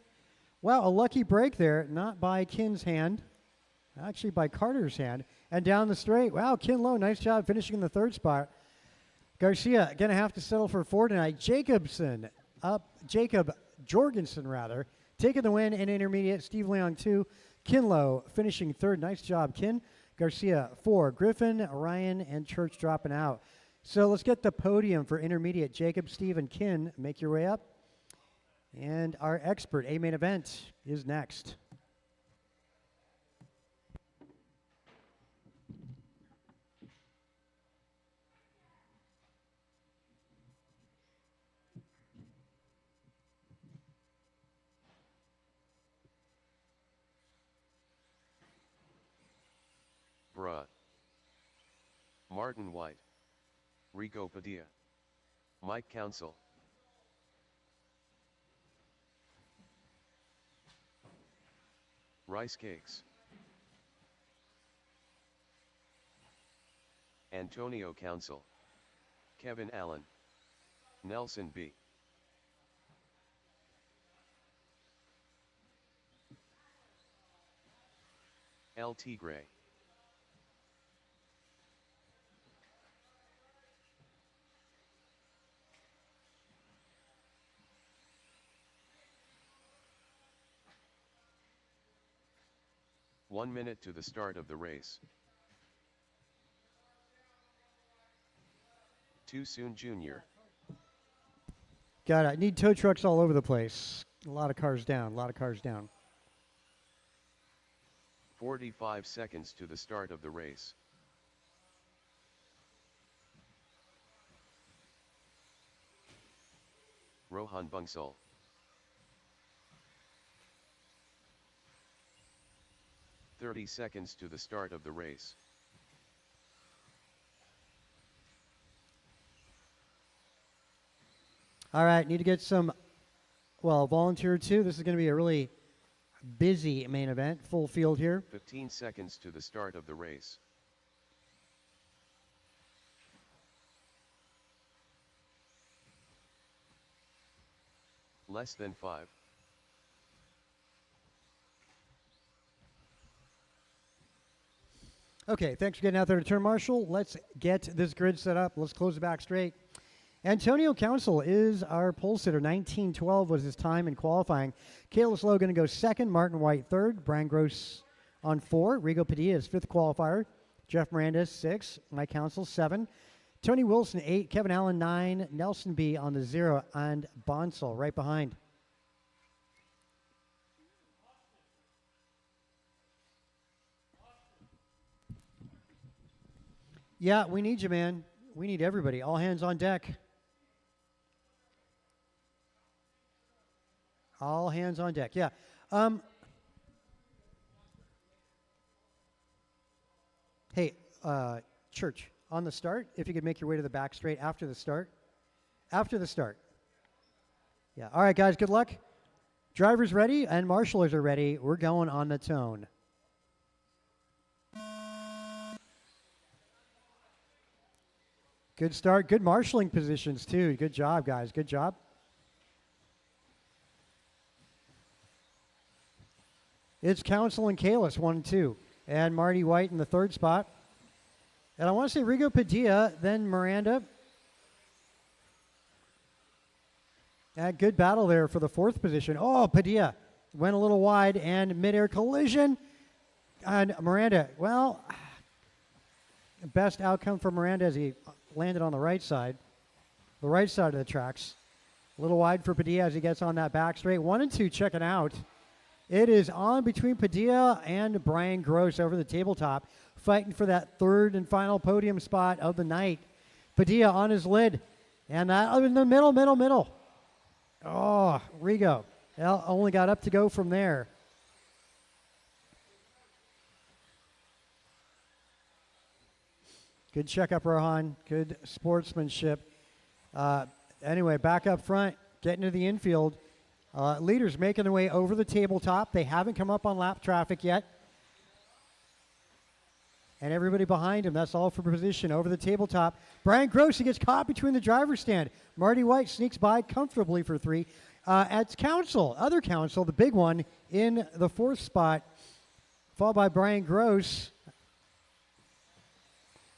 wow, a lucky break there, not by Kin's hand, actually by Carter's hand. And down the straight, wow, Kinlow, nice job finishing in the 3rd spot. Garcia going to have to settle for 4 tonight. Jacob Jorgensen rather, taking the win in intermediate. Steve Leong 2, Kinlow finishing 3rd. Nice job, Kin. Garcia 4, Griffin, Ryan, and Church dropping out. So let's get the podium for intermediate. Jacob, Steve, and Kin, make your way up. And our expert A-main event is next. Bruh. Martin White. Rico Padilla. Mike Council. Rice Cakes. Antonio Council. Kevin Allen. Nelson B. El Tigre. One minute to the start of the race. Too soon, Junior. Got it. Need tow trucks all over the place. A lot of cars down, 45 seconds to the start of the race. Rohan Bansal. "30 seconds to the start of the race. All right, need to get some, well, volunteer two. This is going to be a really busy main event, full field here. 15 seconds to the start of the race. Less than 5. Okay, thanks for getting out there to turn marshal. Let's get this grid set up. Let's close it back straight. Antonio Council is our pole sitter. 19:12 was his time in qualifying. Kalis Lowe going to go second. Martin White third. Brian Gross on 4. Rigo Padilla is fifth qualifier. Jeff Miranda 6. Mike Council 7. Tony Wilson 8. Kevin Allen 9. Nelson B on the 0. And Bonsall right behind. Yeah, we need you, man. We need everybody. All hands on deck. All hands on deck. Yeah. Hey, Church, on the start, if you could make your way to the back straight after the start. After the start. Yeah. All right, guys, good luck. Drivers ready and marshallers are ready. We're going on the tone. Good start. Good marshalling positions, too. Good job, guys. Good job. It's Council and Kalis, 1 and 2. And Marty White in the third spot. And I want to say Rigo Padilla, then Miranda. And good battle there for the fourth position. Oh, Padilla went a little wide and midair collision. And Miranda, well, best outcome for Miranda as he landed on the right side of the tracks. A little wide for Padilla as he gets on that back straight. 1 and 2 checking out. It is on between Padilla and Brian Gross over the tabletop, fighting for that third and final podium spot of the night. Padilla on his lid, and that in the middle. Oh, Rigo only got up to go from there. Good checkup, Rohan. Good sportsmanship. Anyway, back up front, getting to the infield. Leaders making their way over the tabletop. They haven't come up on lap traffic yet. And everybody behind him, that's all for position over the tabletop. Brian Gross, he gets caught between the driver's stand. Marty White sneaks by comfortably for 3. At other Council, the big one in the 4th spot, followed by Brian Gross.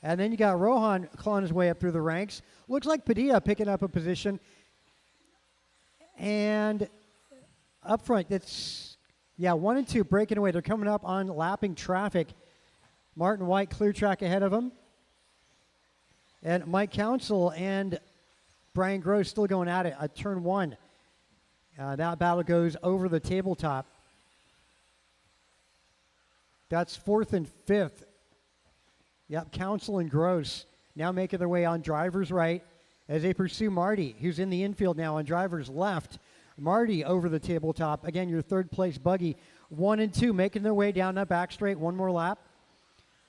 And then you got Rohan clawing his way up through the ranks. Looks like Padilla picking up a position. And up front, that's, 1 and 2 breaking away. They're coming up on lapping traffic. Martin White clear track ahead of him. And Mike Council and Brian Gross still going at it at turn 1. That battle goes over the tabletop. That's 4th and 5th. Yep, Council and Gross now making their way on driver's right as they pursue Marty, who's in the infield now on driver's left. Marty over the tabletop. Again, your third place buggy. 1 and 2 making their way down that back straight. One more lap.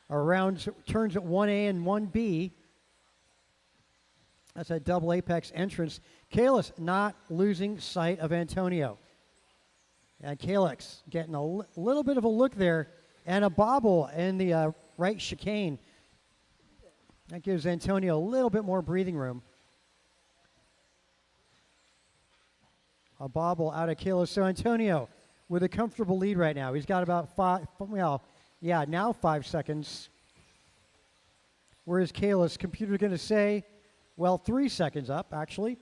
Around turns at 1A and 1B. That's a double apex entrance. Kalis not losing sight of Antonio. And Kalix getting a little bit of a look there. And a bobble in the right chicane. That gives Antonio a little bit more breathing room. A bobble out of Kalis. So Antonio with a comfortable lead right now. He's got about 5 seconds. Whereas Kalis, computer going to say, 3 seconds up, actually.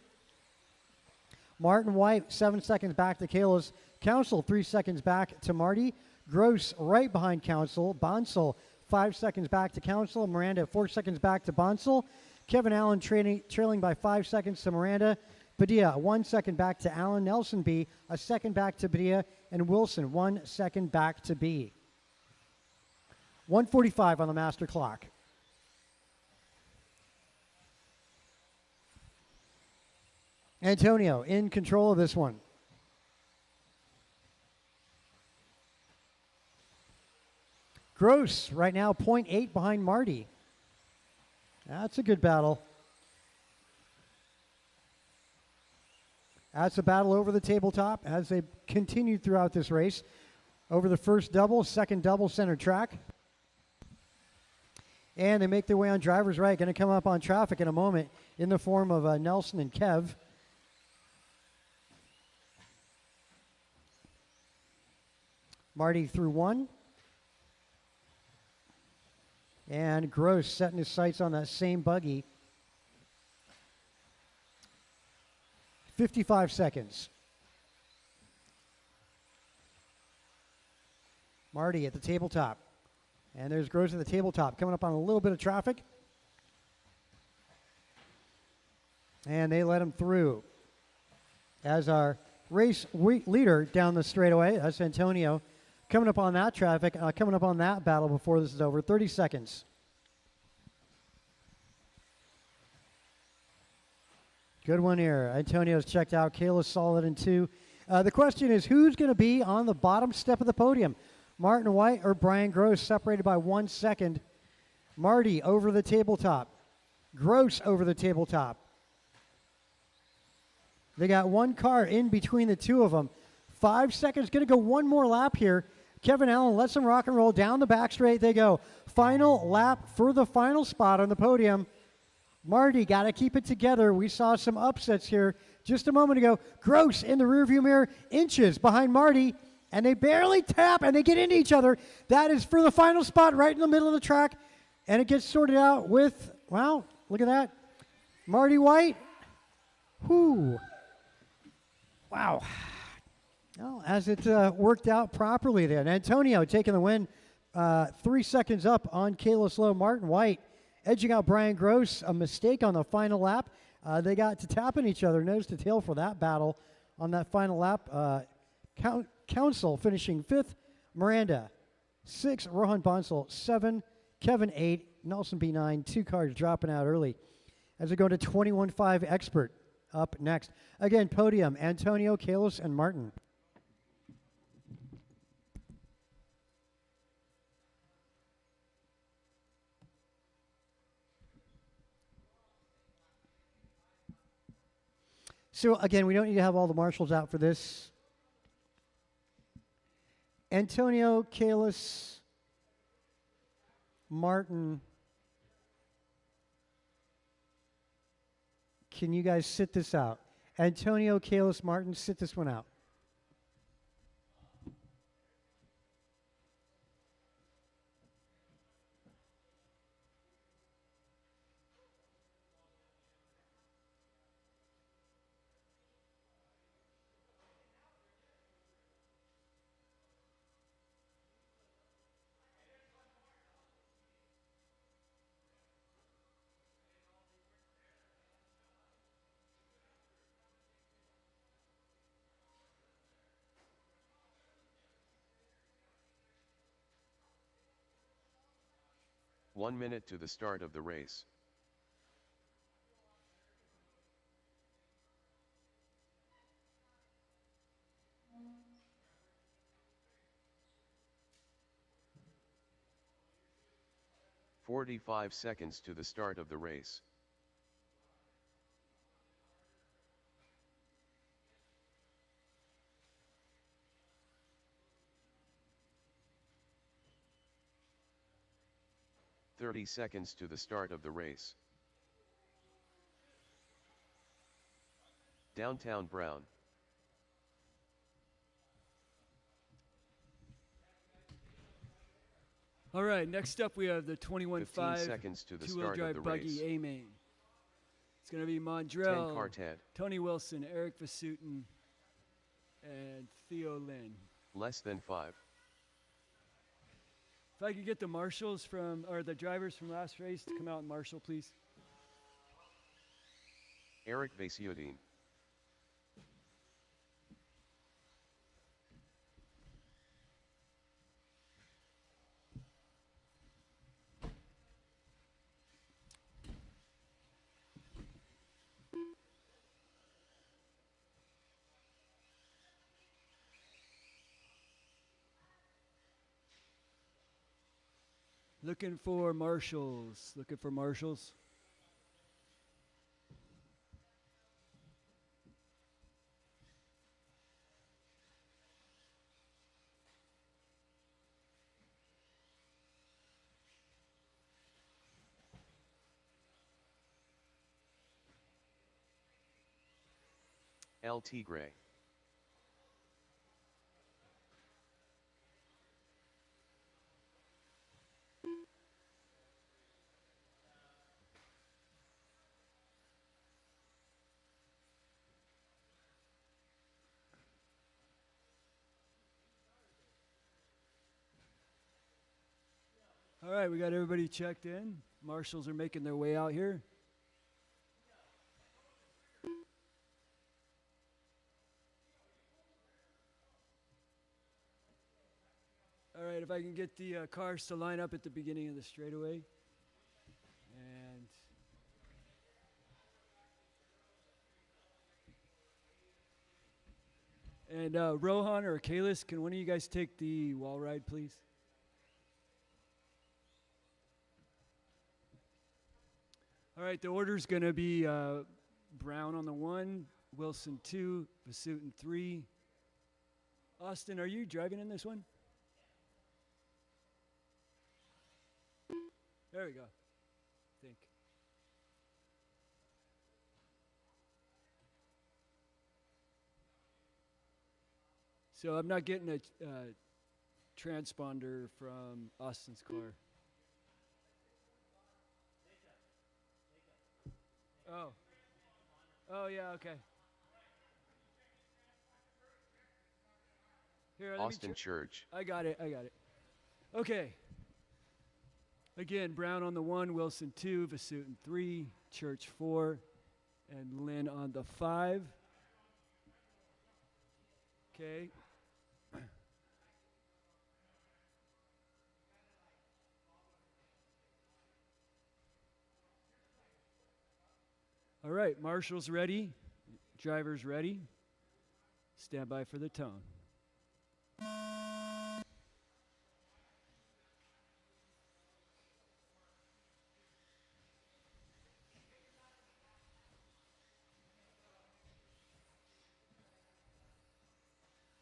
Martin White, 7 seconds back to Kalis. Council, 3 seconds back to Marty. Gross right behind Council. Bonsall, 5 seconds back to Council. Miranda, 4 seconds back to Bonsall. Kevin Allen trailing by 5 seconds to Miranda. Padilla, 1 second back to Allen. Nelson B, a second back to Padilla. And Wilson, 1 second back to B. 1:45 on the master clock. Antonio in control of this one. Gross right now 0.8 behind Marty. That's a good battle. That's a battle over the tabletop as they continued throughout this race. Over the first double, second double center track. And they make their way on driver's right. Going to come up on traffic in a moment in the form of Nelson and Kev. Marty through one. And Gross setting his sights on that same buggy. 55 seconds. Marty at the tabletop. And there's Gross at the tabletop coming up on a little bit of traffic. And they let him through. As our race leader down the straightaway, that's Antonio, coming up on that traffic, coming up on that battle before this is over. 30 seconds. Good one here. Antonio's checked out. Kayla's solid in two. The question is, who's going to be on the bottom step of the podium? Martin White or Brian Gross, separated by 1 second. Marty over the tabletop. Gross over the tabletop. They got one car in between the two of them. 5 seconds. Going to go one more lap here. Kevin Allen lets them rock and roll. Down the back straight they go. Final lap for the final spot on the podium. Marty got to keep it together. We saw some upsets here just a moment ago. Gross in the rearview mirror, inches behind Marty, and they barely tap, and they get into each other. That is for the final spot right in the middle of the track, and it gets sorted out with, wow, look at that. Marty White. Whoo. Wow. Well, as it worked out properly then. Antonio taking the win, 3 seconds up on Kayla Slow. Martin White edging out Brian Gross, a mistake on the final lap. They got to tapping each other nose to tail for that battle on that final lap. Council finishing 5th, Miranda 6, Rohan Bonsal 7, Kevin 8, Nelson B9, 2 cars dropping out early. As we go to 21.5 Expert up next. Again, podium, Antonio, Kalos, and Martin. So again, we don't need to have all the marshals out for this. Antonio, Kalis, Martin. Can you guys sit this out? Antonio, Kalis, Martin, sit this one out. One minute to the start of the race. "45 seconds to the start of the race. "30 seconds to the start of the race. Downtown Brown. All right, next up we have the 21.5 seconds to the two-wheel start of drive the buggy race. A-main. It's going to be 10 Mondrell, car Ted. Tony Wilson, Eric Vasutin, and Theo Lynn. Less than 5. If I could get the marshals from, or the drivers from last race to come out and marshal, please. Eric Vasiudin. Looking for marshals. Looking for marshals. El Tigre. All right, we got everybody checked in. Marshals are making their way out here. All right, if I can get the cars to line up at the beginning of the straightaway. And Rohan or Kalis, can one of you guys take the wall ride, please? All right, the order's going to be Brown on the 1, Wilson 2, Vasutin 3. Austin, are you driving in this one? There we go. I think. So I'm not getting a transponder from Austin's car. Oh. Oh, yeah, okay. Here, Austin Church. I got it. Okay. Again, Brown on the 1, Wilson 2, Vasutin 3, Church 4, and Lynn on the 5. Okay. All right, marshals ready, drivers ready. Stand by for the tone.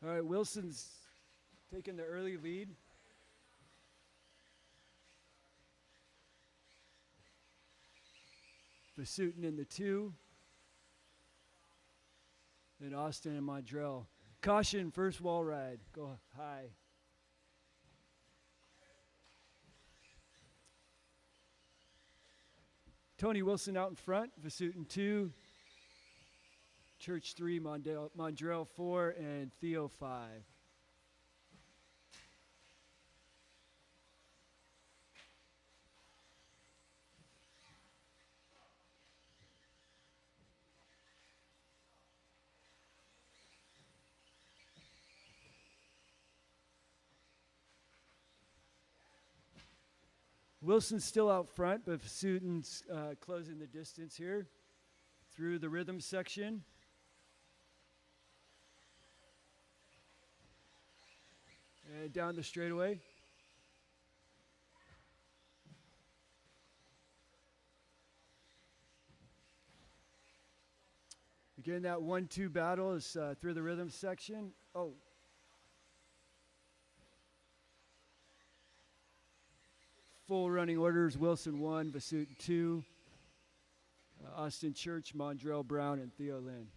All right, Wilson's taking the early lead. Vasutin in the 2. Then Austin and Mondrell. Caution, first wall ride. Go high. Tony Wilson out in front. Vasutin 2. Church 3, Mondrell 4, and Theo 5. Wilson's still out front, but Vasutin's closing the distance here through the rhythm section. And down the straightaway. Again, that 1-2 battle is through the rhythm section. Oh. Full running orders, Wilson 1, Vasutin 2, Austin Church, Mondrell Brown, and Theo Lynn.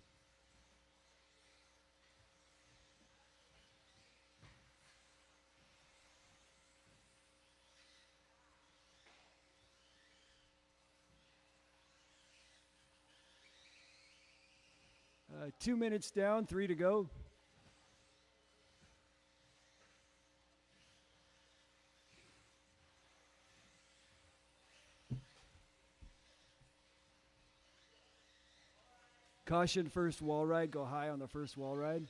Uh, 2 minutes down, 3 to go. Caution, first wall ride. Go high on the first wall ride.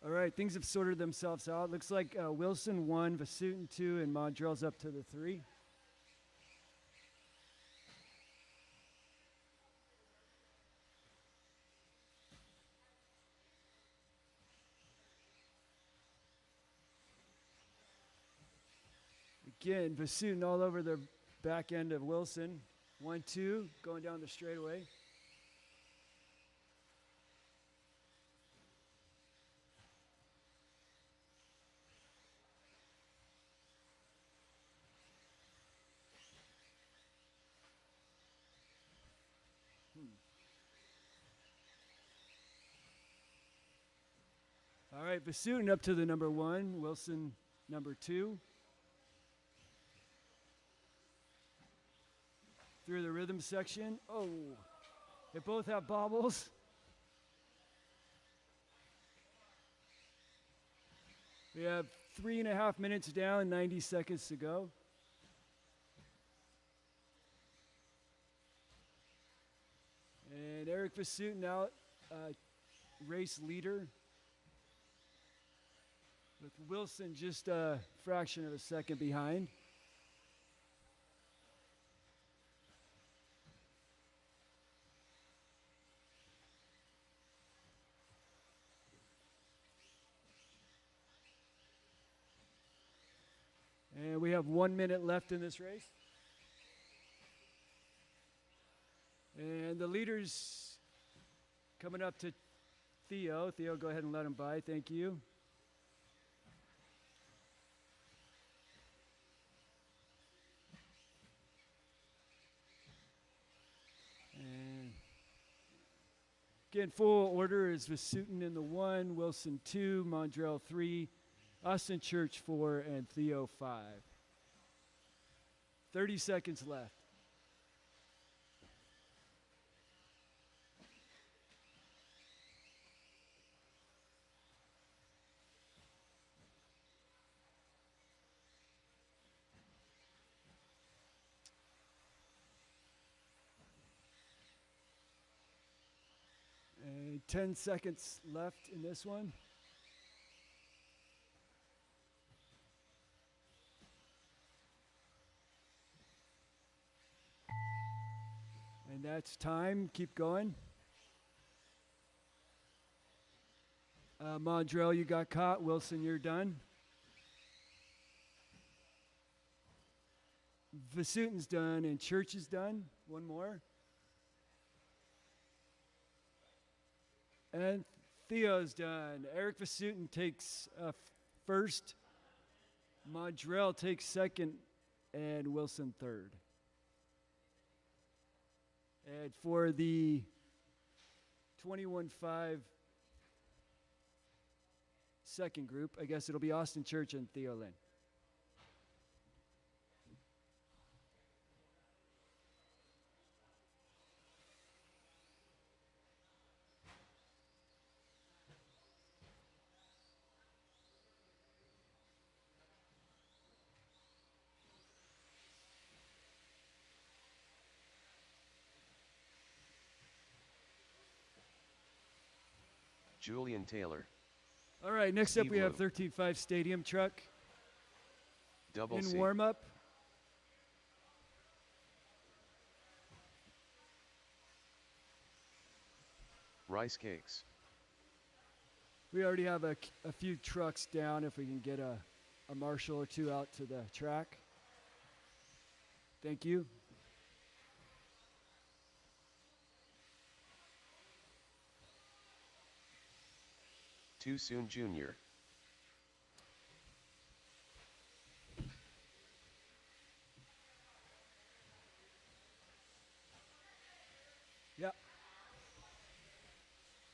All right, things have sorted themselves out. Looks like Wilson 1, Vasutin 2, and Mondrell's up to the 3. Again, Vasutin all over the back end of Wilson. 1-2, going down the straightaway. All right, Vasutin up to the number 1, Wilson number 2. Through the rhythm section. Oh, they both have bobbles. We have 3.5 minutes down, 90 seconds to go. And Eric Vasutin out, race leader. With Wilson just a fraction of a second behind. And we have 1 minute left in this race. And the leaders coming up to Theo. Theo, go ahead and let him by. Thank you. And again, full order is Vasutin in the 1, Wilson 2, Mondrell 3, Austin Church 4, and Theo 5. 30 seconds left. And 10 seconds left in this one. And that's time. Keep going. Mondrell, you got caught. Wilson, you're done. Vasutin's done and Church is done. One more. And Theo's done. Eric Vasutin takes first. Mondrell takes second. And Wilson third. And for the 21.5 second group, I guess it'll be Austin Church and Theo Lynn. Julian Taylor. All right, next up Steve we have Lou. 13.5 Stadium Truck Double in C. warm-up. Rice cakes. We already have a few trucks down if we can get a marshal or two out to the track. Thank you. Too Soon Jr. Yeah.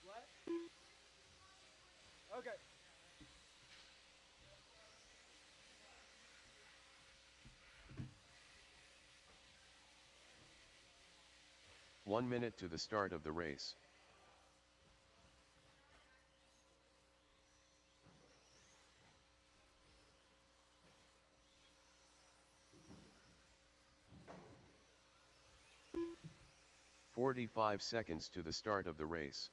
What? Okay. One minute to the start of the race. "45 seconds to the start of the race.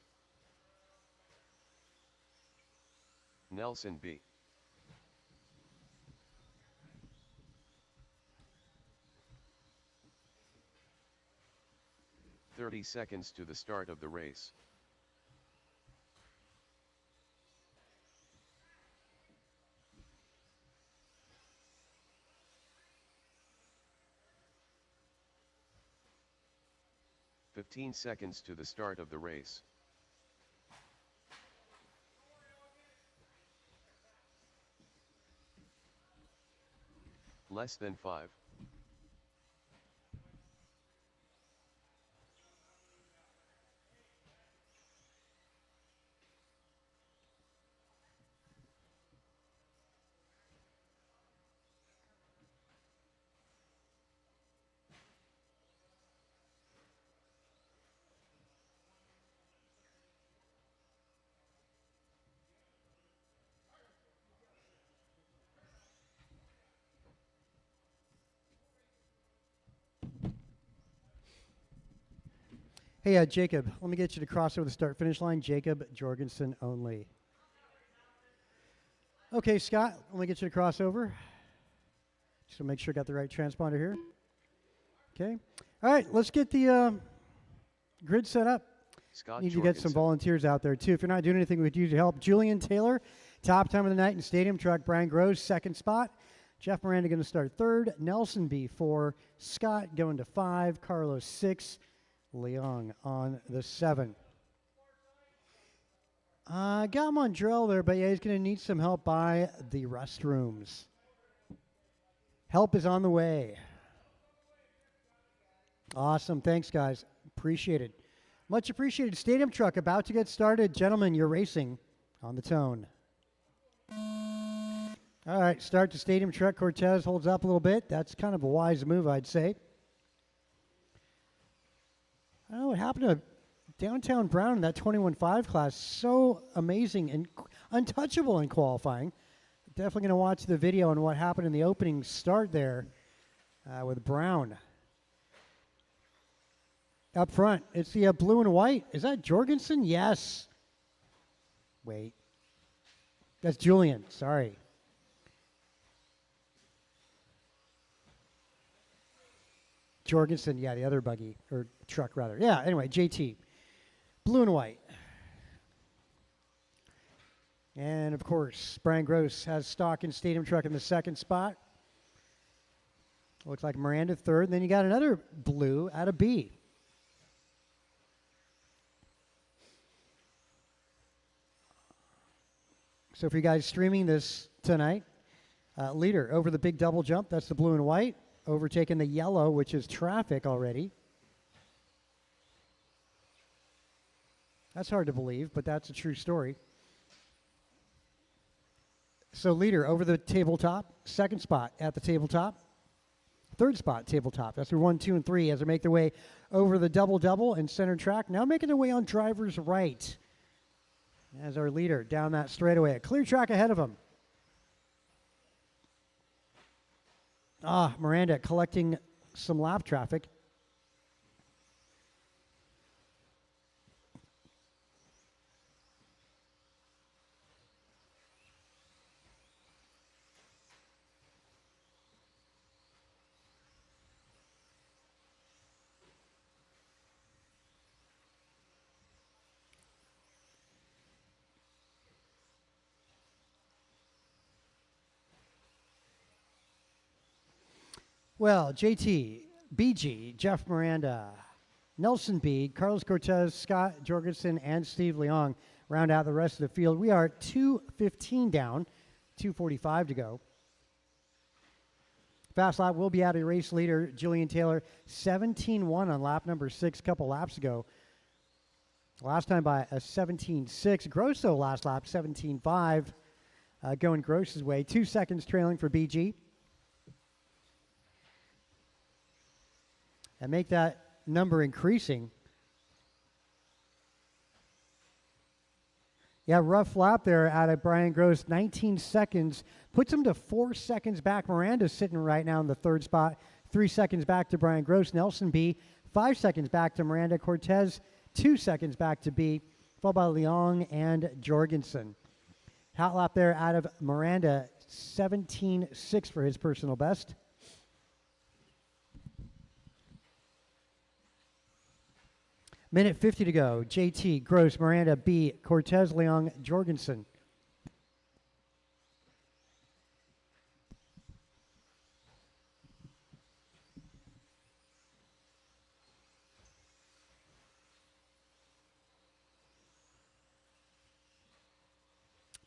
Nelson B. "30 seconds to the start of the race. 15 seconds to the start of the race. Less than 5. Hey, Jacob, let me get you to cross over the start-finish line. Jacob Jorgensen only. Okay, Scott, let me get you to cross over. Just to make sure I got the right transponder here. Okay. All right, let's get the grid set up. Scott Need to Jorgensen. get some volunteers out there, too. If you're not doing anything, we could use your help. Julian Taylor, top time of the night in Stadium Truck. Brian Gross, second spot. Jeff Miranda going to start third. Nelson B, 4. Scott going to 5. Carlos, 6. Leong on the 7. Got Mondrell there, but yeah, he's going to need some help by the restrooms. Help is on the way. Awesome. Thanks, guys. Appreciate it. Much appreciated. Stadium Truck about to get started. Gentlemen, you're racing on the tone. All right, start the Stadium Truck. Cortez holds up a little bit. That's kind of a wise move, I'd say. I don't know what happened to Downtown Brown in that 21.5 class. So amazing and untouchable in qualifying. Definitely going to watch the video on what happened in the opening start there with Brown. Up front, it's the blue and white. Is that Jorgensen? Yes. Wait. That's Julian. Sorry. Jorgensen, yeah, the other buggy, or truck rather. Yeah, anyway, JT. Blue and white. And, of course, Brian Gross has stock in Stadium Truck in the second spot. Looks like Miranda third. And then you got another blue out of B. So for you guys streaming this tonight, leader over the big double jump, that's the blue and white. Overtaking the yellow, which is traffic already. That's hard to believe, but that's a true story. So leader over the tabletop, second spot at the tabletop, third spot tabletop. That's their 1, 2, and 3 as they make their way over the double and center track. Now making their way on driver's right as our leader down that straightaway. A clear track ahead of him. Miranda collecting some lap traffic. Well, JT, BG, Jeff Miranda, Nelson B, Carlos Cortez, Scott Jorgensen, and Steve Leong round out the rest of the field. We are 2:15 down, 2:45 to go. Fast lap will be out of race leader, Julian Taylor, 17-1 on lap number 6 a couple laps ago. Last time by a 17-6. Grosso last lap, 17-5, going Gross's way. 2 seconds trailing for BG. And make that number increasing. Yeah, rough lap there out of Brian Gross, 19 seconds. Puts him to 4 seconds back. Miranda's sitting right now in the third spot. 3 seconds back to Brian Gross. Nelson B, 5 seconds back to Miranda. Cortez, 2 seconds back to B, followed by Leong and Jorgensen. Hot lap there out of Miranda, 17.6 for his personal best. Minute 50 to go. JT, Gross, Miranda, B, Cortez, Leong, Jorgensen.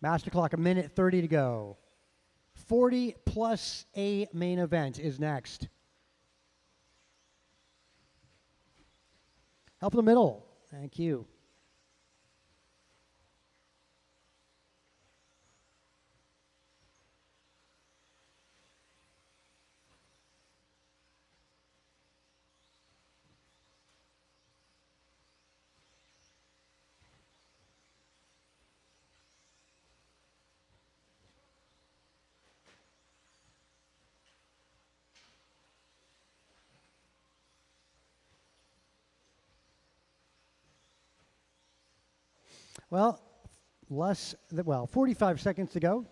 Master clock, 1:30 to go. 40 plus a main event is next. Help in the middle. Thank you. Well, 45 seconds to go.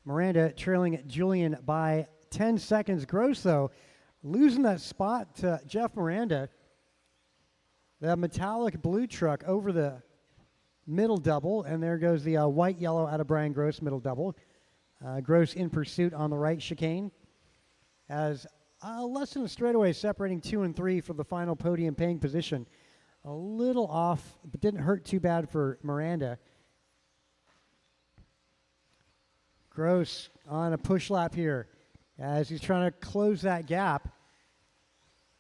Miranda trailing Julian by 10 seconds. Gross, though, losing that spot to Jeff Miranda. The metallic blue truck over the middle double, and there goes the white-yellow out of Brian Gross middle double. Gross in pursuit on the right chicane. As less than a straightaway separating 2 and 3 for the final podium paying position. A little off, but didn't hurt too bad for Miranda. Gross on a push lap here as he's trying to close that gap.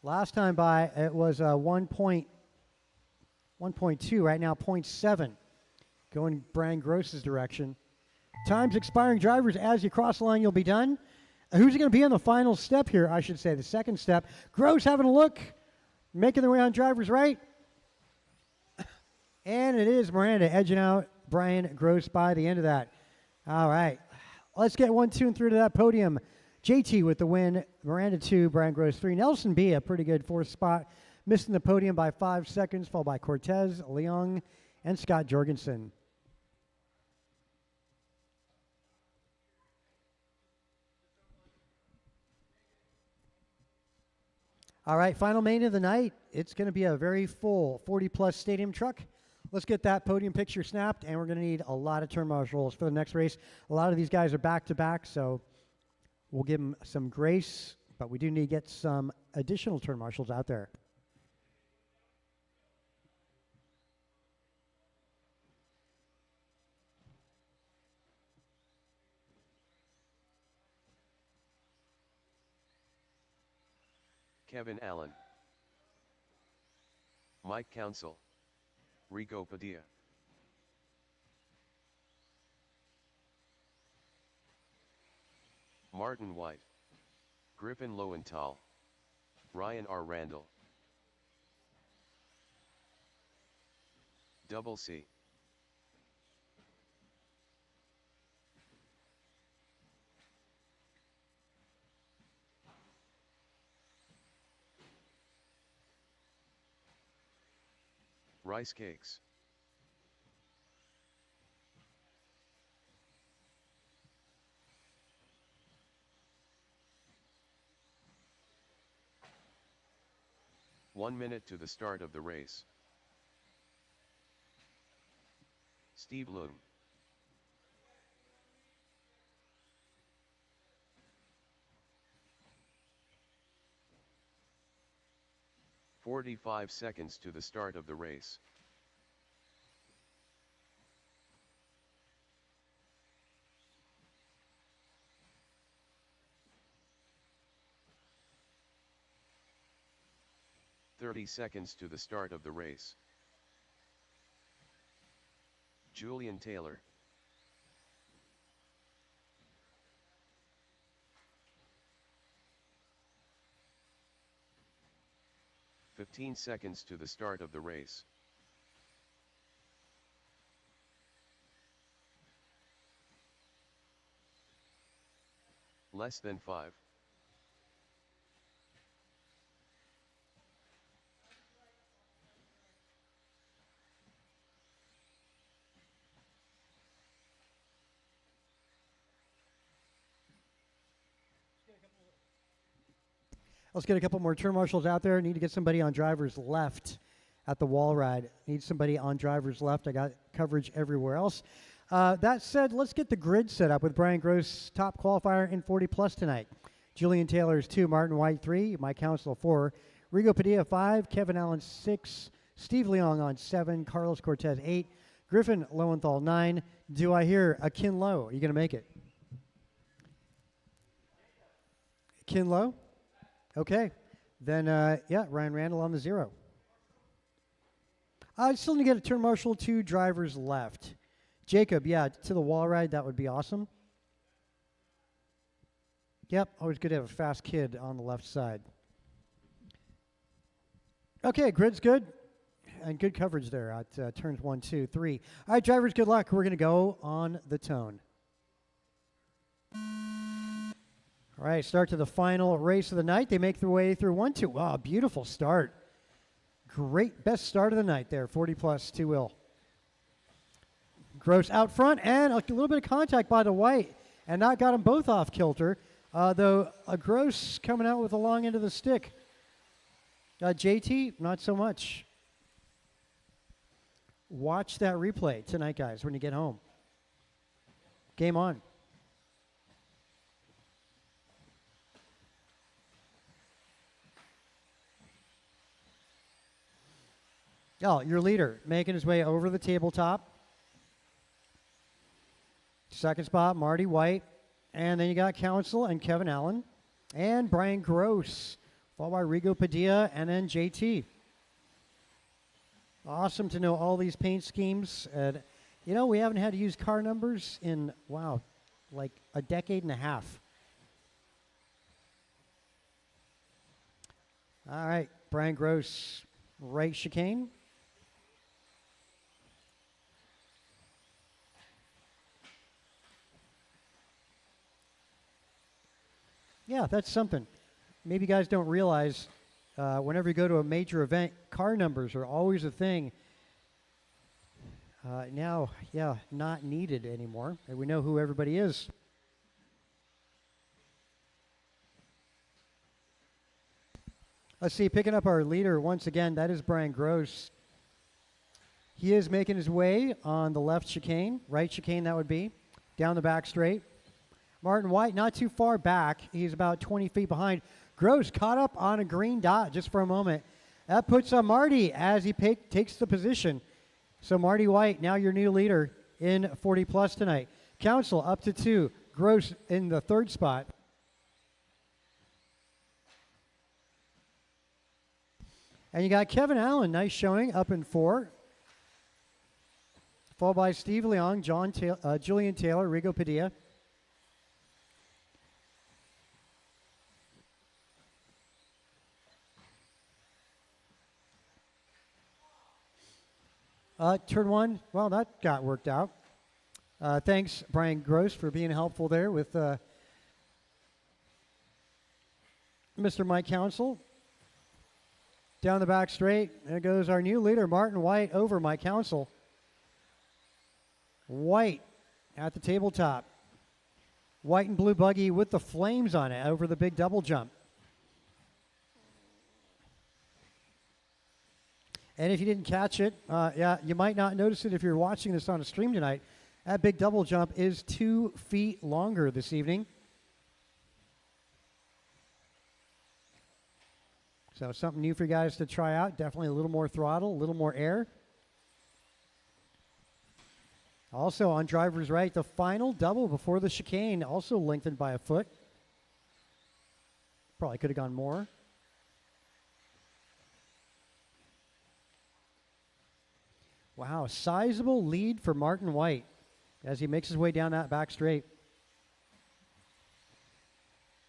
Last time by, it was 1.2, right now 0.7, going Brian Gross's direction. Time's expiring. Drivers, as you cross the line, you'll be done. Who's going to be on the final step here, I should say, the second step? Gross having a look, making their way on drivers right. And it is Miranda edging out Brian Gross by the end of that. All right. Let's get 1, 2, and 3 to that podium. JT with the win. Miranda 2, Brian Gross 3. Nelson B, a pretty good 4th spot. Missing the podium by 5 seconds, followed by Cortez, Leong, and Scott Jorgensen. All right, final main of the night. It's going to be a very full 40-plus stadium truck. Let's get that podium picture snapped, and we're going to need a lot of turn marshals for the next race. A lot of these guys are back-to-back, so we'll give them some grace, but we do need to get some additional turn marshals out there. Kevin Allen, Mike Council, Rico Padilla, Martin White, Griffin Lowenthal, Ryan R. Randall, Double C, Rice Cakes, One minute to the start of the race. Steve Loom, "45 seconds to the start of the race. "30 seconds to the start of the race. Julian Taylor, "15 seconds to the start of the race. Less than 5. Let's get a couple more turn marshals out there. Need to get somebody on driver's left at the wall ride. Need somebody on driver's left. I got coverage everywhere else. That said, let's get the grid set up with Brian Gross, top qualifier in 40 plus tonight. Julian Taylor's 2, Martin White 3, Mike Council 4, Rigo Padilla 5, Kevin Allen 6, Steve Leong on 7, Carlos Cortez 8, Griffin Lowenthal, 9. Do I hear a Kinlow? Are you going to make it? Kinlow? Okay. Then, yeah, Ryan Randall on the 0. I still need to get a turn marshal, 2 drivers left. Jacob, yeah, to the wall ride, that would be awesome. Yep, always good to have a fast kid on the left side. Okay, grid's good. And good coverage there at turns 1, 2, 3. All right, drivers, good luck. We're going to go on the tone. All right, start to the final race of the night. They make their way through 1, 2. Wow, beautiful start. Great, best start of the night there, 40 plus 2-wheel. Gross out front, and a little bit of contact by the white, and that got them both off kilter, though Gross coming out with the long end of the stick. JT, not so much. Watch that replay tonight, guys, when you get home. Game on. Oh, your leader making his way over the tabletop. Second spot, Marty White. And then you got Council and Kevin Allen. And Brian Gross, followed by Rigo Padilla and then JT. Awesome to know all these paint schemes. And, you know, we haven't had to use car numbers in, wow, like a decade and a half. All right, Brian Gross, right chicane. Yeah, that's something. Maybe you guys don't realize whenever you go to a major event, car numbers are always a thing. Now, yeah, not needed anymore. And we know who everybody is. Let's see, picking up our leader once again, that is Brian Gross. He is making his way on the left chicane, right chicane that would be, down the back straight. Martin White not too far back. He's about 20 feet behind. Gross caught up on a green dot just for a moment. That puts Marty as he takes the position. So Marty White, now your new leader in 40 plus tonight. Council up to 2. Gross in the 3rd spot. And you got Kevin Allen, nice showing, up in 4. Followed by Steve Leong, Julian Taylor, Rigo Padilla. Turn 1, well, that got worked out. Thanks, Brian Gross, for being helpful there with Mr. Mike Council. Down the back straight, there goes our new leader, Martin White, over Mike Council. White at the tabletop. White and blue buggy with the flames on it over the big double jump. And if you didn't catch it, yeah, you might not notice it if you're watching this on a stream tonight. That big double jump is 2 feet longer this evening. So something new for you guys to try out. Definitely a little more throttle, a little more air. Also on driver's right, the final double before the chicane, also lengthened by a foot. Probably could have gone more. Wow, sizable lead for Martin White as he makes his way down that back straight.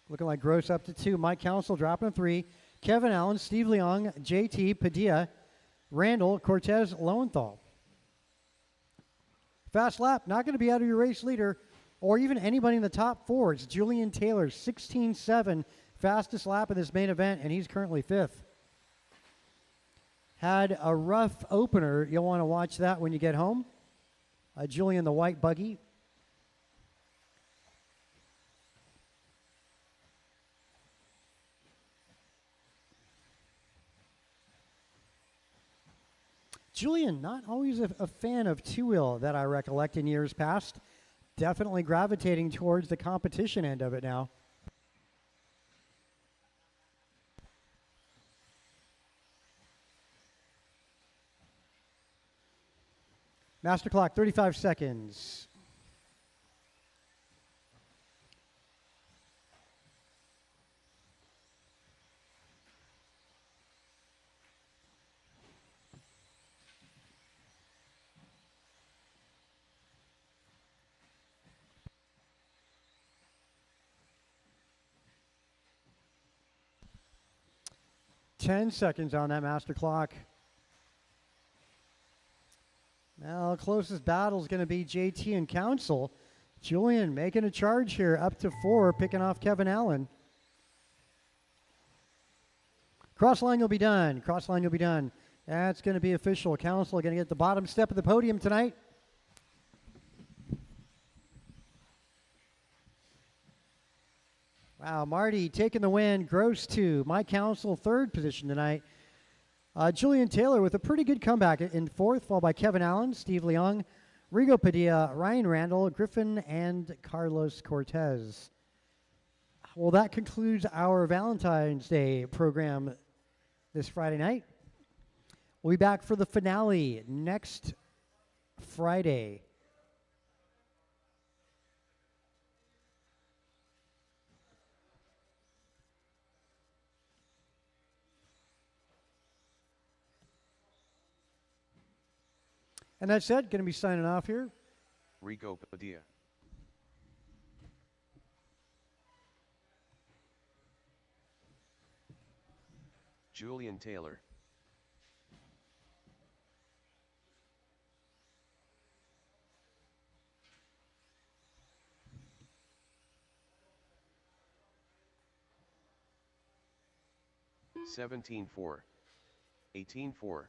Looking like Gross up to 2. Mike Council dropping a 3. Kevin Allen, Steve Leong, JT, Padilla, Randall, Cortez, Lowenthal. Fast lap, not going to be out of your race leader or even anybody in the top 4. It's Julian Taylor, 16.7, fastest lap in this main event, and he's currently 5th. Had a rough opener. You'll want to watch that when you get home. Julian, the white buggy. Julian, not always a fan of two-wheel that I recollect in years past. Definitely gravitating towards the competition end of it now. Master clock, 35 seconds. Ten seconds on that master clock. Now, closest battle is going to be JT and Council. Julian making a charge here, up to 4, picking off Kevin Allen. Cross line will be done. Cross line will be done. That's going to be official. Council going to get the bottom step of the podium tonight. Wow, Marty taking the win. Gross 2. Mike Council, 3rd position tonight. Julian Taylor with a pretty good comeback in 4th, followed by Kevin Allen, Steve Leong, Rigo Padilla, Ryan Randall, Griffin, and Carlos Cortez. Well, that concludes our Valentine's Day program this Friday night. We'll be back for the finale next Friday. And that's it. Going to be signing off here. Rigo Padilla. Julian Taylor. $17-4. $18-4.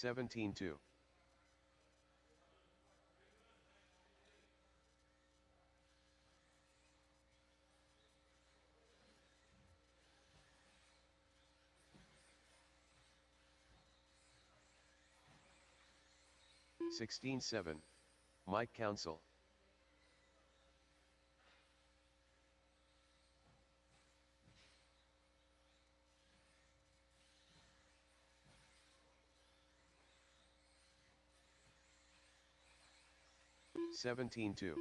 $17-2. $16-7. Mike Council. $17-2.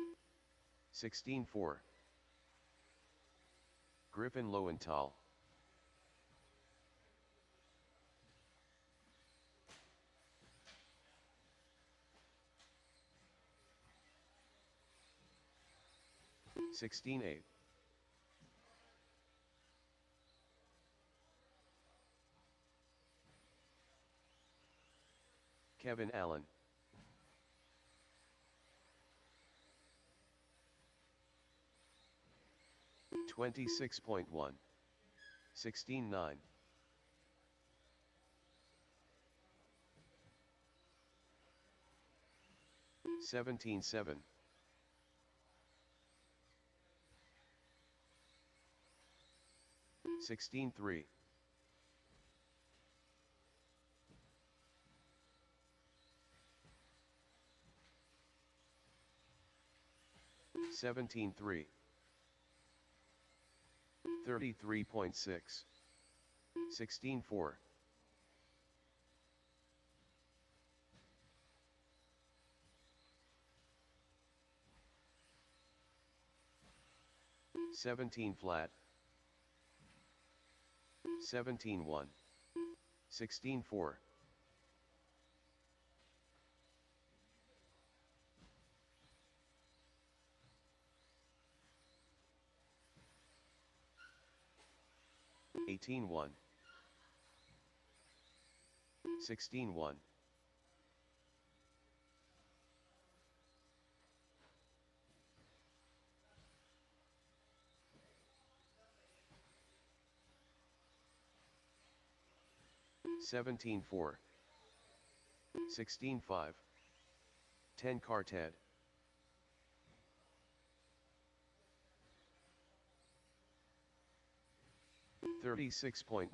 $16-4. Griffin Lowenthal. $16-8. Kevin Allen. $26.1. $16-9. $17-7. $16-3. $17-3. 33.6. 16-4. $17 flat. $17-1. $16-4. $18-1. $16-1. $17-4. $16-5. 10 Carted. $36.9.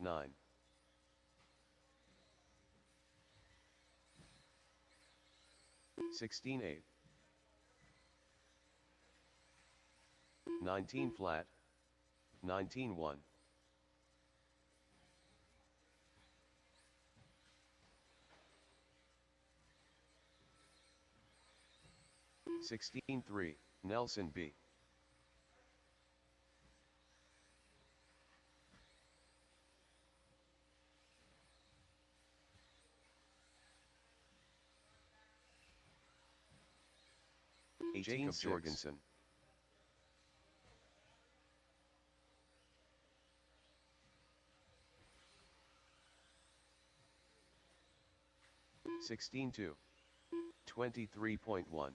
$16-8. 19 flat. 19-1. 16-3, Nelson B. 18-6, Jacob Jorgensen. 16-2, 23.1,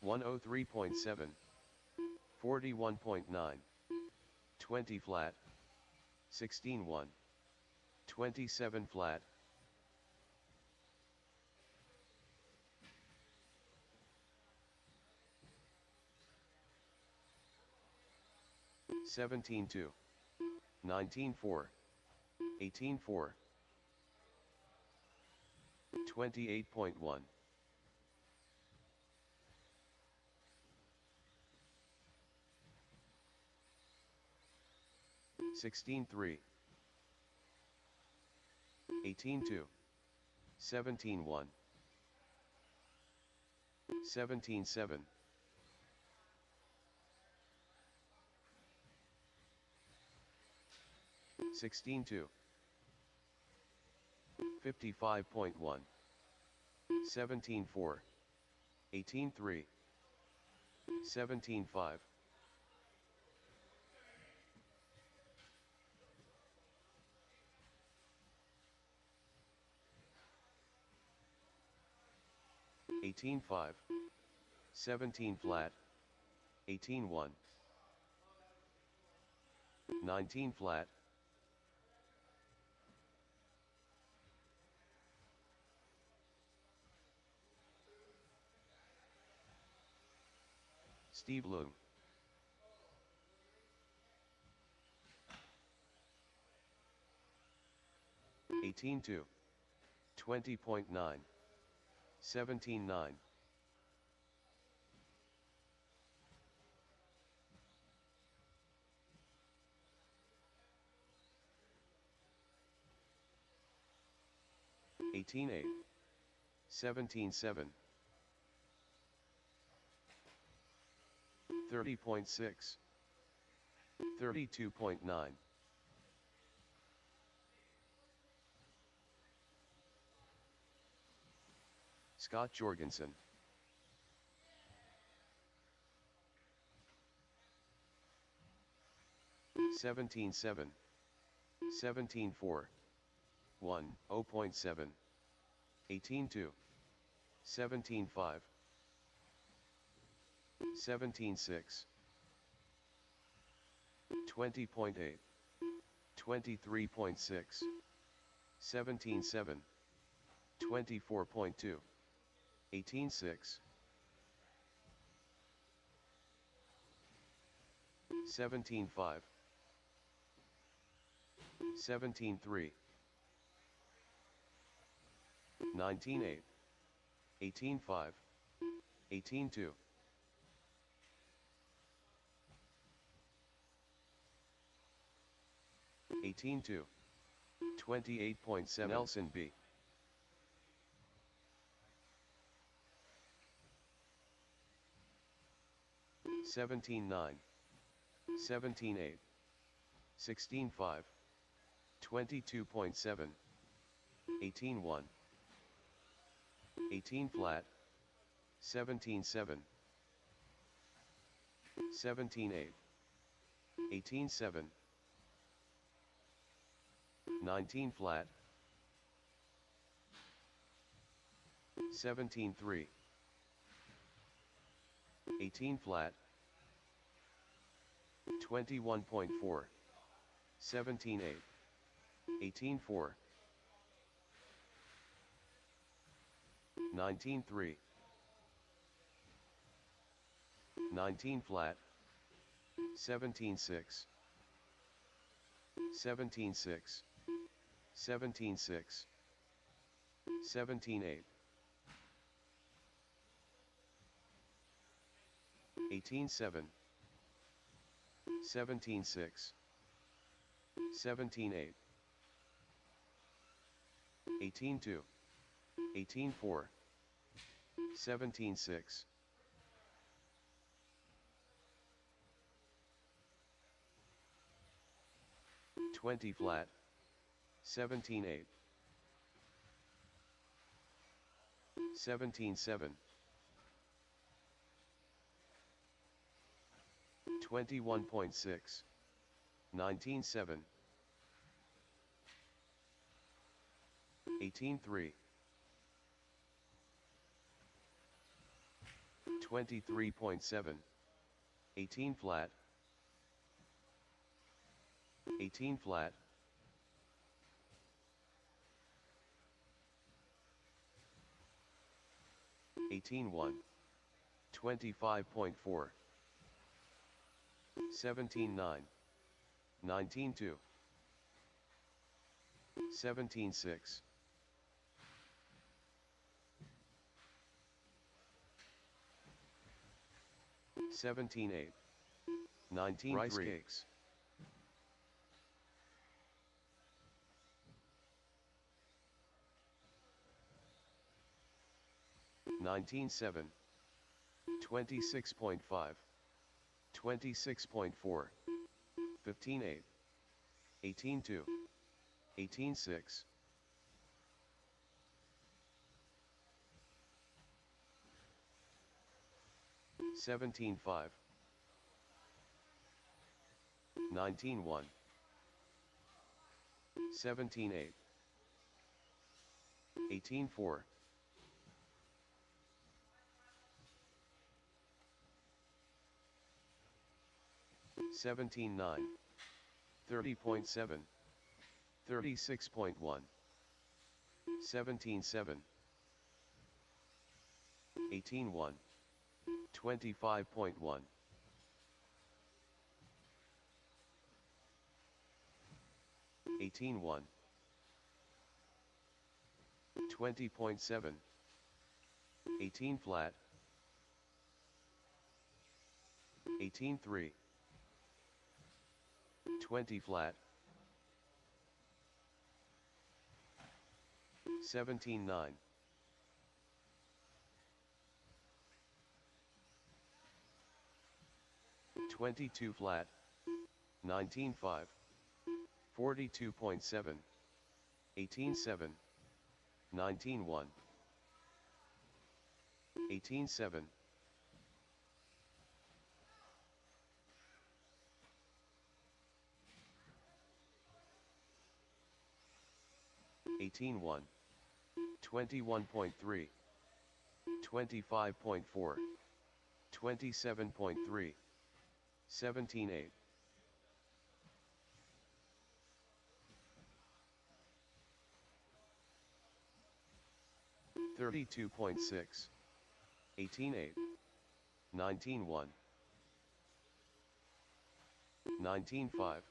103.7, 41.9, 20 flat, 16-1, 27 flat, 17-2, 19-4, 18-4, 28.1, 16-3, 18-2, 17-1, 17-7, 16-2, 55.1, 17-4, 18-3, 17-5, 18-5, 17 flat, 18-1, 19 flat, Steve Loom. 18-2, 20.9, 17-9, 18-8, 17-7, 30.6, 32.9, Scott Jorgensen. 17-7, 17-4, 1, 0.7, 18-2, 17-5, 17-6, 20.8, 23.6, 17-7, 24.2, 18-6, 17-5, 17-3, 19-8, 18-5, 18-2, 18-2, 28.7, Nelson B. 17-9, 17-8, 16-5, 22.7, 18-1, 18 flat, 17-7, 17-8, 18-7, 19 flat, 17-3, 18 flat, 21.4, 17-8, 18-4, 19-3, 19 flat, 17-6, 17-6, 17-6, 17-8, 18-7, 17-6, 17-8, 18-2, 18-4, 17-6, 20 flat, 17-8, 17-7, 21.6, 19-7, 18-3, 23.7, 18 flat, 18 flat, 18-1, 25.4, 17-9, 19-2, 17-6, 17-8, 19-3, rice cakes, 19-7, 26.5, 26.4, 15-8, 18-2, 18-6, 17-5, 19-1, 17-8, 18-4, 17-9, 30.7, 36.1, 17-7, 18-1, 25.1, 18-1, 20.7, 18 flat, 18-3, 20 flat, 17-9, 22 flat, 19-5, 42.7, 18-7, 19-1, 18-7, 18-1, 21.3, 25.4, 27.3, 17-8, 32.6, 18-8, 19-1, 19-5,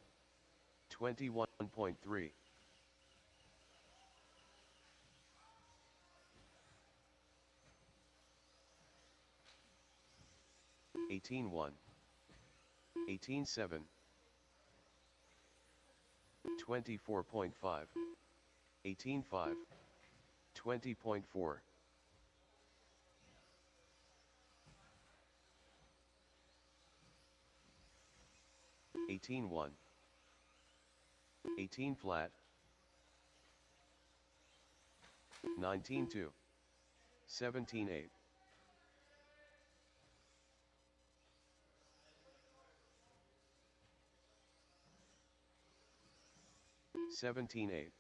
21.3, 18-1, 18-7, 24.5, 18-5, 20.4, 18-1, 18 flat, 19-2, 17-8, 17-8,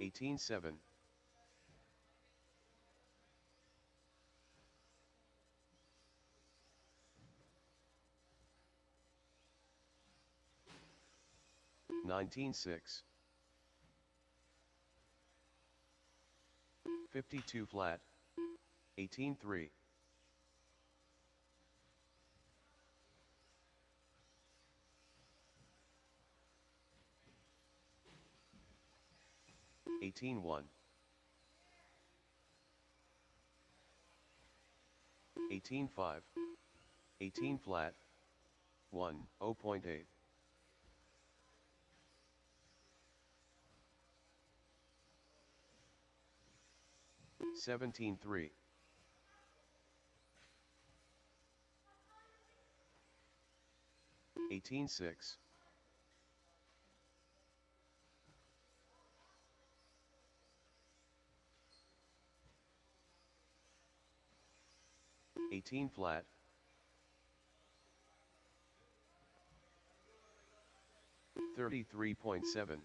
18-7, 19-6, 52 flat, 18-3, 18-1, 18.5, 18 flat, 1, 0.8. 17.3, 18.6, 18 flat, 33.7,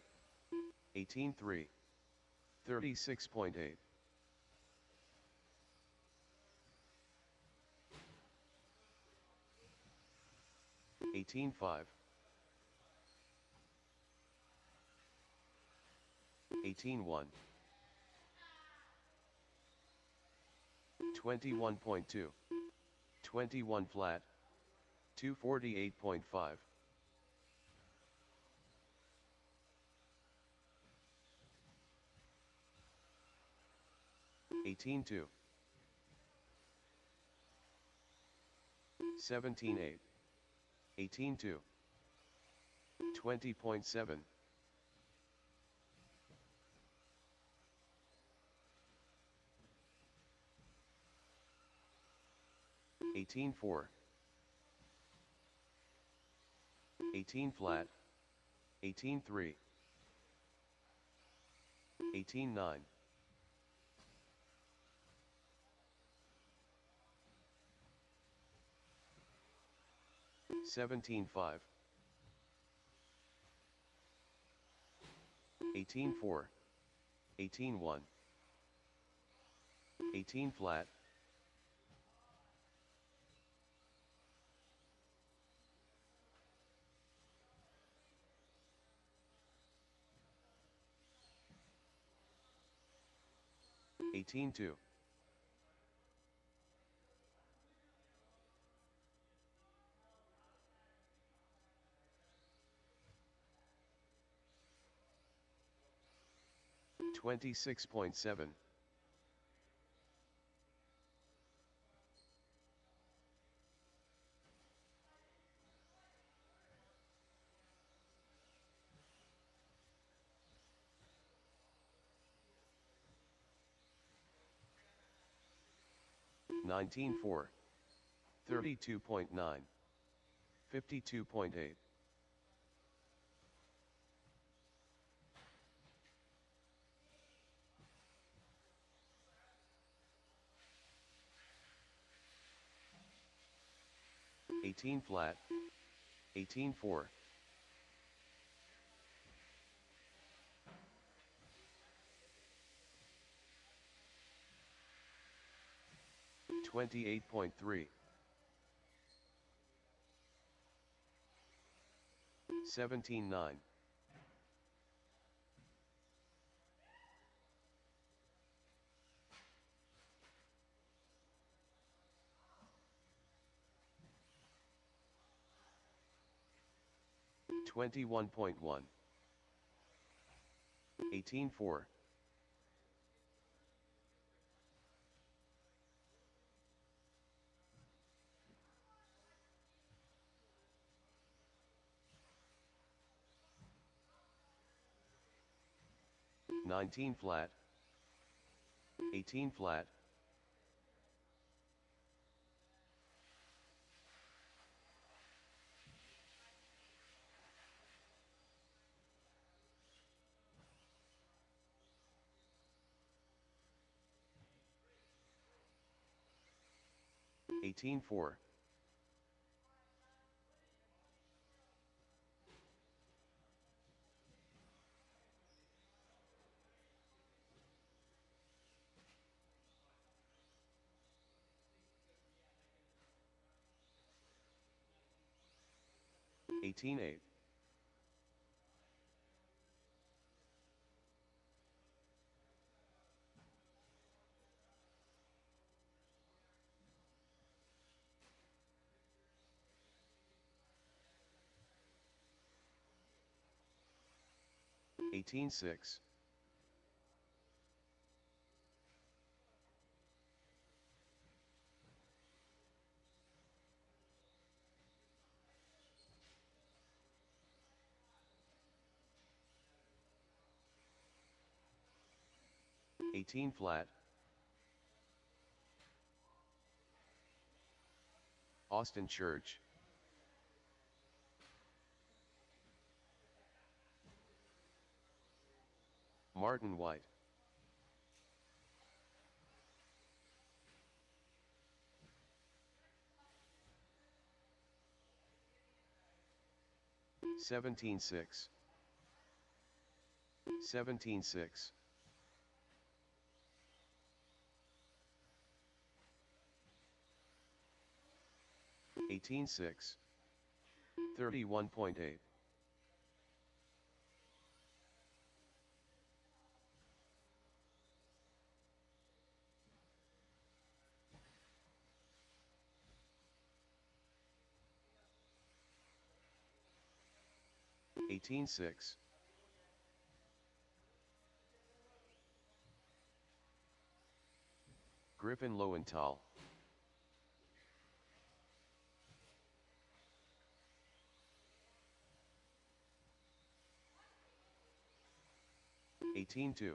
18.3, 36.8. 18.5, 18.1, 21.2, 21 flat, 248.5. 18.2, 17.8, 18.2, 20.7, 18.4, 18 flat, 18.3, 18.9, 17.5, 18.4, 18.1, 18 flat, 18.2, 26.7, 19.4, 32.9, 52.8. 18 flat, 18.4, 28.3, 17.9, 21.1, 18.4, 19 flat, 18 flat, 18.4, 18.8, 18.6, 18.7, 18 flat. Austin Church. Martin White. $17.6. $17.6. $18.6. 31.8. $18.6. Griffin Lowenthal. $18.2.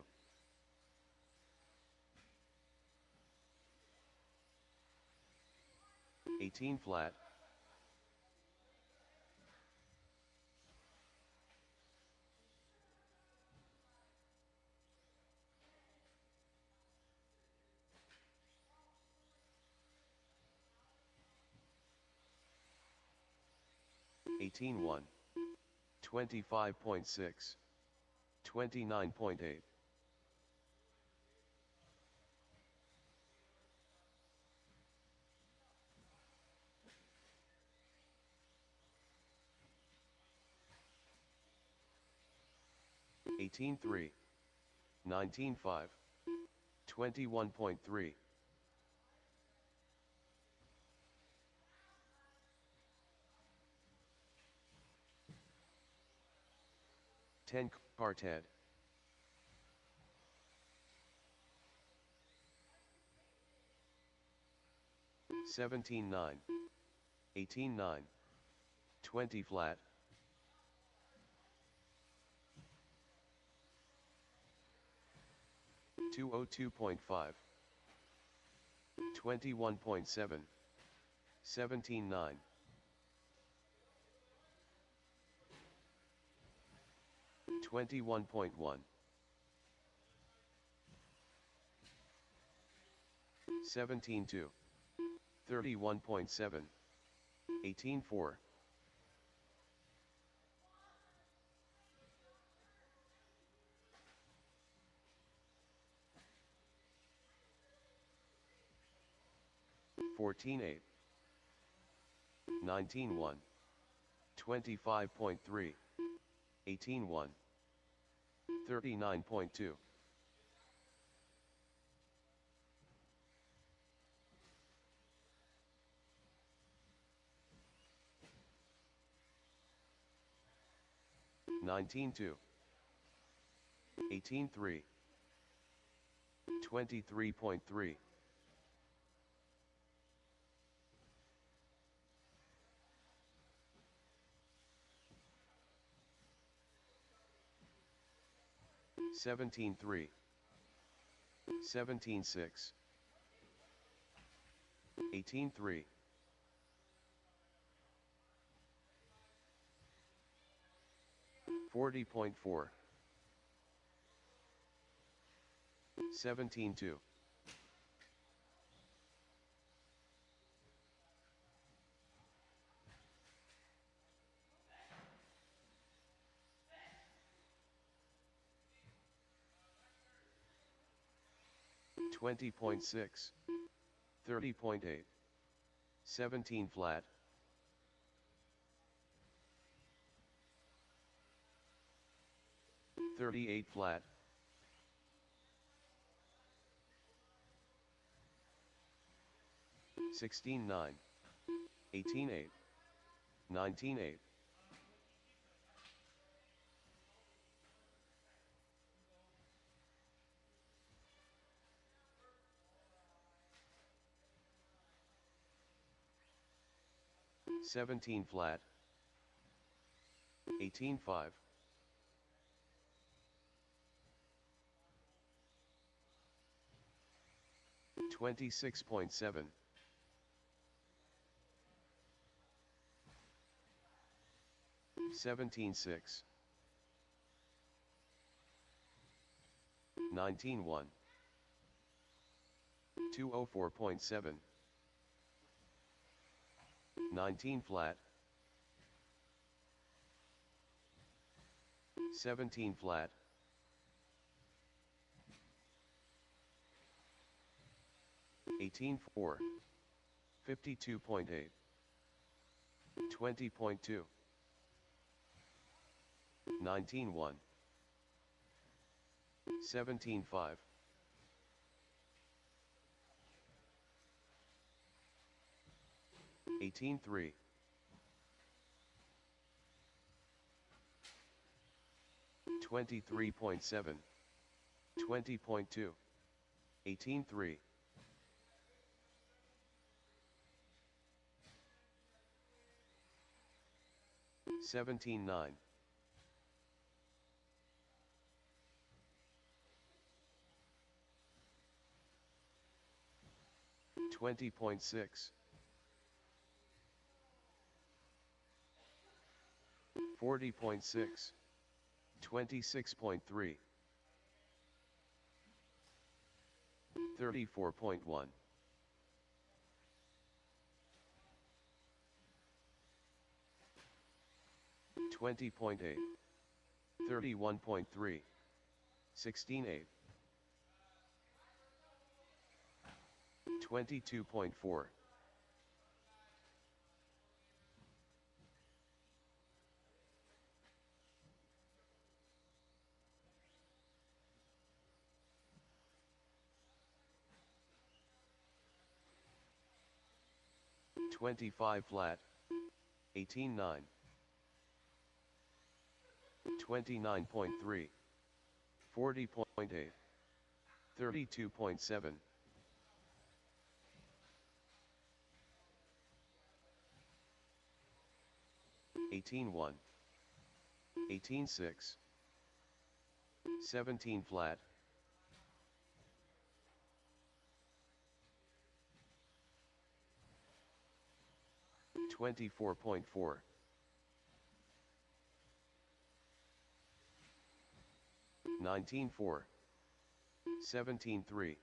$18 flat. $18.1. 25.6. 29.8. $18.3. 19.5. 21.3. $10 quartet. $17.9. $18.9. 20 flat. $202.5. 21.7. 17.9. $21.1. 17.2. 31.7. 18.4. $14.8. 19.1. 25.3. 18.1. 39.2. $19.2. 18.3. 23.3. $17.3. 17.6. 18.3. 40.4. 17.2. 20.6. 30.8. 17 flat. 38 flat. 16.9. 18.8. 19.8. $17 flat. 18.5. 26.7, 17.6, 19.1, 204.7, 19 flat, 17 flat, 18.4, 52.8, 20.2, 19.1, 17.5, 18.3, 23.7, 20.2, 18.3, 17.9, 20.6, 40.6, 26.3, 34.1, 20.8, 31.3, 16.8, 22.4, 25 flat, 18.9, 29.3, 40.8, 32.7, 18.1, 18.6, 17 flat, 24.4, 19.4, 17.3,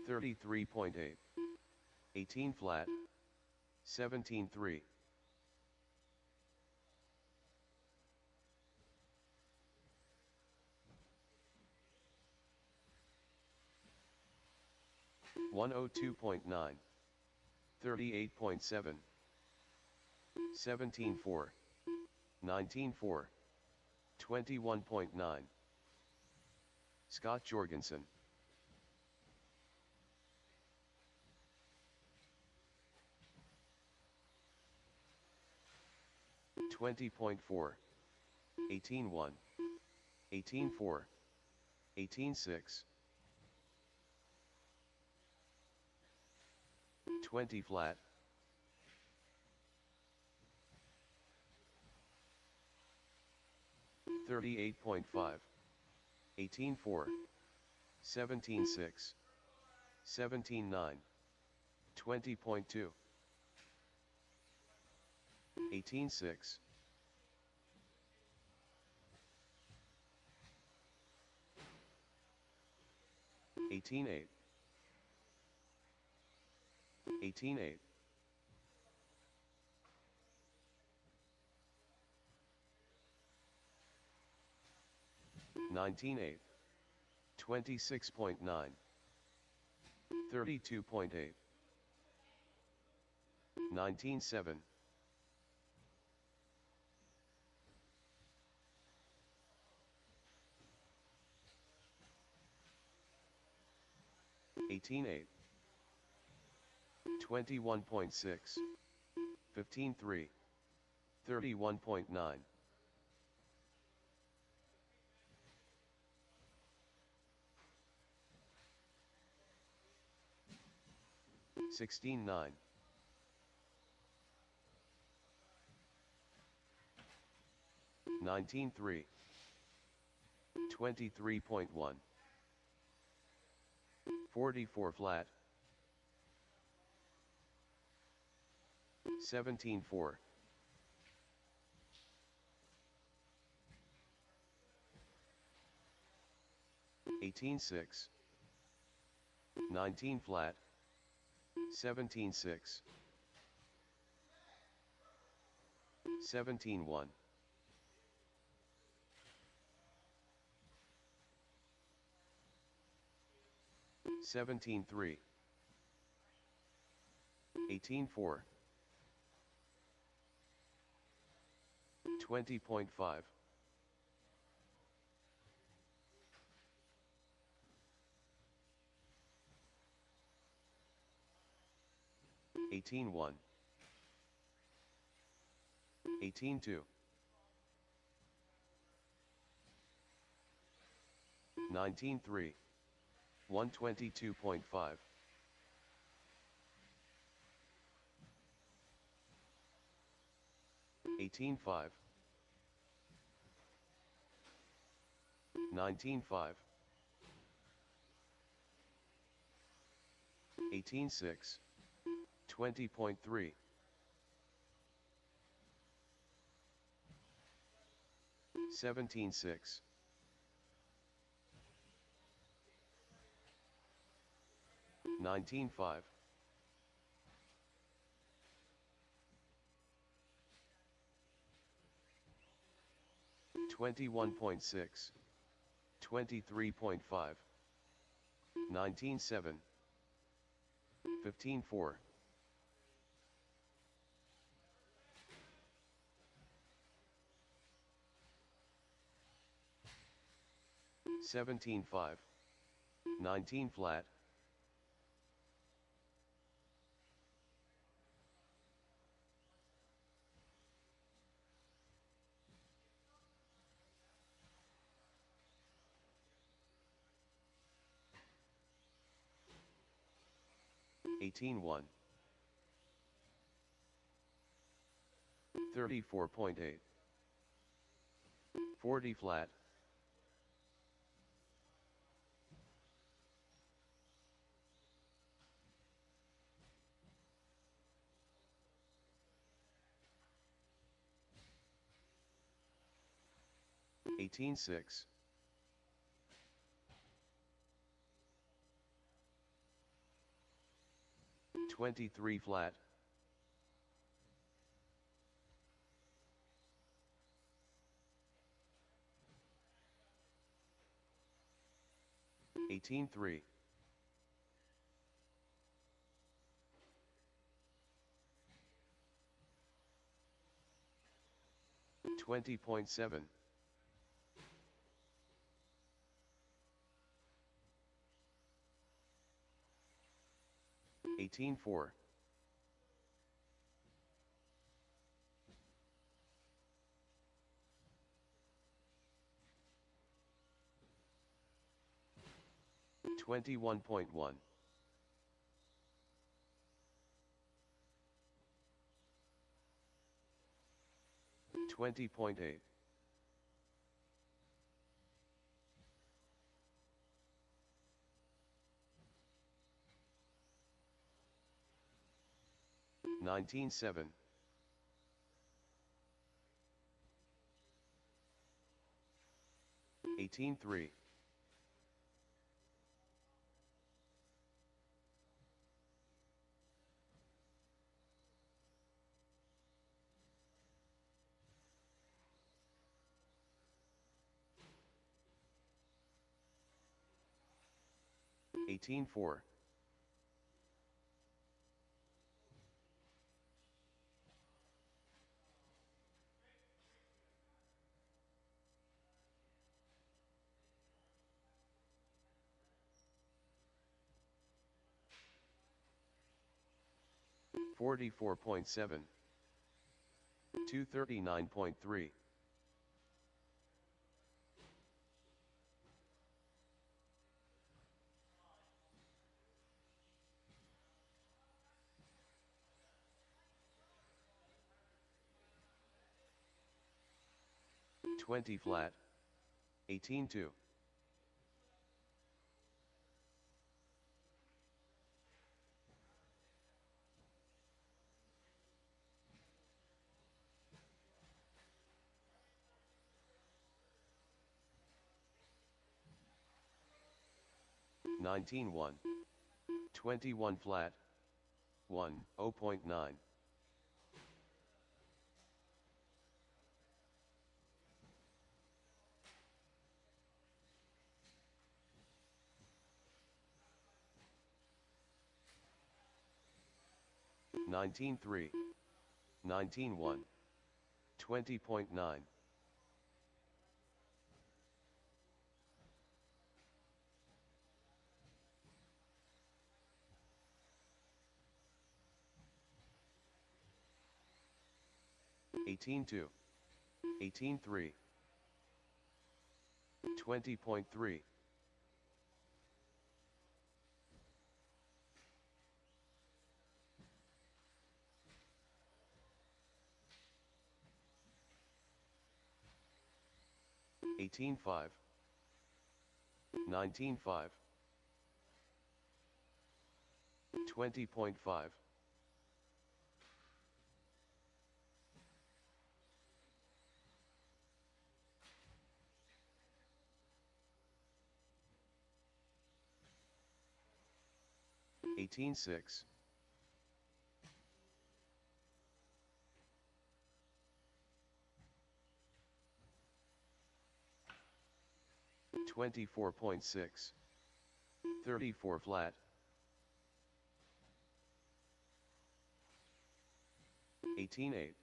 33.8, 18 flat, 17.3, 102.9, 38.7, 17.4, 19.4, 21.9, Scott Jorgensen. 20.4, 18.1, 18.4, 18.6, 20 flat, 38.5, 18.4, 17.6, 17.9, 20.2, 18.6, 18.8, 18.8, 19.8, 26.9, 32.8, 19.7, 18.8, 21.6, 15.3, 31.9, 16.9, 19.3. 23.1. 44 flat. 17.4. 18.6. 19 flat. 17.6. 17.1. 17.3. 18.4. 20.5. 18.1. 18.2. 19.3. 122.5. 18.5. 19.5. 18.6. 20.3. 17.6. 19.5. 21.6. 23.5. 19.7. 15.4. 17.5. 19 flat. 18.1. 34.8. 40 flat. 18.6. 23 flat. 18.3. 20.7. 18.4. 21.1. 20.8. 19.7. 18.3. 18.4. 44.7. 239.3. 239.3. 20 flat, 18-2. 19-1. 21 flat, 1, 0.9. 19-3. 19-1. 20.9. 18-2. 18-3. 20.3. 18-5. 19-5. 20.5. 18-6. 24.6. 34 flat. 18-8.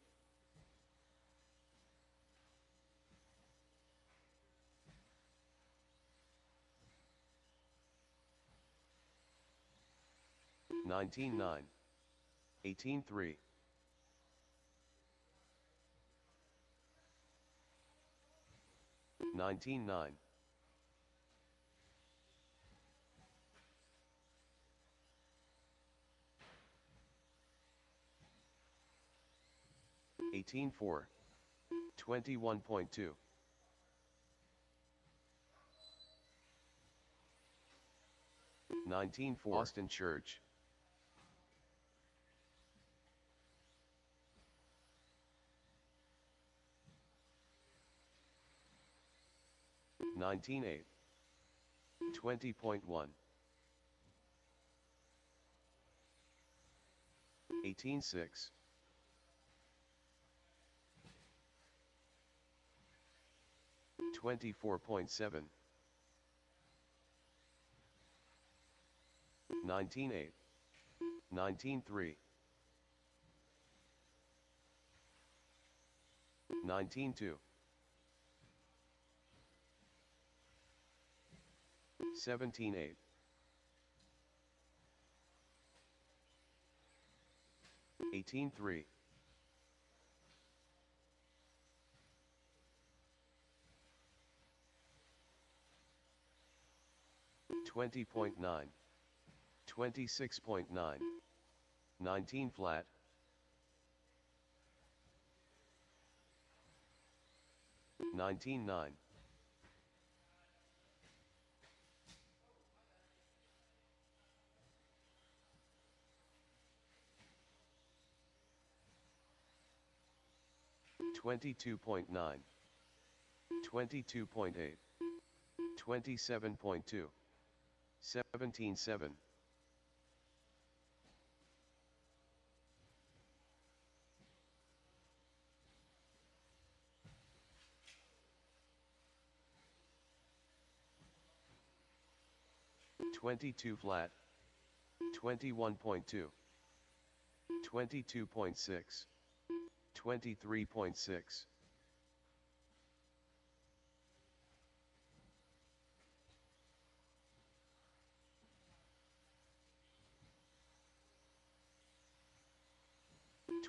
19-9. 18-3. 19-9. 18-4. 21.2. 19-4. Austin Church. 19-8. 20.1. 18-6. 24.7. 19-8. 19-3. 19-2. 17-8. 18-3. 20.9. 26.9. 19 flat. 19-9. 22.9. 22.8. 27.2. 17-7. 22 flat. 21.2. 22.6. 23.6.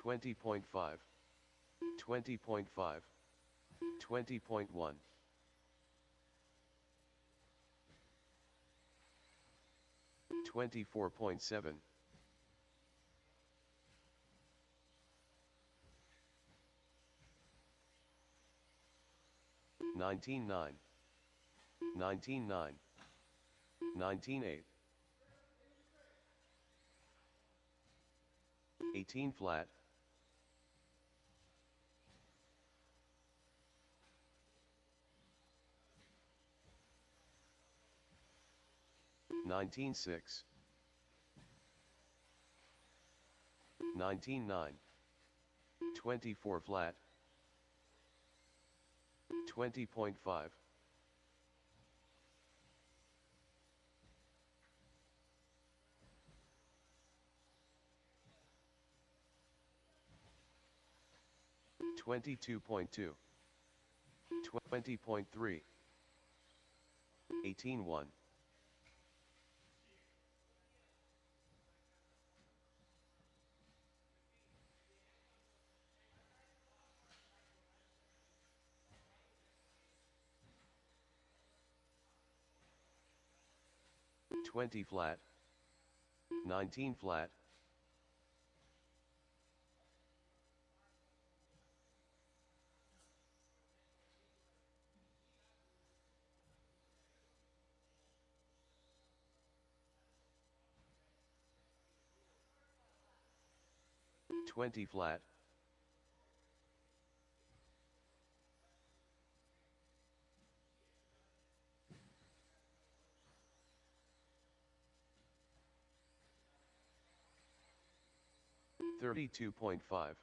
20.5. 20.5. 20.1. 24.7. 19-9, 19-9, 19-8, 18 flat, 19-6, 19-9, 24 flat, 20.5, 22.2, 20.3, 18-1, 20 flat, 19 flat, 20 flat, 32.5,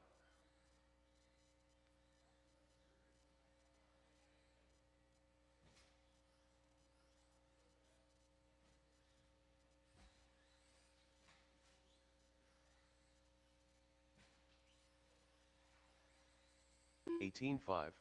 18-5,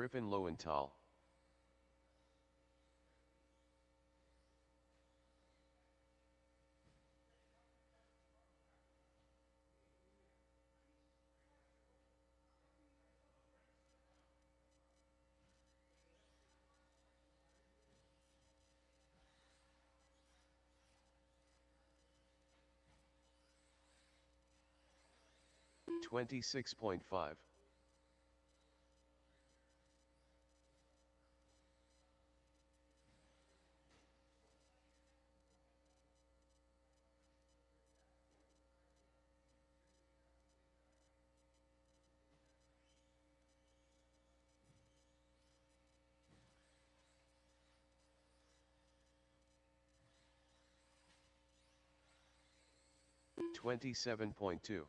Griffin Lowenthal. $26.5. $27.2.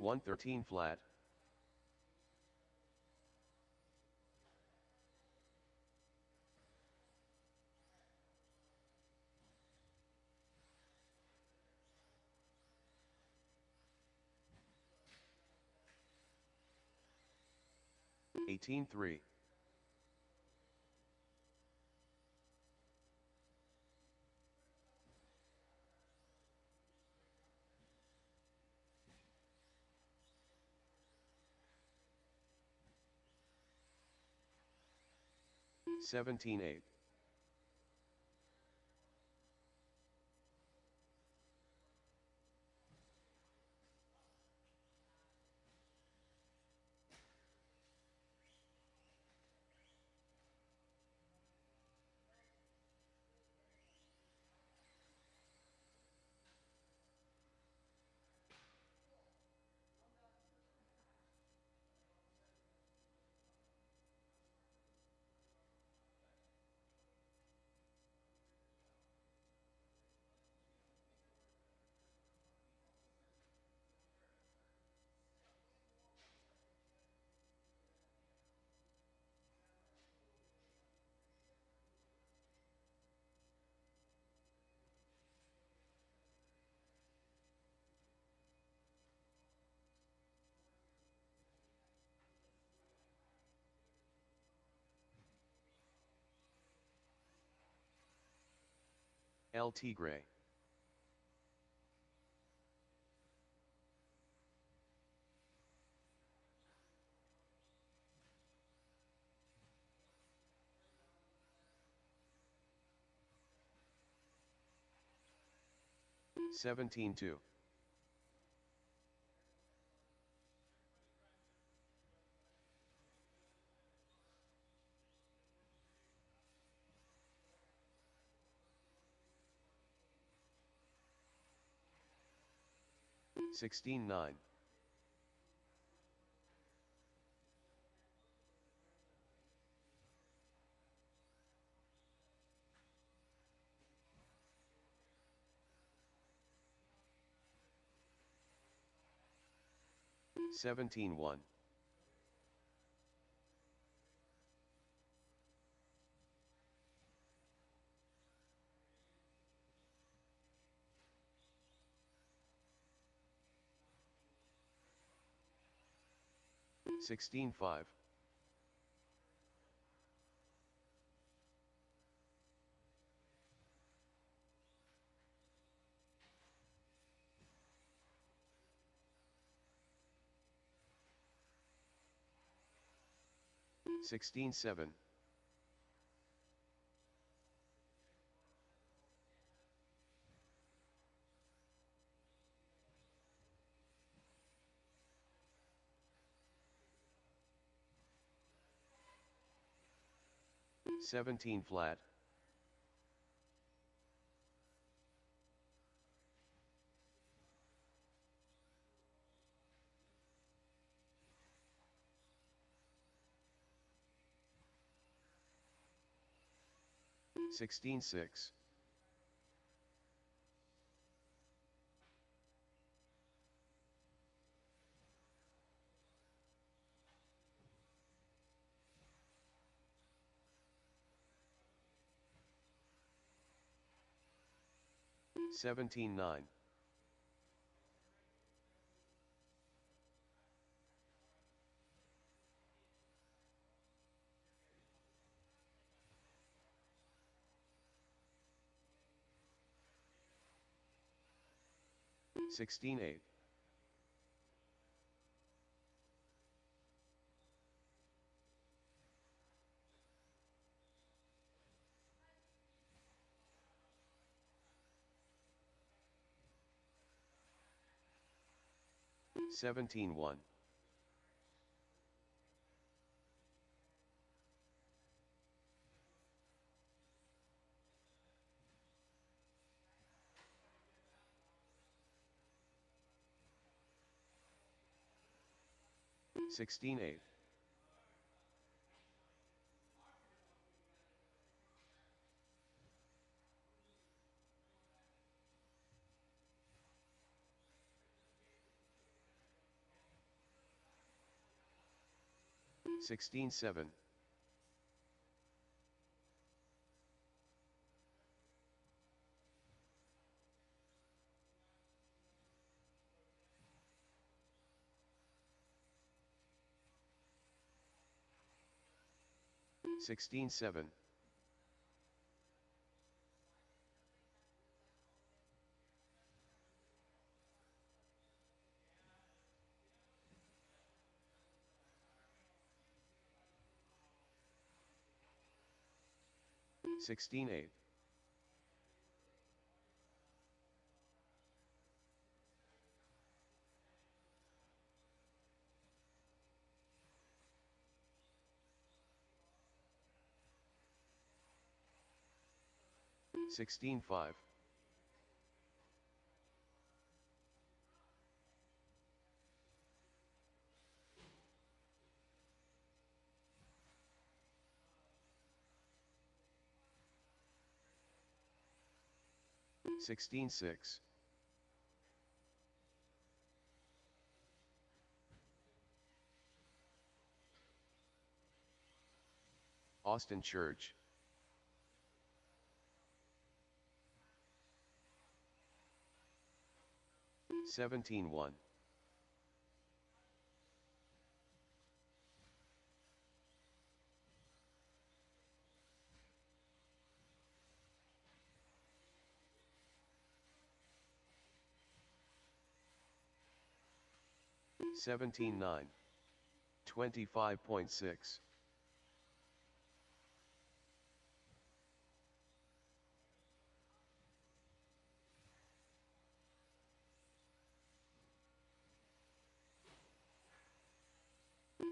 $113 flat. $18.3. $17.8. LT Gray. $17.2. $16.9. $17.1. $16.5. 16-7. 17 flat. 16-6. 17-9. 16-8. 17-1. 16-8. 16-7. 16-7. 16-8. 16-5. 16-6. 'Austin Church. 17-1. 17-9. 25.6.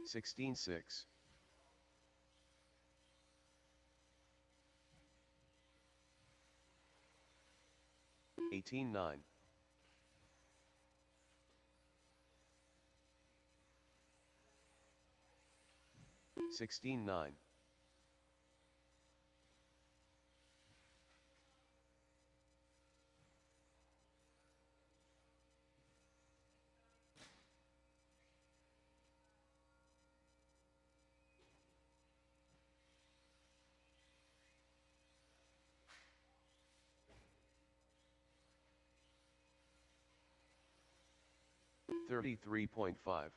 16-6. 18-9. 16-9. 33.5.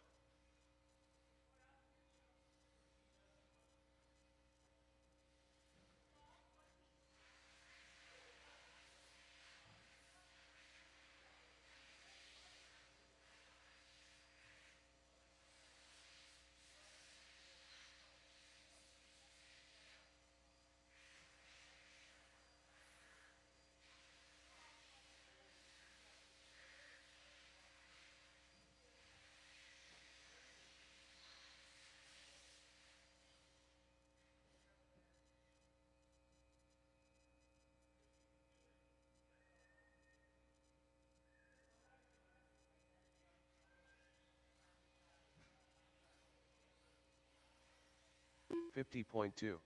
50.2.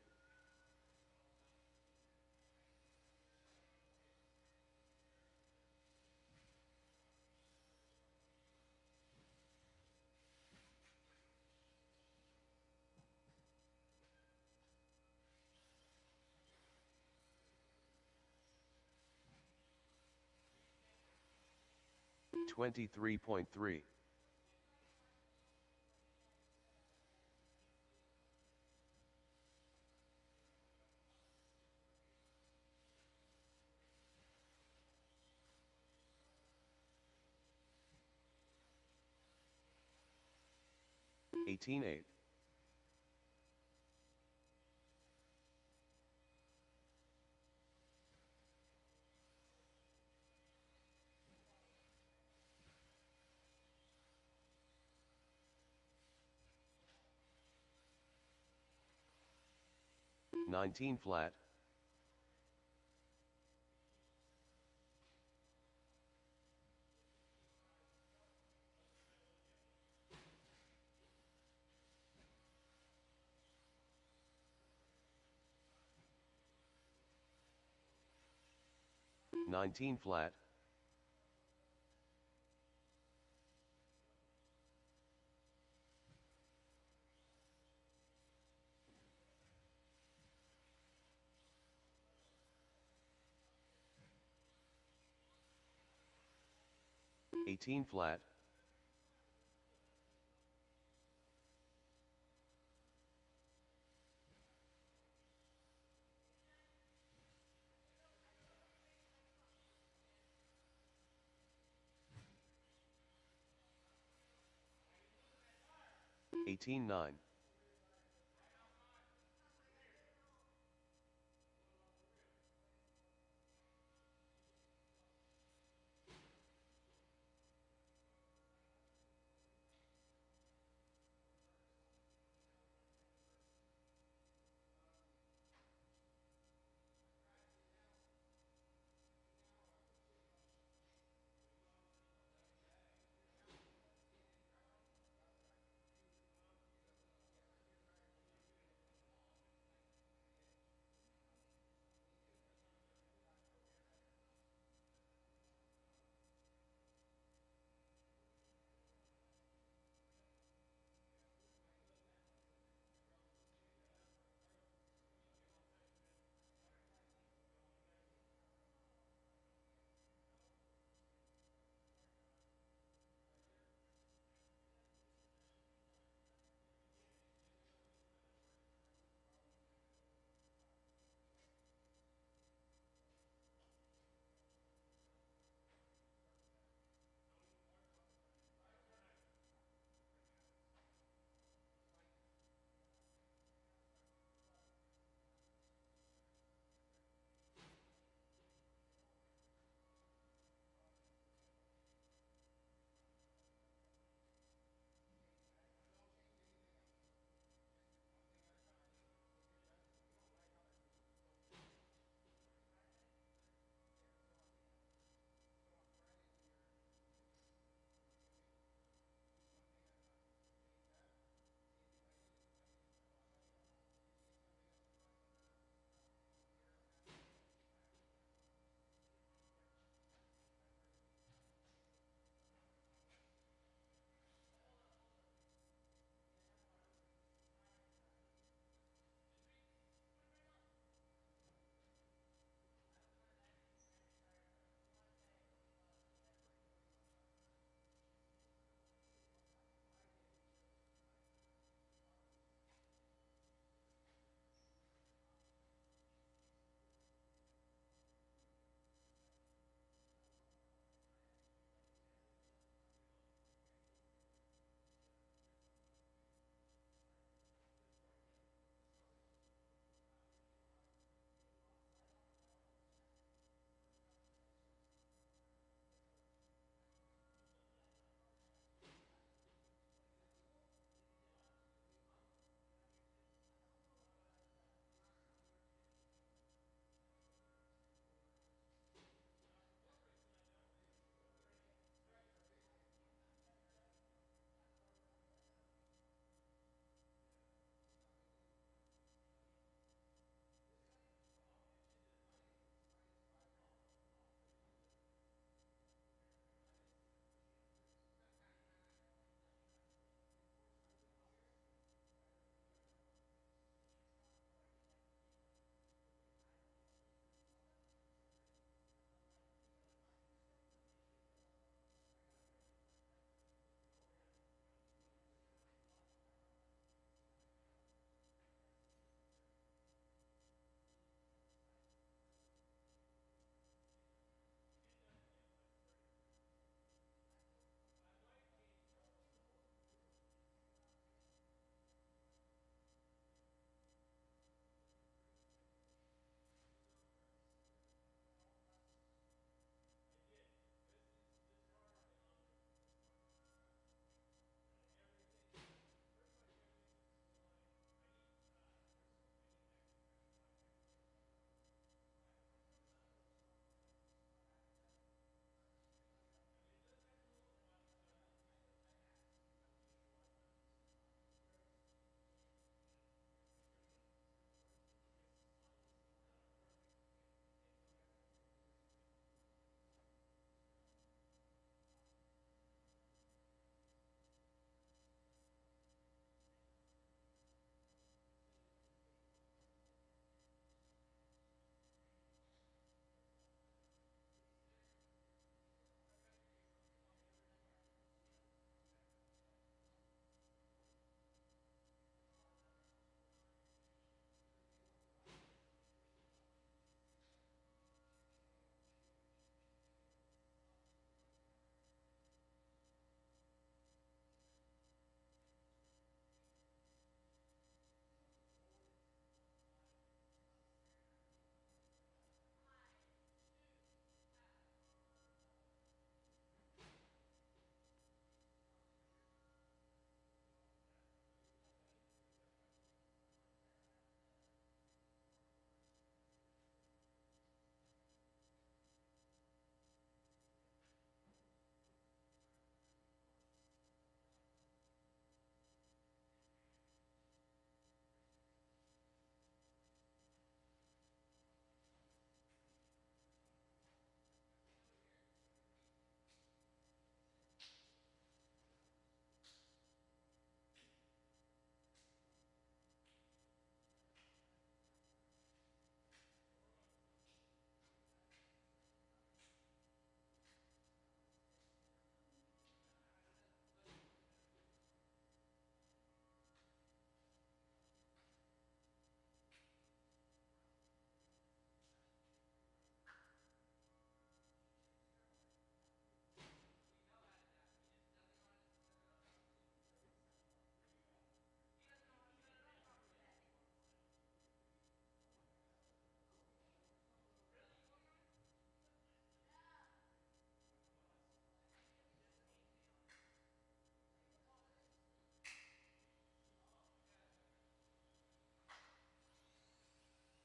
23.3. 18.8. 19 flat. 19 flat. 18 flat. 18.9.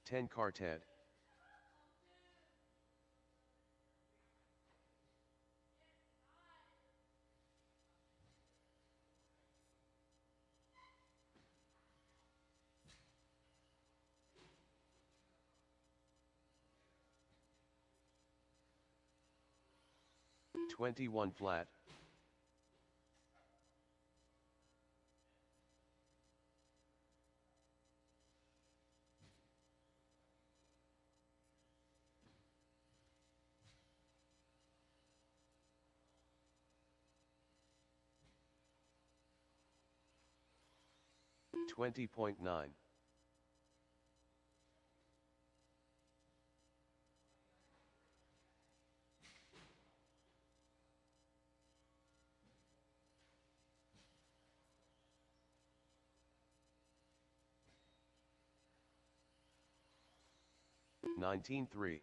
10 Carted. $21 flat. $20.9. $19.3.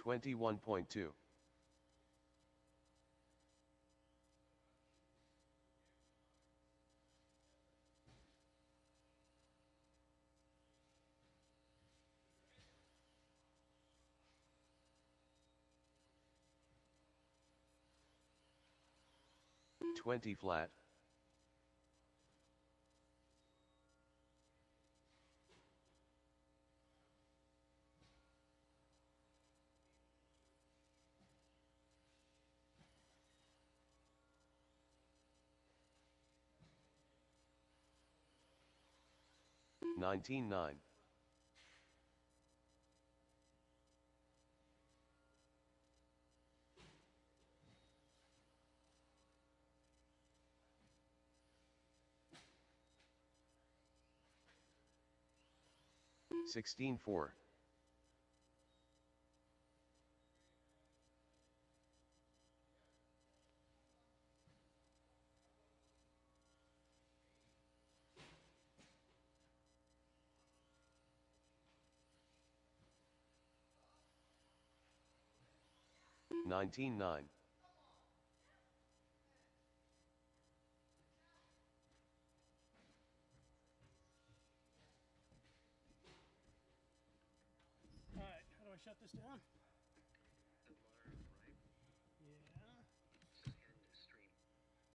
$21.2. $20 flat. $19.9. $16.4. $19.9. All right, how do I shut this down?